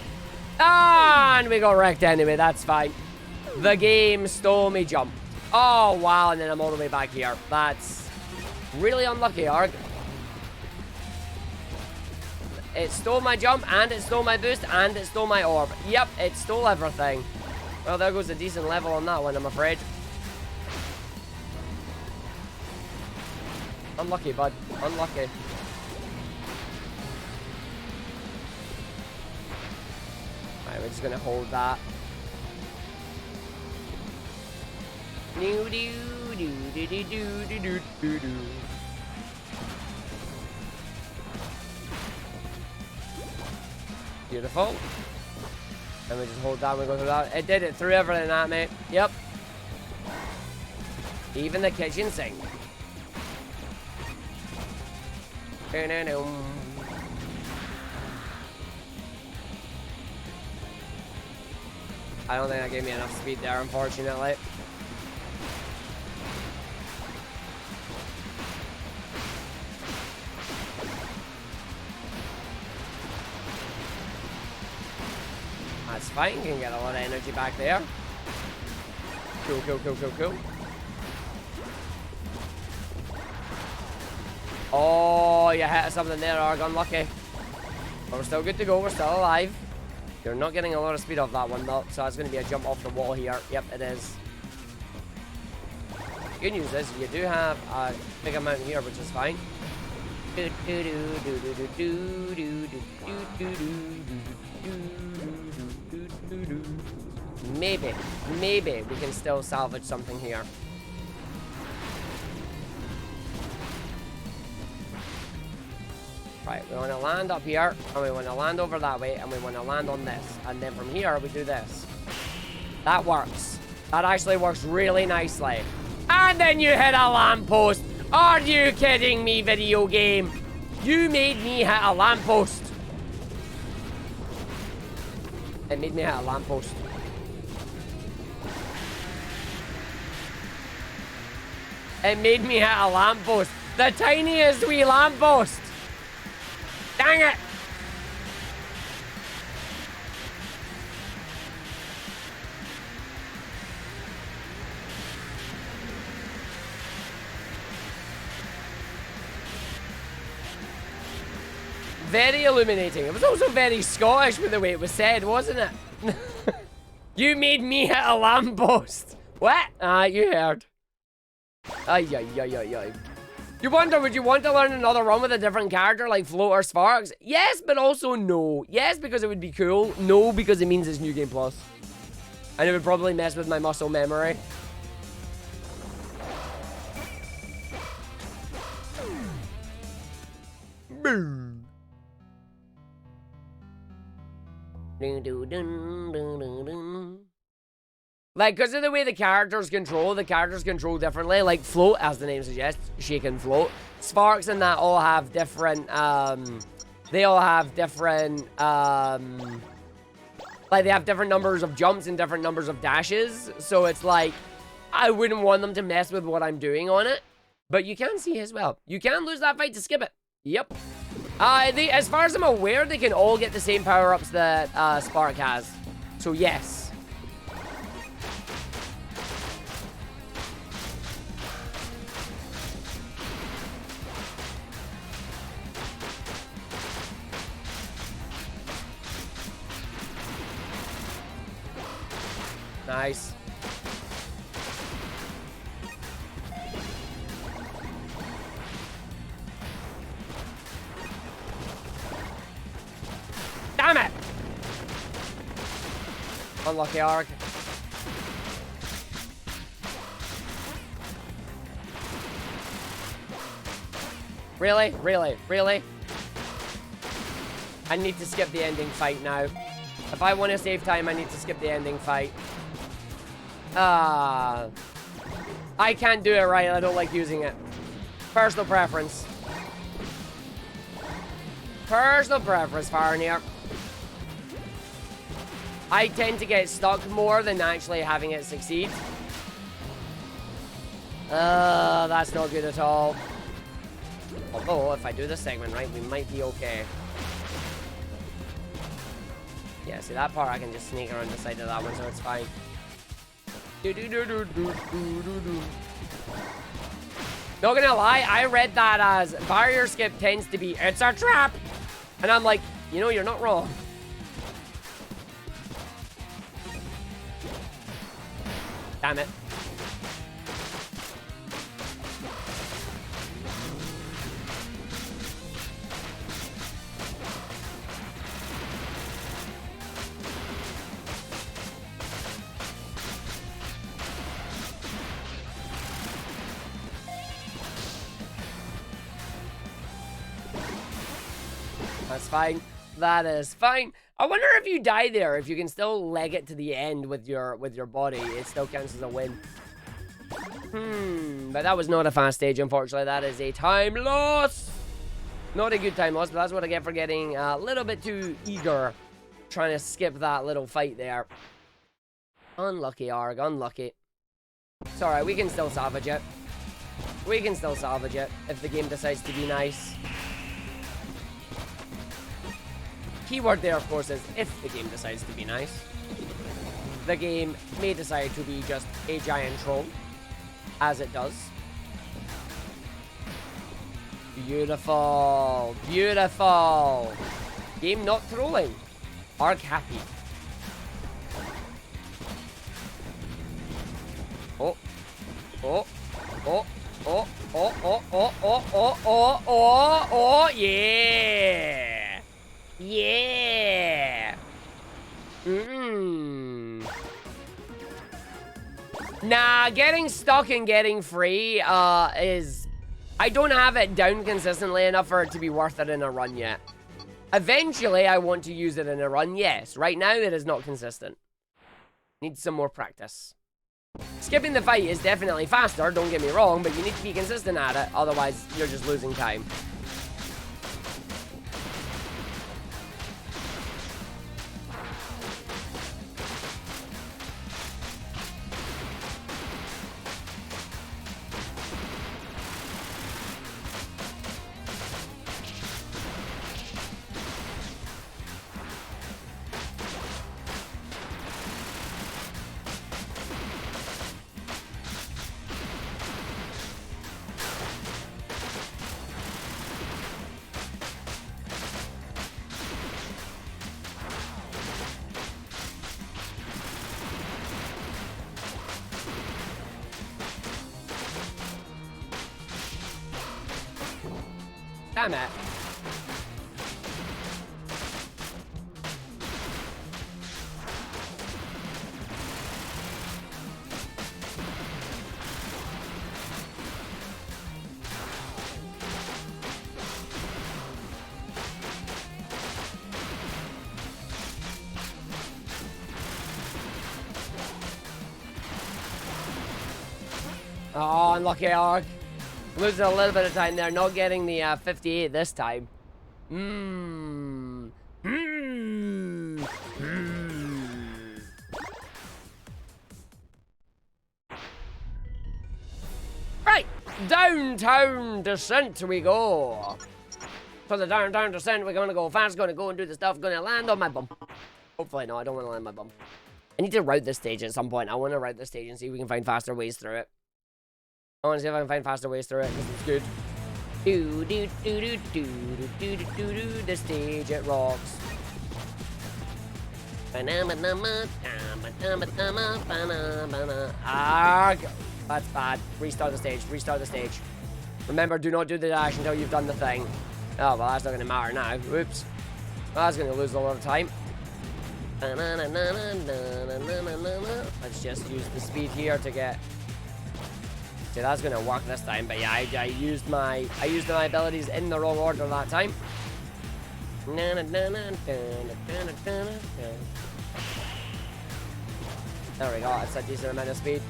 And we got wrecked anyway, that's fine. The game stole me jump. Oh, wow, and then I'm all the way back here. That's really unlucky, Arg. It stole my jump, and it stole my boost, and it stole my orb. Yep, it stole everything. Well, there goes a decent level on that one, I'm afraid. Unlucky, bud. Unlucky. Right, we're just gonna hold that. Doo doo doo doo doo doo doo doo doo. Beautiful. And we just hold that, we go through that. It did it through everything, that, mate. Yep. Even the kitchen sink. I don't think that gave me enough speed there, unfortunately. That's fine, can get a lot of energy back there. Cool, cool, cool, cool, cool. Oh, you hit something there, Arg, unlucky. But we're still good to go, we're still alive. You're not getting a lot of speed off that one though, so it's going to be a jump off the wall here. Yep, it is. Good news is you do have a big amount here, which is fine. Maybe we can still salvage something here. Right, we want to land up here, and we want to land over that way, and we want to land on this. And then from here, we do this. That works. That actually works really nicely. And then you hit a lamppost. Are you kidding me, video game? You made me hit a lamppost. It made me hit a lamppost. It made me hit a lamppost. The tiniest wee lamppost. Dang it! Very illuminating. It was also very Scottish with the way it was said, wasn't it? You made me hit a lamppost. What? Ah, you heard. Ay, ay, ay, ay, ay. You wonder, would you want to learn another run with a different character like Float or Sparks? Yes, but also no. Yes, because it would be cool. No, because it means it's New Game Plus. And it would probably mess with my muscle memory. Boom. Like, because of the way the characters control differently. Like, Float, as the name suggests, shake and float. Sparks and that all have different, they all have different, like, they have different numbers of jumps and different numbers of dashes. So it's like, I wouldn't want them to mess with what I'm doing on it. But you can see as well. You can lose that fight to skip it. Yep. As far as I'm aware, they can all get the same power-ups that Spark has. So, yes. Nice. Damn it! Unlucky Arg. Really? Really? Really? I need to skip the ending fight now. If I want to save time, I need to skip the ending fight. I can't do it right. I don't like using it. Personal preference. Personal preference, far near. I tend to get stuck more than actually having it succeed. That's not good at all. Although, if I do this segment right, we might be okay. Yeah, see that part I can just sneak around the side of that one, so it's fine. Not gonna lie, I read that as barrier skip tends to be, it's a trap. And I'm like, you know, you're not wrong. Damn it. That's fine. That is fine. I wonder if you die there, if you can still leg it to the end with your body, it still counts as a win. But that was not a fast stage, unfortunately. That is a time loss. Not a good time loss, but that's what I get for getting a little bit too eager, trying to skip that little fight there. Unlucky, Arg. Unlucky. It's alright. We can still salvage it. We can still salvage it if the game decides to be nice. Keyword there, of course, is if the game decides to be nice. The game may decide to be just a giant troll, as it does. Beautiful. Beautiful. Game not trolling. Arg happy. Oh. Oh. Oh. Oh. Oh. Oh. Oh. Oh. Oh. Oh. Oh. Oh. Yeah. Yeah. Nah, getting stuck and getting free is... I don't have it down consistently enough for it to be worth it in a run yet. Eventually, I want to use it in a run, yes. Right now, it is not consistent. Need some more practice. Skipping the fight is definitely faster, don't get me wrong, but you need to be consistent at it, otherwise you're just losing time. Damn it. Oh, unlucky Arg. Losing a little bit of time there, not getting the 58 this time. Right, downtown descent we go. For the downtown descent, we're gonna go fast, gonna go and do the stuff, gonna land on my bum. Hopefully, no, I don't want to land on my bum. I need to route this stage at some point. I want to route this stage and see if we can find faster ways through it. I want to see if I can find faster ways through it, because it's good. The stage, it rocks. Arg! That's bad. Restart the stage, restart the stage. Remember, do not do the dash until you've done the thing. Oh, well, that's not going to matter now. Oops. Well, that's going to lose a lot of time. Let's just use the speed here to get... See, that's gonna work this time, but yeah, I used my abilities in the wrong order that time. There we go, that's a decent amount of speed.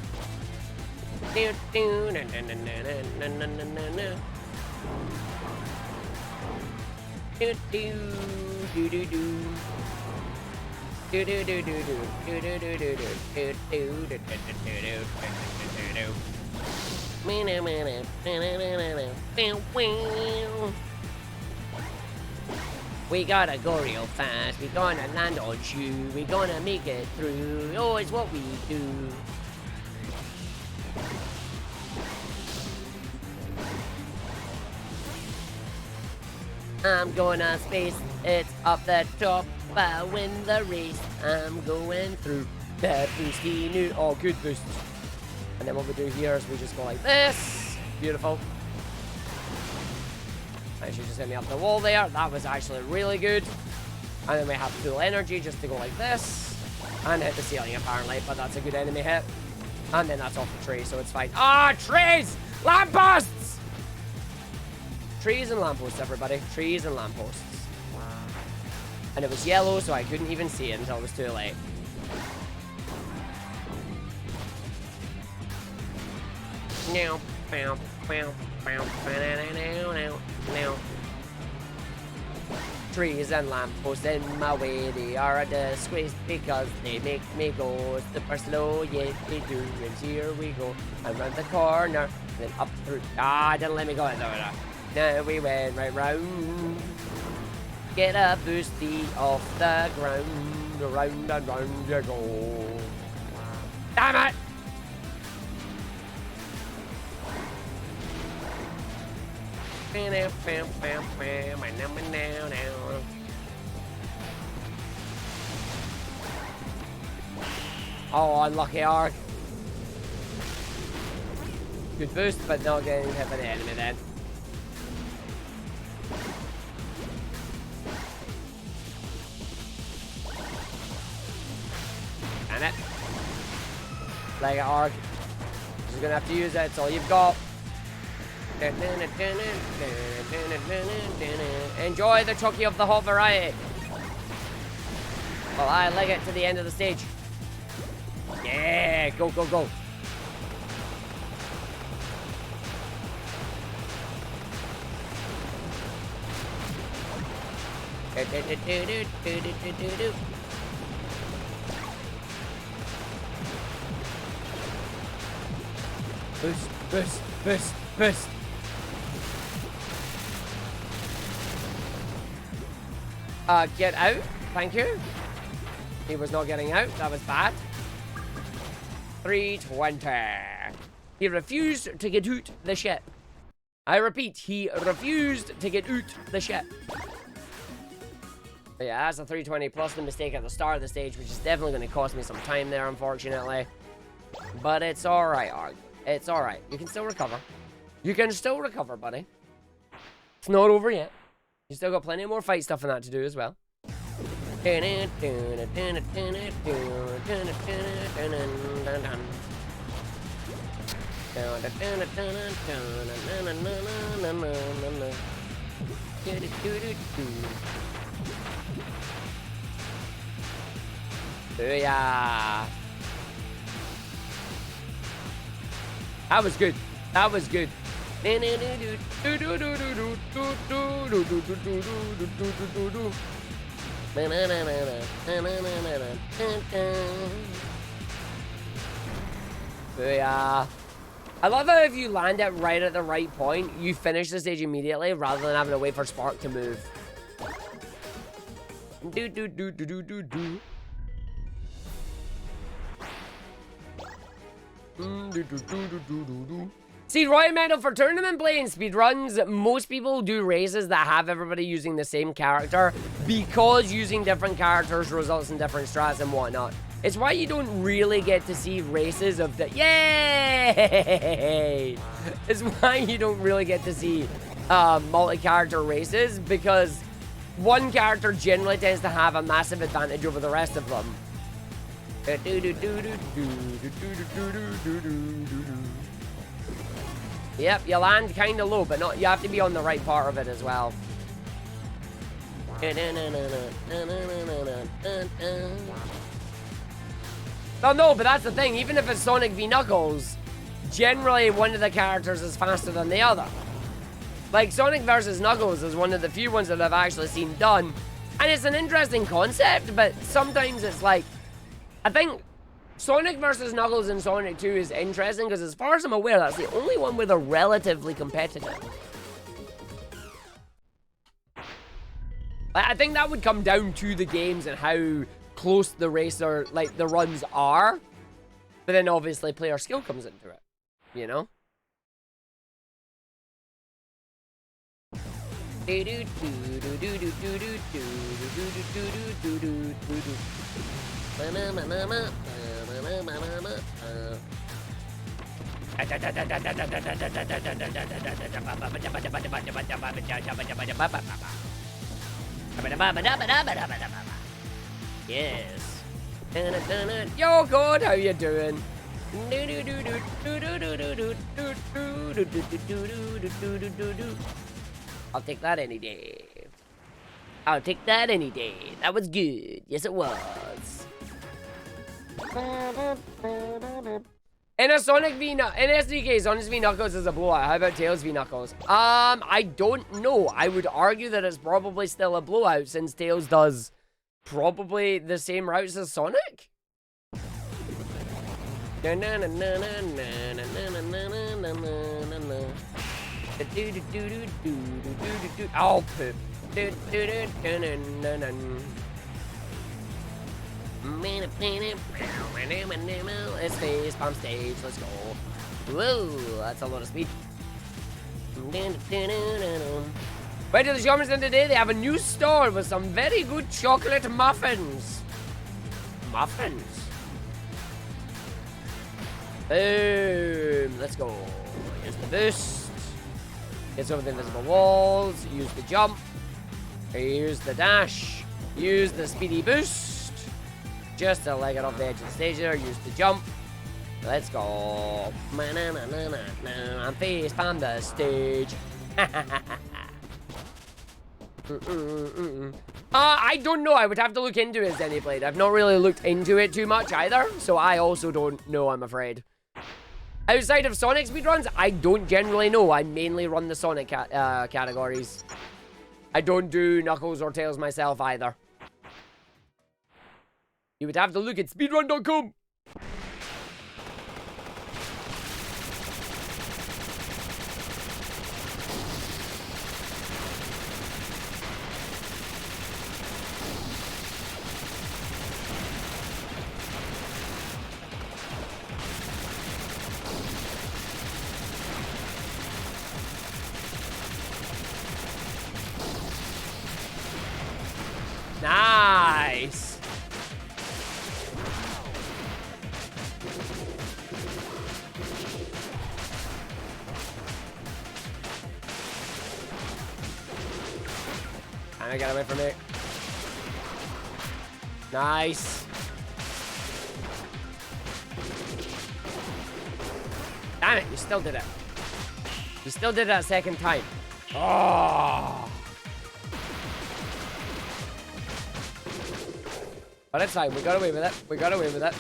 We gotta go real fast. We gonna land on you. We gonna make it through. Oh, it's what we do. I'm gonna space. It's up the top. I'll win the race. I'm going through the boosty new. Oh, good boosts. And then what we do here is we just go like this. Beautiful. And she just hit me up the wall there. That was actually really good. And then we have full energy just to go like this. And hit the ceiling apparently, but that's a good enemy hit. And then that's off the tree, so it's fine. Ah, trees! Lampposts! Trees and lampposts, everybody. Trees and lampposts. And it was yellow, so I couldn't even see it until it was too late. Now, now, now, now, now, now. Trees and lampposts in my way, they are a disgrace because they make me go super slow. Yes, they do. And here we go. And round the corner, then up through. Ah, didn't let me go. Now we went right round. Get a boosty off the ground. Round and round you go. Damn it! Oh, unlucky Arg. Good boost, but not getting hit by the enemy then. Damn it. Like Arg. You're gonna have to use it, it's all you've got. Enjoy the chucky of the hot variety. Well, I leg it to the end of the stage. Yeah, go, go, go. Boost, boost, boost, boost. Get out. Thank you. He was not getting out. That was bad. 320. He refused to get out the ship. I repeat, he refused to get out the ship. But yeah, that's a 320 plus the mistake at the start of the stage, which is definitely going to cost me some time there, unfortunately. But it's alright, Arg. It's alright. You can still recover. You can still recover, buddy. It's not over yet. You still got plenty more fight stuff and that to do as well. Yeah. That was good. That was good. Yeah. I love how if you land it right at the right point, you finish the stage immediately rather than having to wait for Spark to move. See, Royal Medal for tournament playing speedruns, most people do races that have everybody using the same character because using different characters results in different strats and whatnot. It's why you don't really get to see races of the... Yay! It's why you don't really get to see multi-character races, because one character generally tends to have a massive advantage over the rest of them. Yep, you land kind of low, but not. You have to be on the right part of it as well. Well, no, but that's the thing. Even if it's Sonic v Knuckles, generally one of the characters is faster than the other. Like, Sonic versus Knuckles is one of the few ones that I've actually seen done. And it's an interesting concept, but sometimes it's like... I think Sonic versus Knuckles in Sonic 2 is interesting because as far as I'm aware, that's the only one where they're relatively competitive. I think that would come down to the games and how close the racer, like, the runs are. But then obviously player skill comes into it, you know? Yes. Yo, God, how you doing? I'll take that any day. I'll take that any day. That was good. Yes, it was. In a Sonic V in SDK, Sonic V Knuckles is a blowout. How about Tails V Knuckles? I don't know. I would argue that it's probably still a blowout since Tails does probably the same routes as Sonic. Oh, poop. It's face palm stage. Let's go. Whoa, that's a lot of speed. Wait till the shoppers in today. They have a new store with some very good chocolate muffins. Muffins. Boom. Let's go. Here's the boost. Gets over the invisible walls. Use the jump. Use the dash. Use the speedy boost. Just to leg it off the edge of the stage there. Use the jump. Let's go. I'm face palm the stage. I don't know. I would have to look into his Anyblade. I've not really looked into it too much either, so I also don't know, I'm afraid. Outside of Sonic speedruns, I don't generally know. I mainly run the Sonic categories. I don't do Knuckles or Tails myself either. You would have to look at speedrun.com. Nice. Kinda got away from it. Nice. Damn it, you still did it. You still did it a second time. Oh. But it's fine, we got away with it. We got away with it.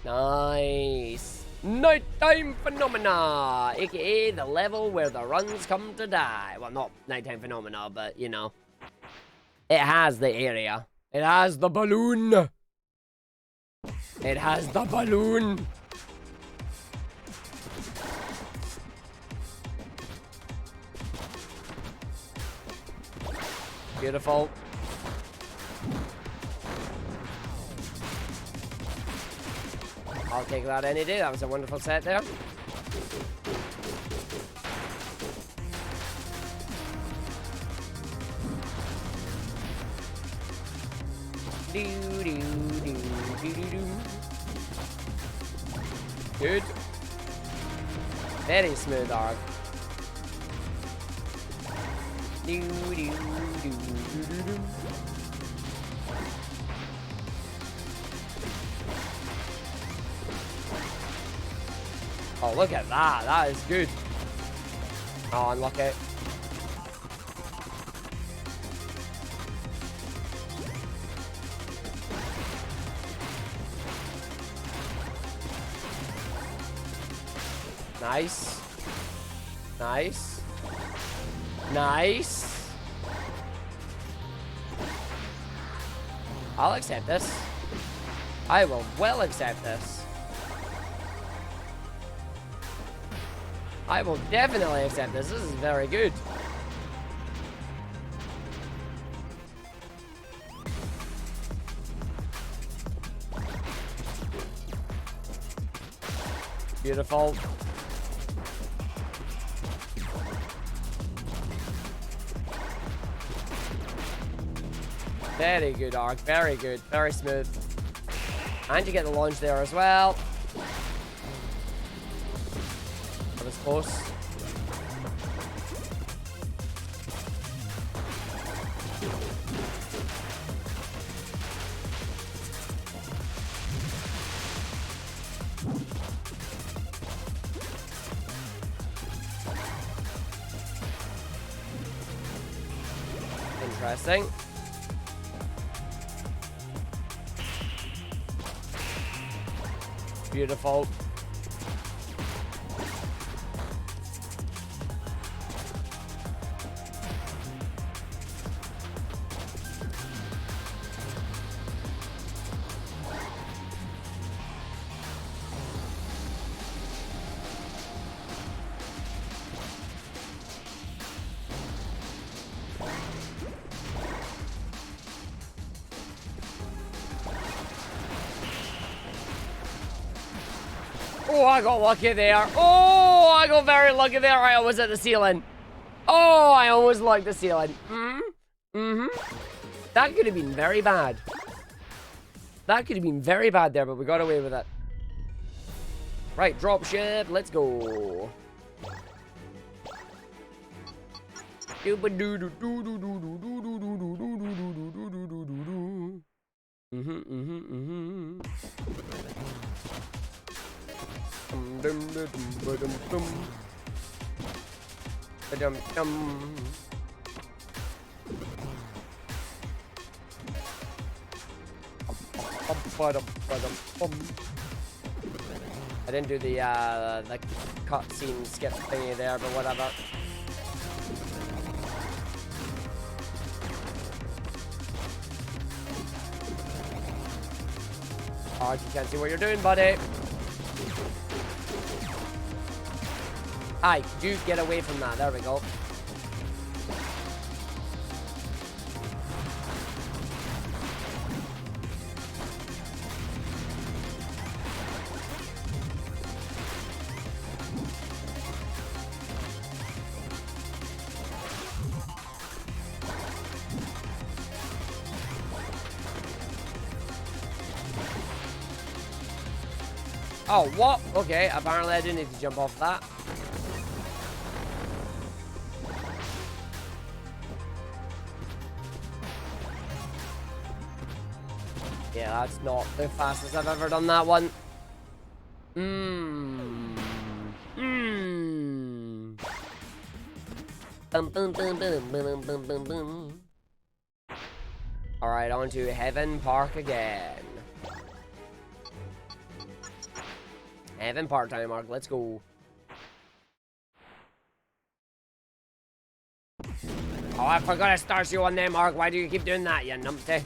Nice. Nighttime Phenomena, aka the level where the runs come to die. Well, not Nighttime Phenomena, but you know. It has the area. It has the balloon. It has the balloon. Beautiful. I'll take that any day. That was a wonderful set there. Good. Very smooth arc. Oh, look at that. That is good. Oh, unlucky. Nice. Nice. Nice. I'll accept this. I will well accept this. I will definitely accept this. This is very good. Beautiful. Very good, Arg. Very good. Very smooth. And you get the launch there as well. That was close. Interesting. Beautiful. Oh, I got lucky there. Oh, I got very lucky there. I almost hit the ceiling. Oh, I almost lucked the ceiling. That could have been very bad. That could have been very bad there, but we got away with it. Right, dropship. Let's go. I didn't do the cutscene skip thingy there, but whatever. Oh, you can't see what you're doing, buddy. Aye, do get away from that. There we go. Oh, what? Okay, apparently I didn't need to jump off that. Yeah, that's not the fastest I've ever done that one. Alright, on to Heaven Park again. Heaven Park time, Mark. Let's go. Oh, I forgot to start you on there, Mark. Why do you keep doing that, you numpty?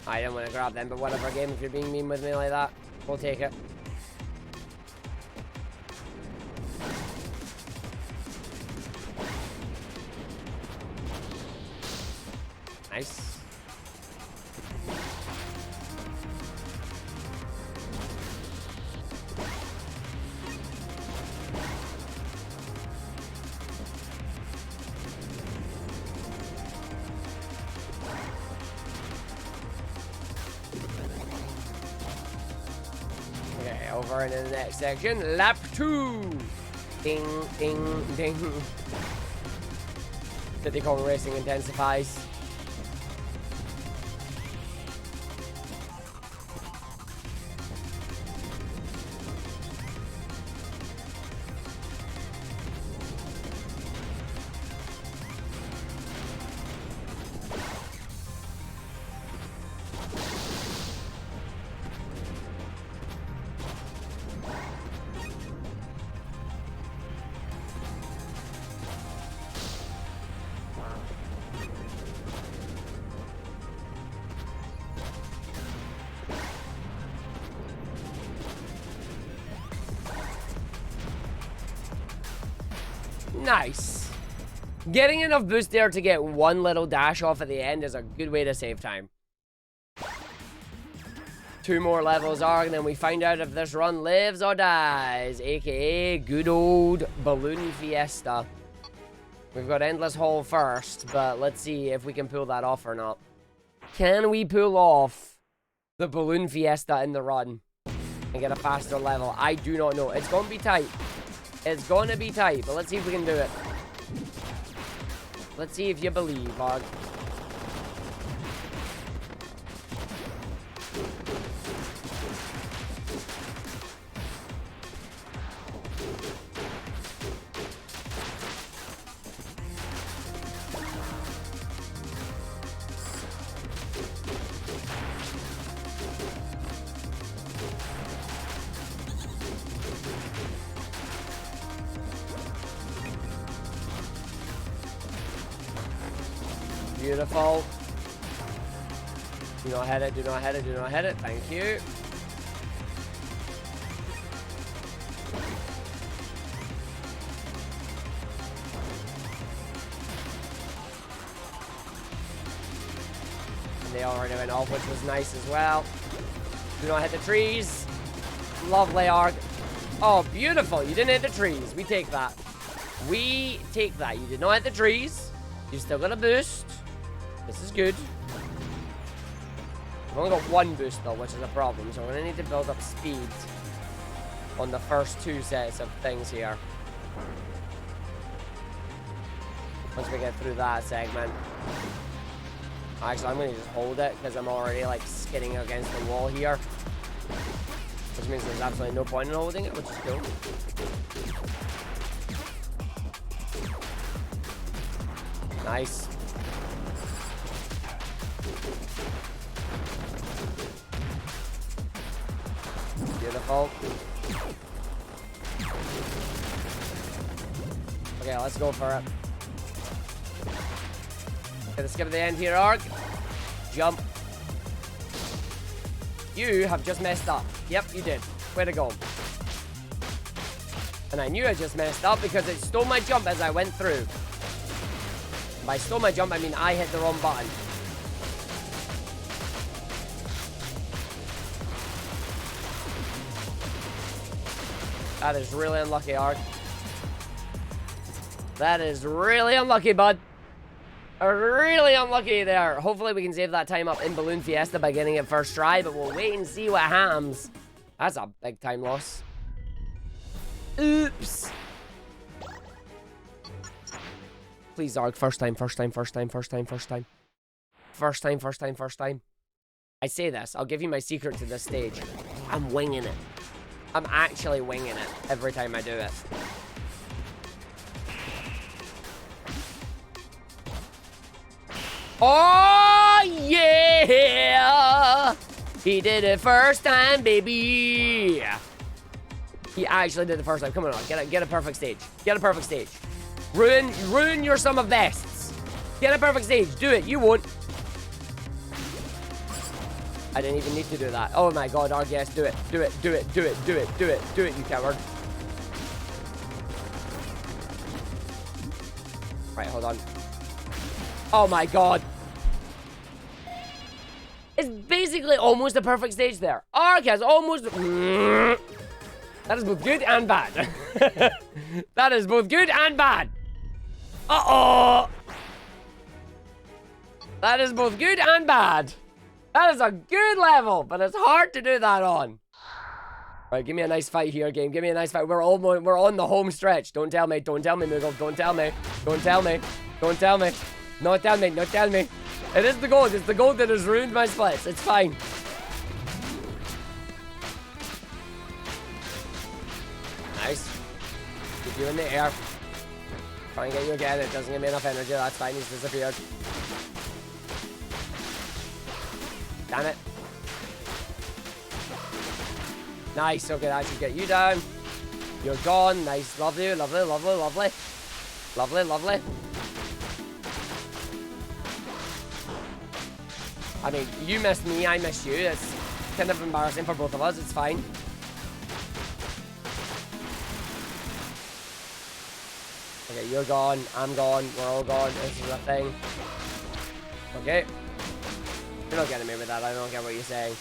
I didn't want to grab them, but whatever, game. If you're being mean with me like that, we'll take it. Nice. Okay, over into the next section. Lap 2. Ding, ding, ding. City Kong Racing intensifies. Nice. Getting enough boost there to get one little dash off at the end is a good way to save time. 2 more levels are, and then we find out if this run lives or dies, aka good old Balloon Fiesta. We've got Endless Hole first, but let's see if we can pull that off or not. Can we pull off the Balloon Fiesta in the run and get a faster level? I do not know. It's going to be tight. It's going to be tight, but let's see if we can do it. Let's see if you believe, Arg. Beautiful. Do not hit it, do not hit it, do not hit it. Thank you. And they already went off, which was nice as well. Do not hit the trees. Lovely, Arg. Oh, beautiful. You didn't hit the trees. We take that. We take that. You did not hit the trees. You still got a boost. This is good. I've only got 1 boost though, which is a problem. So I'm going to need to build up speed on the first 2 sets of things here. Once we get through that segment. Actually, I'm going to just hold it because I'm already like skidding against the wall here. Which means there's absolutely no point in holding it, which is cool. Nice. Beautiful. Okay, let's go for it. Gonna skip at the end here, Arg. Jump. You have just messed up. Yep, you did. Way to go. And I knew I just messed up because it stole my jump as I went through. By stole my jump, I mean I hit the wrong button. That is really unlucky, Arg. That is really unlucky, bud. Really unlucky there. Hopefully we can save that time up in Balloon Fiesta by getting it first try, but we'll wait and see what happens. That's a big time loss. Oops. Please, Arg, first time, first time, first time, first time, first time. First time, first time, first time. I say this, I'll give you my secret to this stage. I'm winging it. I'm actually winging it every time I do it. Oh, yeah! He did it first time, baby! He actually did it first time. Come on, get a perfect stage. Get a perfect stage. Ruin your sum of bests. Get a perfect stage. Do it. You won't. I didn't even need to do that. Oh my god, Arg, yes, do it. Do it, do it, do it, do it, do it, do it, you coward. Right, hold on. Oh my god. It's basically almost a perfect stage there. Arg has almost... That is both good and bad. That is both good and bad. Uh-oh. That is both good and bad. That is a good level, but it's hard to do that on. Right, give me a nice fight here, game. Give me a nice fight. We're on the home stretch. Don't tell me, Moogle. Don't tell me. Don't tell me. Don't tell me. No, tell me. No, tell me. It is the gold. It's the gold that has ruined my splits. It's fine. Nice. Keep you in the air. Try and get you again. It doesn't give me enough energy. That's fine. He's disappeared. Damn it. Nice. Okay, that should get you down. You're gone. Nice. Lovely, lovely, lovely, lovely. Lovely, lovely. I mean, you missed me. I missed you. It's kind of embarrassing for both of us. It's fine. Okay, you're gone. I'm gone. We're all gone. This is a thing. Okay. You're not getting me with that. I don't get what you're saying.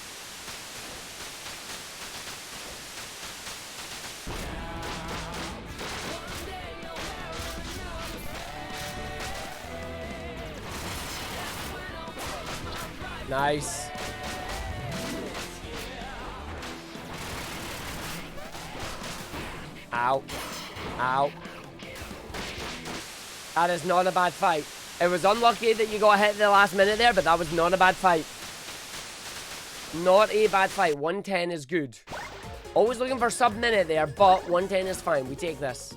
Nice. Ow. Ow. That is not a bad fight. It was unlucky that you got hit at the last minute there, but that was not a bad fight. Not a bad fight. 110 is good. Always looking for sub-minute there, but 110 is fine. We take this.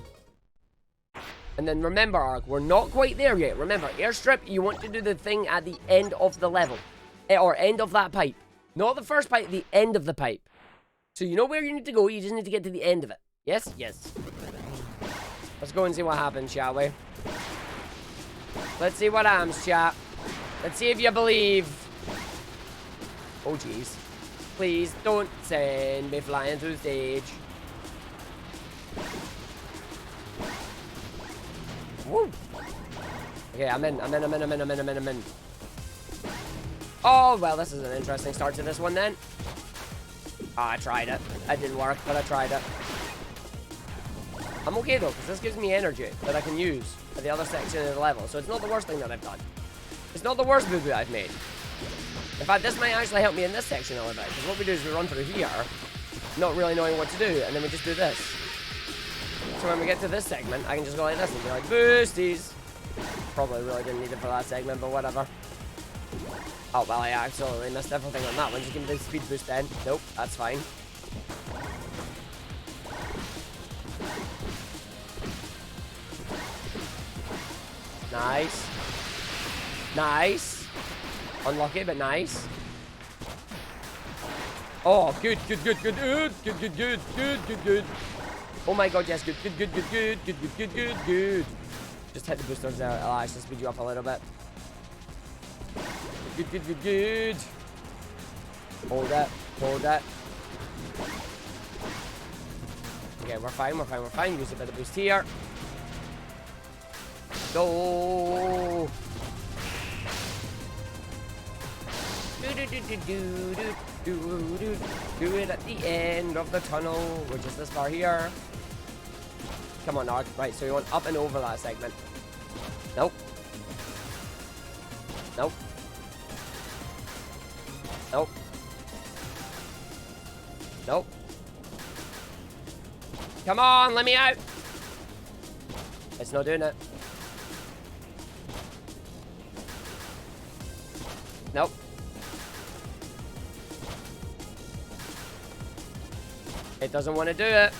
And then remember, Arg, we're not quite there yet. Remember, airstrip, you want to do the thing at the end of the level. Or end of that pipe. Not the first pipe, the end of the pipe. So you know where you need to go, you just need to get to the end of it. Yes? Yes. Let's go and see what happens, shall we? Let's see what happens, chat. Let's see if you believe. Oh, jeez. Please don't send me flying through the stage. Woo. Okay, I'm in. Oh, well, this is an interesting start to this one then. Oh, I tried it. It didn't work, but I tried it. I'm okay though, because this gives me energy that I can use for the other section of the level. So it's not the worst thing that I've done. It's not the worst boo-boo I've made. In fact, this might actually help me in this section a little bit. Because what we do is we run through here, not really knowing what to do, and then we just do this. So when we get to this segment, I can just go like this and be like, boosties. Probably really didn't need it for that segment, but whatever. Oh, well, I absolutely missed everything on that one. Just give me the speed boost then. Nope, that's fine. Nice. Nice. Unlucky, but nice. Oh, good. Oh my god, yes, good. Good. Just hit the boosters there. I'll actually speed you up a little bit. Good. Hold it. Okay, we're fine. Use a bit of boost here. Go. Do it at the end of the tunnel, which is this bar here. Come on, Arg. Right, so you want up and over that segment. Nope. Come on, let me out. It's not doing it. Nope. It doesn't want to do it.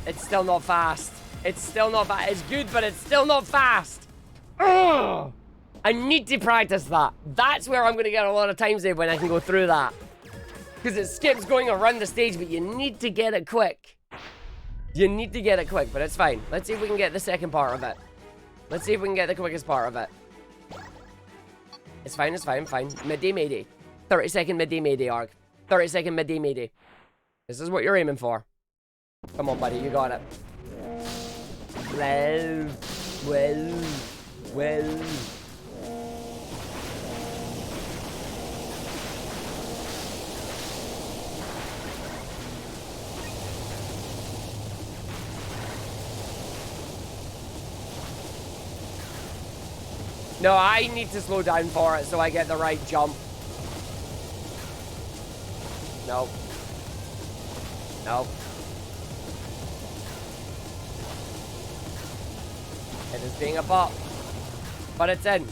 It's still not fast. It's good, but it's still not fast. Ugh. I need to practice that. That's where I'm going to get a lot of time saved when I can go through that. Because it skips going around the stage, but you need to get it quick. But it's fine. Let's see if we can get the second part of it. Let's see if we can get the quickest part of it. It's fine. Midday Mayday. 30-second Midday Mayday, Arg. 30-second Midday Mayday. This is what you're aiming for. Come on, buddy. You got it. Well. No, I need to slow down for it so I get the right jump. Nope. It is being a bot. But it's in.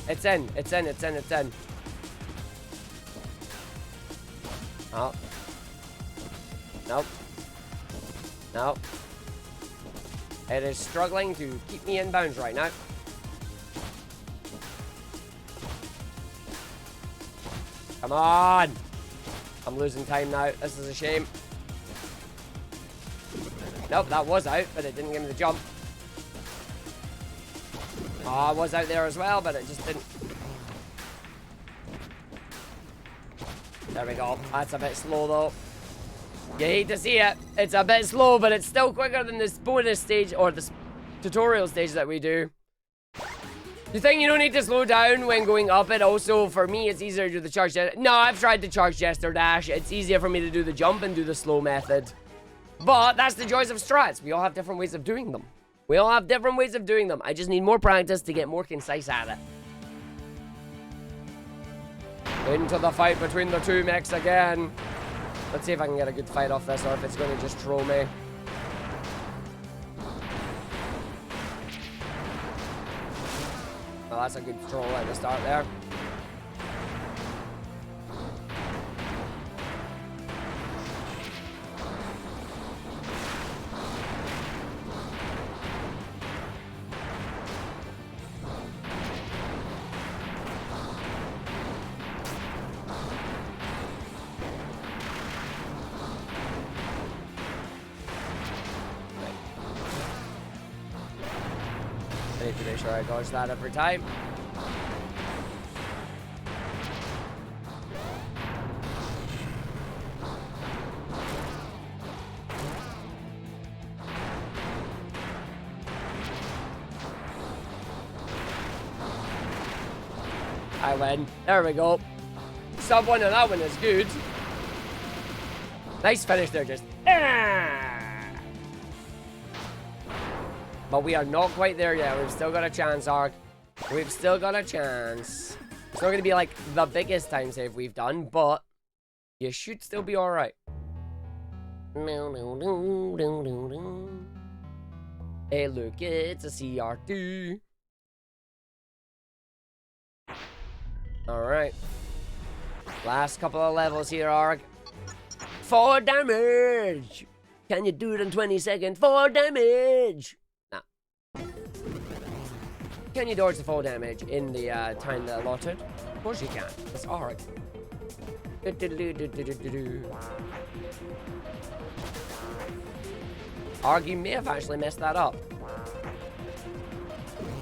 Oh. Nope. It is struggling to keep me in bounds right now. Come on! I'm losing time now. This is a shame. Nope, that was out, but it didn't give me the jump. Oh, I was out there as well, but it just didn't. There we go. That's a bit slow, though. You hate to see it. It's a bit slow, but it's still quicker than this bonus stage, or this tutorial stage that we do. You think you don't need to slow down when going up it? Also, for me, it's easier to do the charge jester. No, I've tried the charge jester dash. It's easier for me to do the jump and do the slow method. But that's the joys of strats. We all have different ways of doing them. We all have different ways of doing them. I just need more practice to get more concise at it. Into the fight between the two mechs again. Let's see if I can get a good fight off this or if it's going to just troll me. Well, that's a good troll at the start there. I need to make sure I dodge that every time. I win. There we go. Sub one and that one is good. Nice finish there, just. But we are not quite there yet. We've still got a chance, Arg. We've still got a chance. It's not going to be like the biggest time save we've done, but you should still be alright. Hey, look, it's a CR2. Alright. Last couple of levels here, Arg. 4 damage! Can you do it in 20 seconds? 4 damage! Nah. Can you dodge the 4 damage in the time that allotted? Of course you can. It's Arg. Arg, you may have actually messed that up.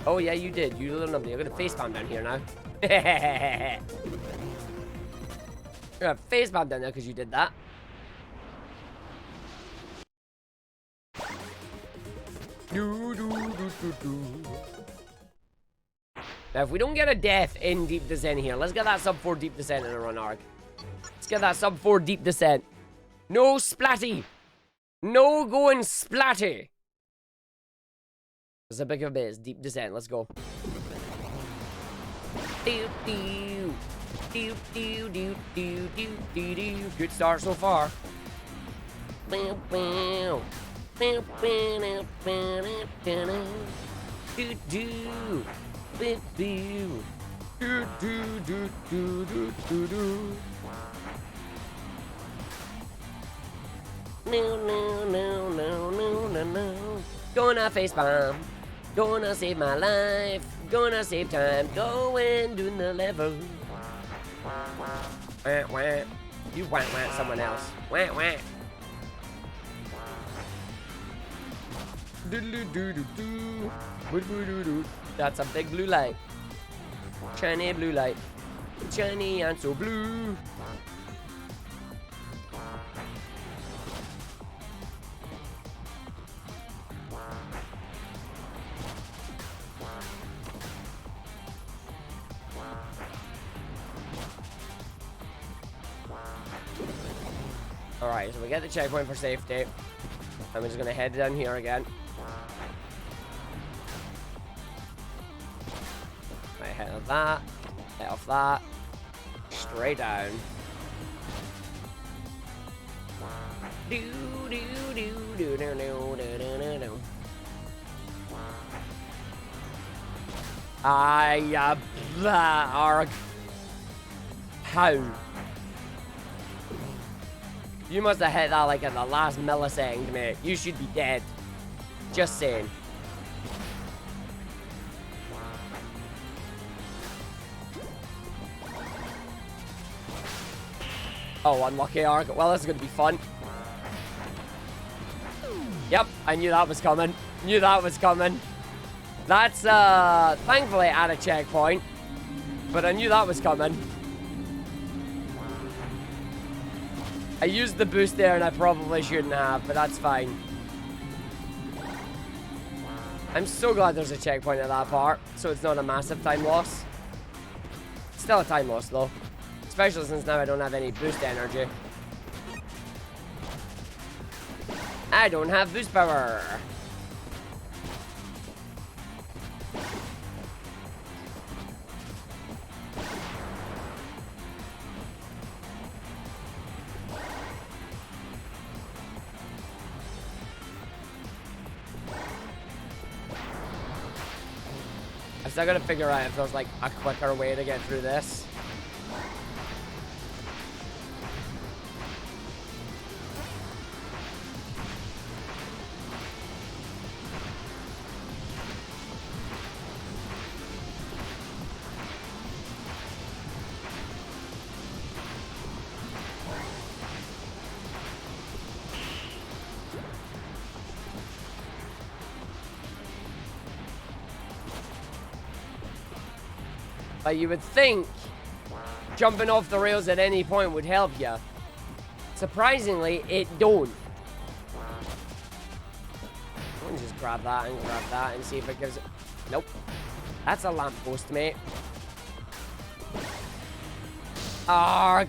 Oh yeah, you did. You little numpty. I'm gonna facepalm down here now. You're gonna facepalm down there because you did that. Now, if we don't get a death in deep descent here, let's get that sub 4 deep descent in a run, Arg. Let's get that sub 4 deep descent. No splatty. No going splatty. It's a big of a biz. Deep descent. Let's go. Good start so far. No. Gonna facepalm. Gonna save my life. Gonna save time. Going do the level. Wah, wah. You wah wah someone else. Wah wah. That's a big blue light. Shiny blue light. Shiny and so blue. Alright, so we get the checkpoint for safety. I'm just gonna head down here again. Right, head off that. Head off that. Straight down. Arg. How? You must have hit that like in the last millisecond, mate. You should be dead. Just saying. Oh, unlucky Arg. Well, this is going to be fun. Yep, I knew that was coming. Knew that was coming. That's, thankfully at a checkpoint. But I knew that was coming. I used the boost there and I probably shouldn't have, but that's fine. I'm so glad there's a checkpoint at that part, so it's not a massive time loss. Still a time loss, though. Especially since now I don't have any boost energy. I don't have boost power. I'm still gonna figure out if there's like a quicker way to get through this. But you would think jumping off the rails at any point would help you. Surprisingly, it don't. Let me just grab that and see if it gives it. Nope. That's a lamppost, mate. Arg.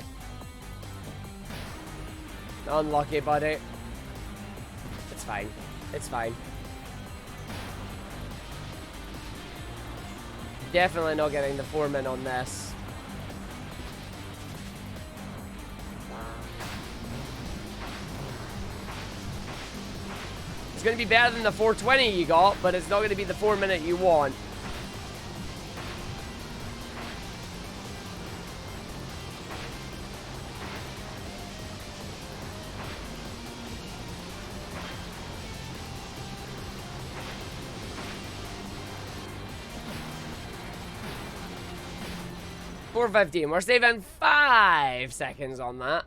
Unlucky, buddy. It's fine. It's fine. Definitely not getting the 4 min on this. It's going to be better than the 420 you got, but it's not going to be the 4 minute you want. $4.15. We're saving 5 seconds on that.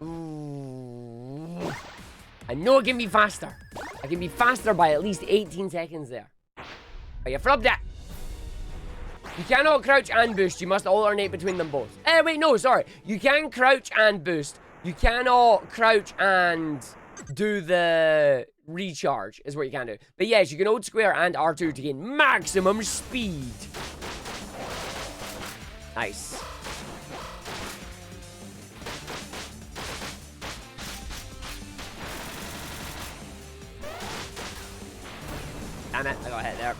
Ooh. I know it can be faster. I can be faster by at least 18 seconds there. But you flubbed it. You cannot crouch and boost. You must alternate between them both. Wait, no, sorry. You can crouch and boost. You cannot crouch and do the recharge is what you can do. But yes, you can hold square and R2 to gain maximum speed. Nice. Damn it, I got hit there.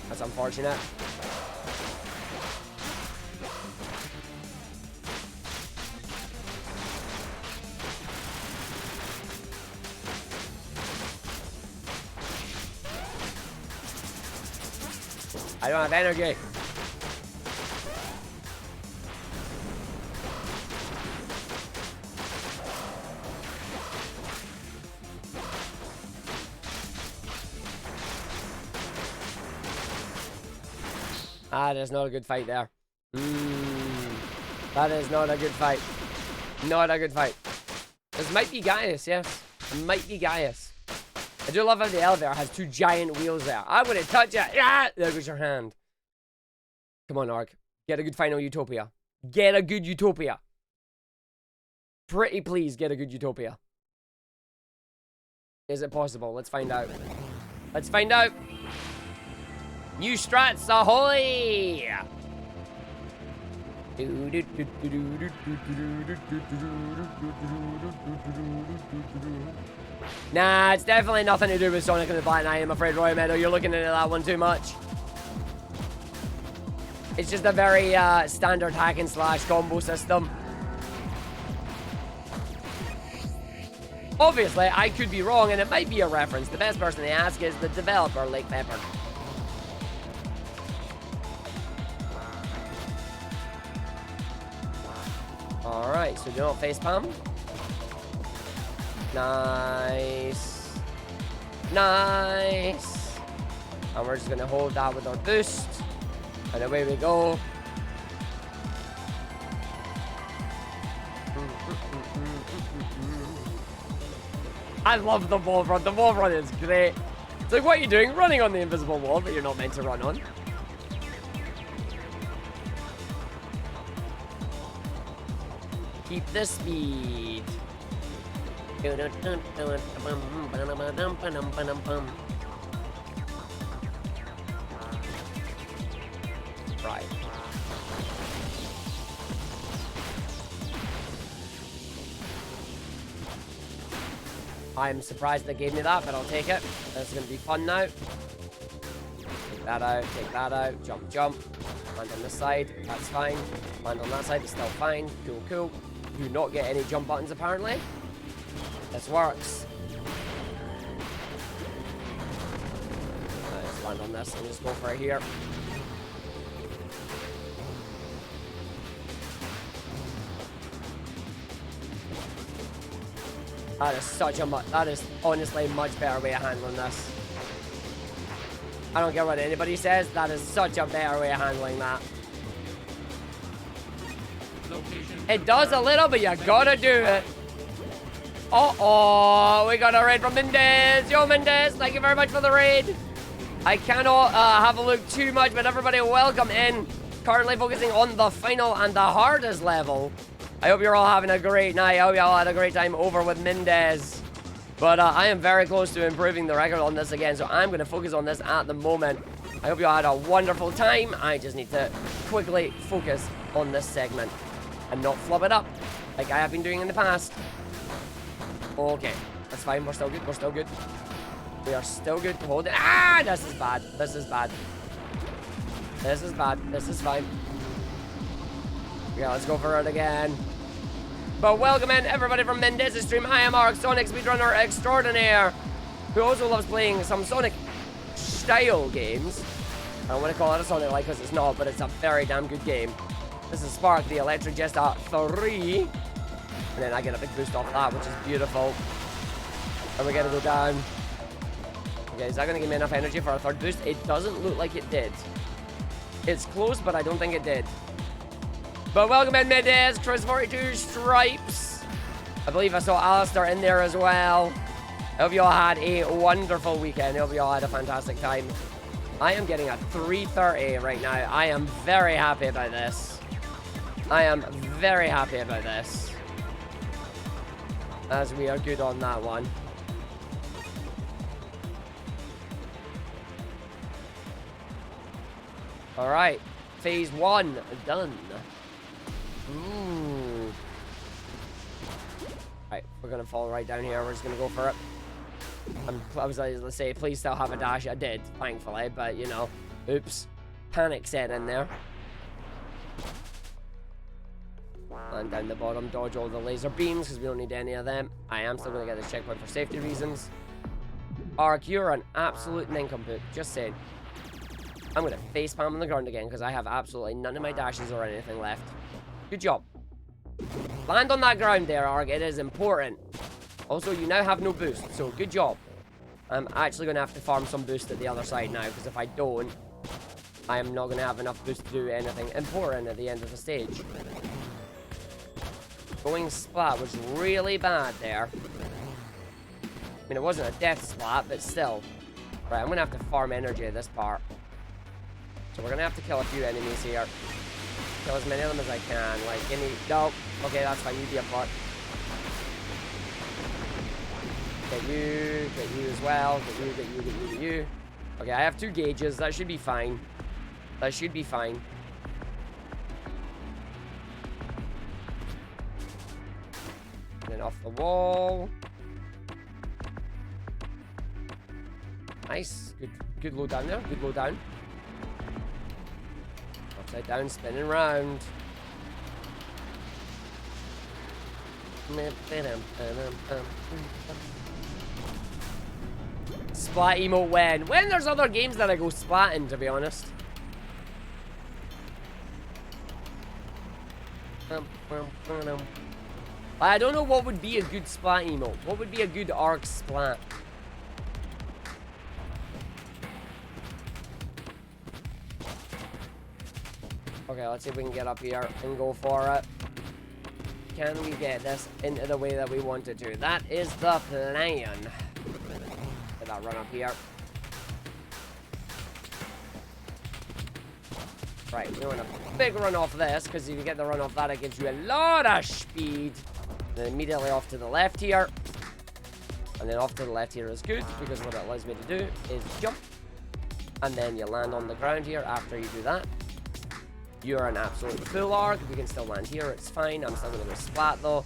That's unfortunate. I don't have energy. That is not a good fight there. That is not a good fight. Not a good fight. This might be Gaius, yes. It might be Gaius. I do love how the elevator has 2 giant wheels there. I'm gonna touch it. Yeah, there goes your hand. Come on, Arg. Get a good final Utopia. Get a good Utopia. Pretty please get a good Utopia. Is it possible? Let's find out. Let's find out. New strats, ahoy! Nah, it's definitely nothing to do with Sonic and the Black Knight, I'm afraid, Roy Meadow. You're looking into that one too much. It's just a very standard hack and slash combo system. Obviously, I could be wrong, and it might be a reference. The best person to ask is the developer, Lake Pepper. Alright, so do not facepalm. Nice. Nice. And we're just going to hold that with our boost. And away we go. I love the wall run. The wall run is great. It's like, what are you doing? Running on the invisible wall that you're not meant to run on. Keep the speed. I'm surprised they gave me that, but I'll take it. This is going to be fun now. Take that out, jump, jump. Land on this side, that's fine. Land on that side, it's still fine. Cool, cool. Do not get any jump buttons, apparently. This works. Let's land on this and just go for it here. That is honestly a much better way of handling this. I don't care what anybody says, that is such a better way of handling that. It does a little, but you gotta do it. Uh-oh, we got a raid from Mendez. Yo, Mendez, thank you very much for the raid. I cannot have a look too much, but everybody welcome in. Currently focusing on the final and the hardest level. I hope you're all having a great night. I hope you all had a great time over with Mendez. But I am very close to improving the record on this again, so I'm going to focus on this at the moment. I hope you all had a wonderful time. I just need to quickly focus on this segment and not flub it up like I have been doing in the past. Okay, that's fine. We're still good. We're still good. We are still good. Hold it. Ah, this is bad. This is bad. This is bad. This is fine. Yeah, let's go for it again. But welcome in everybody from Mendez's stream. I am Arg, Sonic speedrunner extraordinaire, who also loves playing some Sonic style games. I don't want to call it a Sonic like because it's not, but it's a very damn good game. This is Spark, the Electric Jester 3. And then I get a big boost off that, which is beautiful. And we're going to go down. Okay, is that going to give me enough energy for a third boost? It doesn't look like it did. It's close, but I don't think it did. But welcome in Mendez, Chris42, Stripes. I believe I saw Alistair in there as well. I hope you all had a wonderful weekend. I hope you all had a fantastic time. I am getting a 330 right now. I am very happy about this. I am very happy about this. As we are good on that one. Alright, phase 1 done. Ooh. Right, we're gonna fall right down here. We're just gonna go for it. I was like, let's say, please still have a dash. I did, thankfully, but you know, oops, panic set in there. And down the bottom, dodge all the laser beams because we don't need any of them. I am still gonna get this checkpoint for safety reasons. Arg, you're an absolute nincompoop. Just saying. I'm gonna facepalm on the ground again because I have absolutely none of my dashes or anything left. Good job. Land on that ground there, Arg. It is important. Also, you now have no boost, so good job. I'm actually going to have to farm some boost at the other side now, because if I don't, I am not going to have enough boost to do anything important at the end of the stage. Going splat was really bad there. I mean, it wasn't a death splat, but still. Right, I'm going to have to farm energy at this part. So we're going to have to kill a few enemies here. Kill as many of them as I can. Like, give me... No. Okay, that's fine. You be a butt. Get you as well. Get you. Okay, I have 2 gauges. That should be fine. That should be fine. And then off the wall. Nice. Good low down there. Good low down. Upside down, spinning round. Splat emote when? When there's other games that I go splatting, to be honest. I don't know what would be a good splat emote. What would be a good Arg splat? Okay, let's see if we can get up here and go for it. Can we get this into the way that we want it to? That is the plan. Get that run up here. Right, we want a big run off this, because if you get the run off that, it gives you a lot of speed. And then immediately off to the left here. And then off to the left here is good, because what it allows me to do is jump. And then you land on the ground here after you do that. You're an absolute full Arg. If you can still land here, it's fine. I'm still going to go splat, though.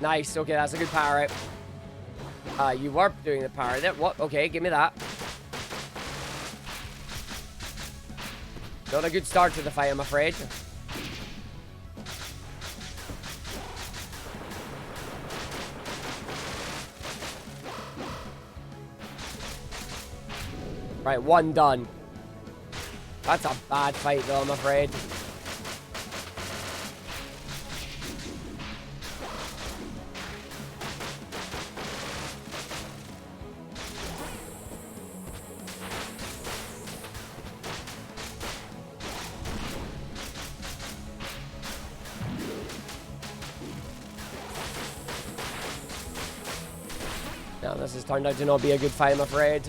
Nice. Okay, that's a good power out. You were doing the power there. What? Okay, give me that. Not a good start to the fight, I'm afraid. Right, one done. That's a bad fight, though, I'm afraid. No, this has turned out to not be a good fight, I'm afraid.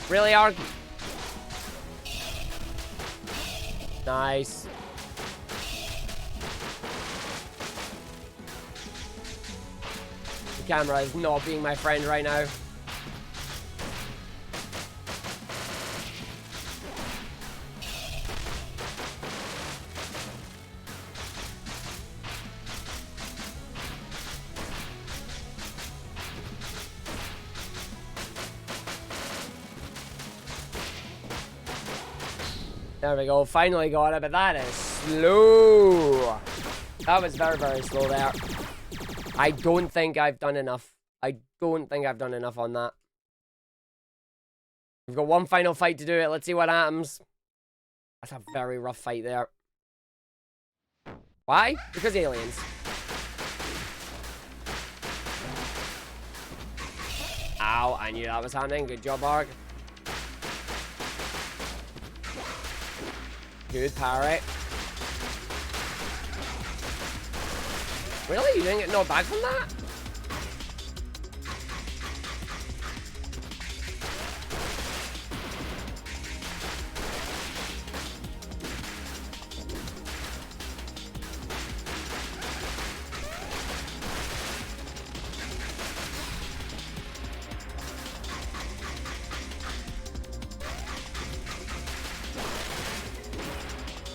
Really, Arghive? Nice. The camera is not being my friend right now. There we go, finally got it, but that is slow. That was very, very slow there. I don't think I've done enough. I don't think I've done enough on that. We've got one final fight to do it. Let's see what happens. That's a very rough fight there. Why? Because aliens. Ow, I knew that was happening. Good job, Arg. Good power right. Really? You didn't get knocked back from that?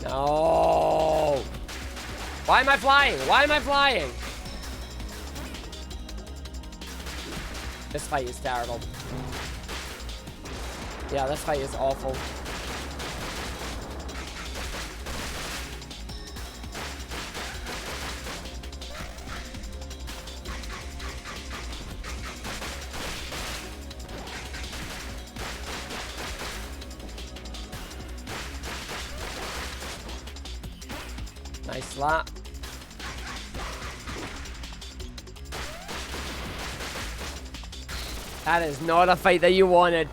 No. Why am I flying? Why am I flying? This fight is terrible. Yeah, this fight is awful. Nice slap. That is not a fight that you wanted.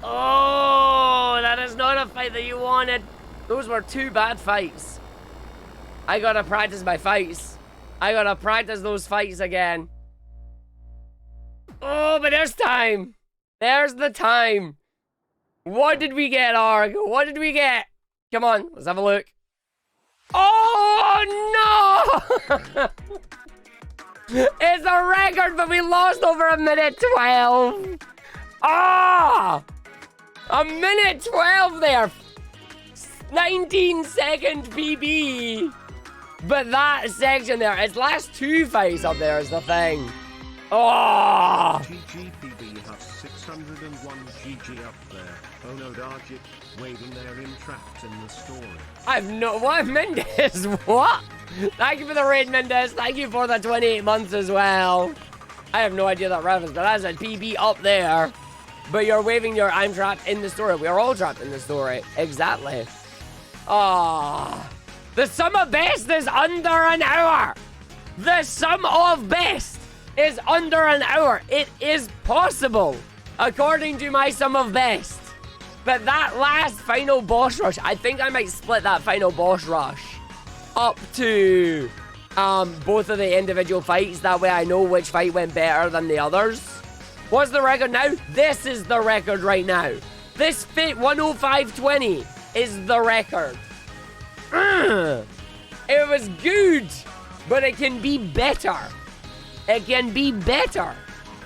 Oh, that is not a fight that you wanted. Those were two bad fights. I gotta practice my fights. I gotta practice those fights again. Oh, but there's time. There's the time. What did we get, Arg? What did we get? Come on, let's have a look. Oh, no! It's a record, but we lost over a minute 12. Ah! A minute 12 there. 19-second PB. But that section there, its last two fights up there is the thing. Oh! GGPB has 601 GG up there. Oh no, Argick, waving there entrapped in the story. I've no... What? Mendes? What? Thank you for the raid, Mendes. Thank you for the 28 months as well. I have no idea that reference, but that's a PB up there. But you're waving your I'm trapped in the story. We're all trapped in the story. Exactly. Ah. The sum of best is under an hour. The sum of best is under an hour. It is possible, according to my sum of best. But that last final boss rush, I think I might split that final boss rush up to both of the individual fights. That way I know which fight went better than the others. What's the record now? This is the record right now. This fit 105.20 is the record. It was good. but it can be better. It can be better.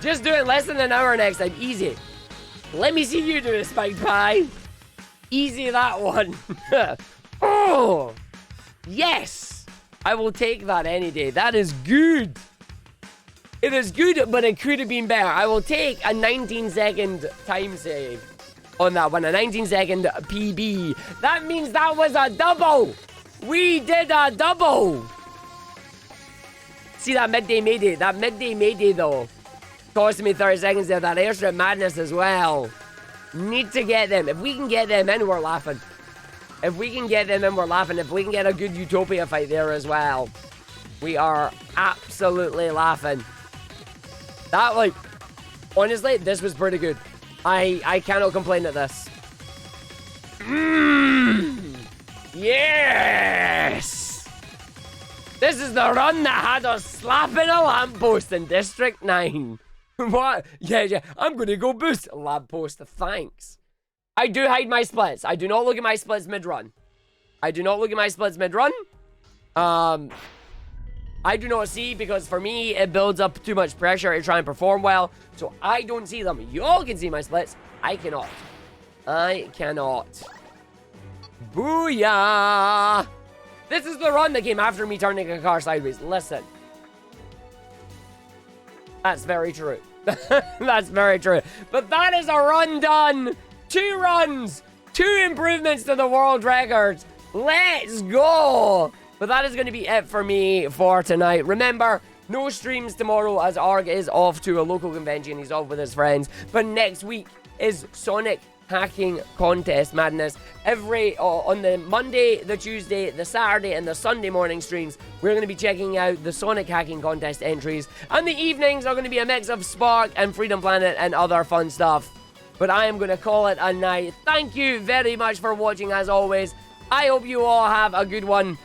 Just do it less than an hour next time. Easy. Let me see you do it, Spiked Pie. Easy, that one. Oh, yes. I will take that any day. That is good. It is good, but it could have been better. I will take a 19-second time save on that one. A 19-second PB. That means that was a double. We did a double. See that midday mayday? That midday mayday, though, cost me 30 seconds there. That airstrip madness as well. Need to get them. If we can get them in, we're laughing. If we can get them in, we're laughing. If we can get a good Utopia fight there as well, we are absolutely laughing. That, like, honestly, this was pretty good. I cannot complain at this. Yes! This is the run that had us slapping a lamppost in District 9. What? Yeah. I'm going to go boost a lamppost. Thanks. I do hide my splits. I do not look at my splits mid-run. I do not see, because for me, it builds up too much pressure to try and perform well. So I don't see them. Y'all can see my splits. I cannot. Booyah! This is the run that came after me turning a car sideways. Listen. That's very true. That's very true. But that is a run done. 2 runs. 2 improvements to the world record. Let's go. But that is going to be it for me for tonight. Remember, no streams tomorrow as Arg is off to a local convention. He's off with his friends. But next week is Sonic hacking contest madness. On the Monday, the Tuesday, the Saturday, and the Sunday morning streams, we're going to be checking out the Sonic hacking contest entries. And the evenings are going to be a mix of Spark and Freedom Planet and other fun stuff. But I am going to call it a night. Thank you very much for watching as always. I hope you all have a good one.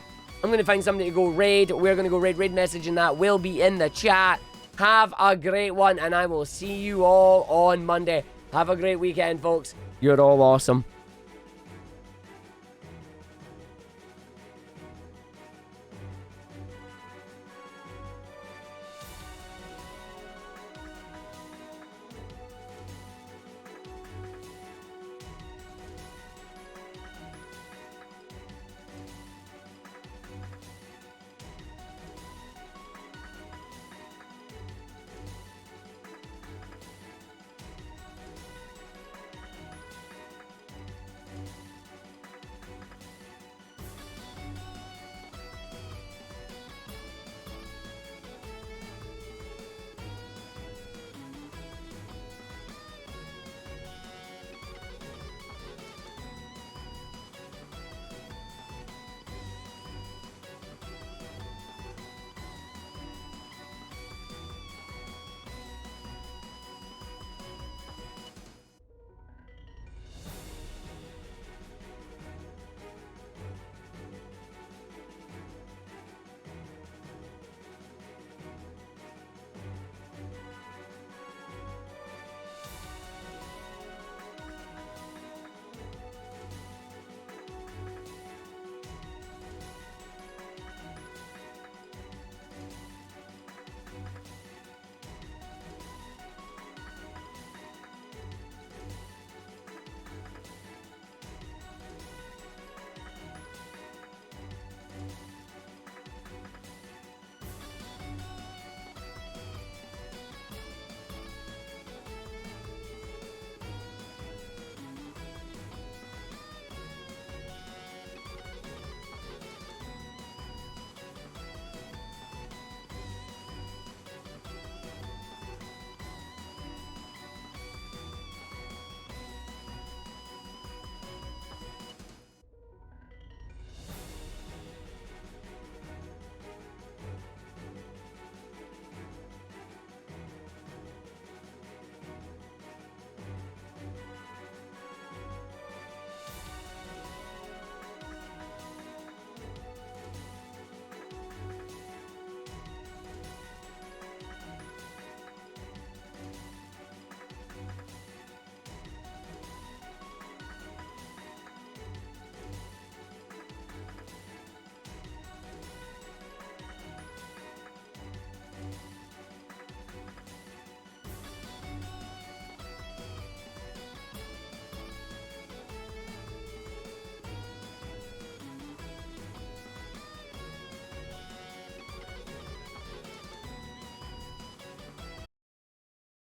I'm going to find somebody to go raid. We're going to go raid message, and that will be in the chat. Have a great one, and I will see you all on Monday. Have a great weekend, folks. You're all awesome.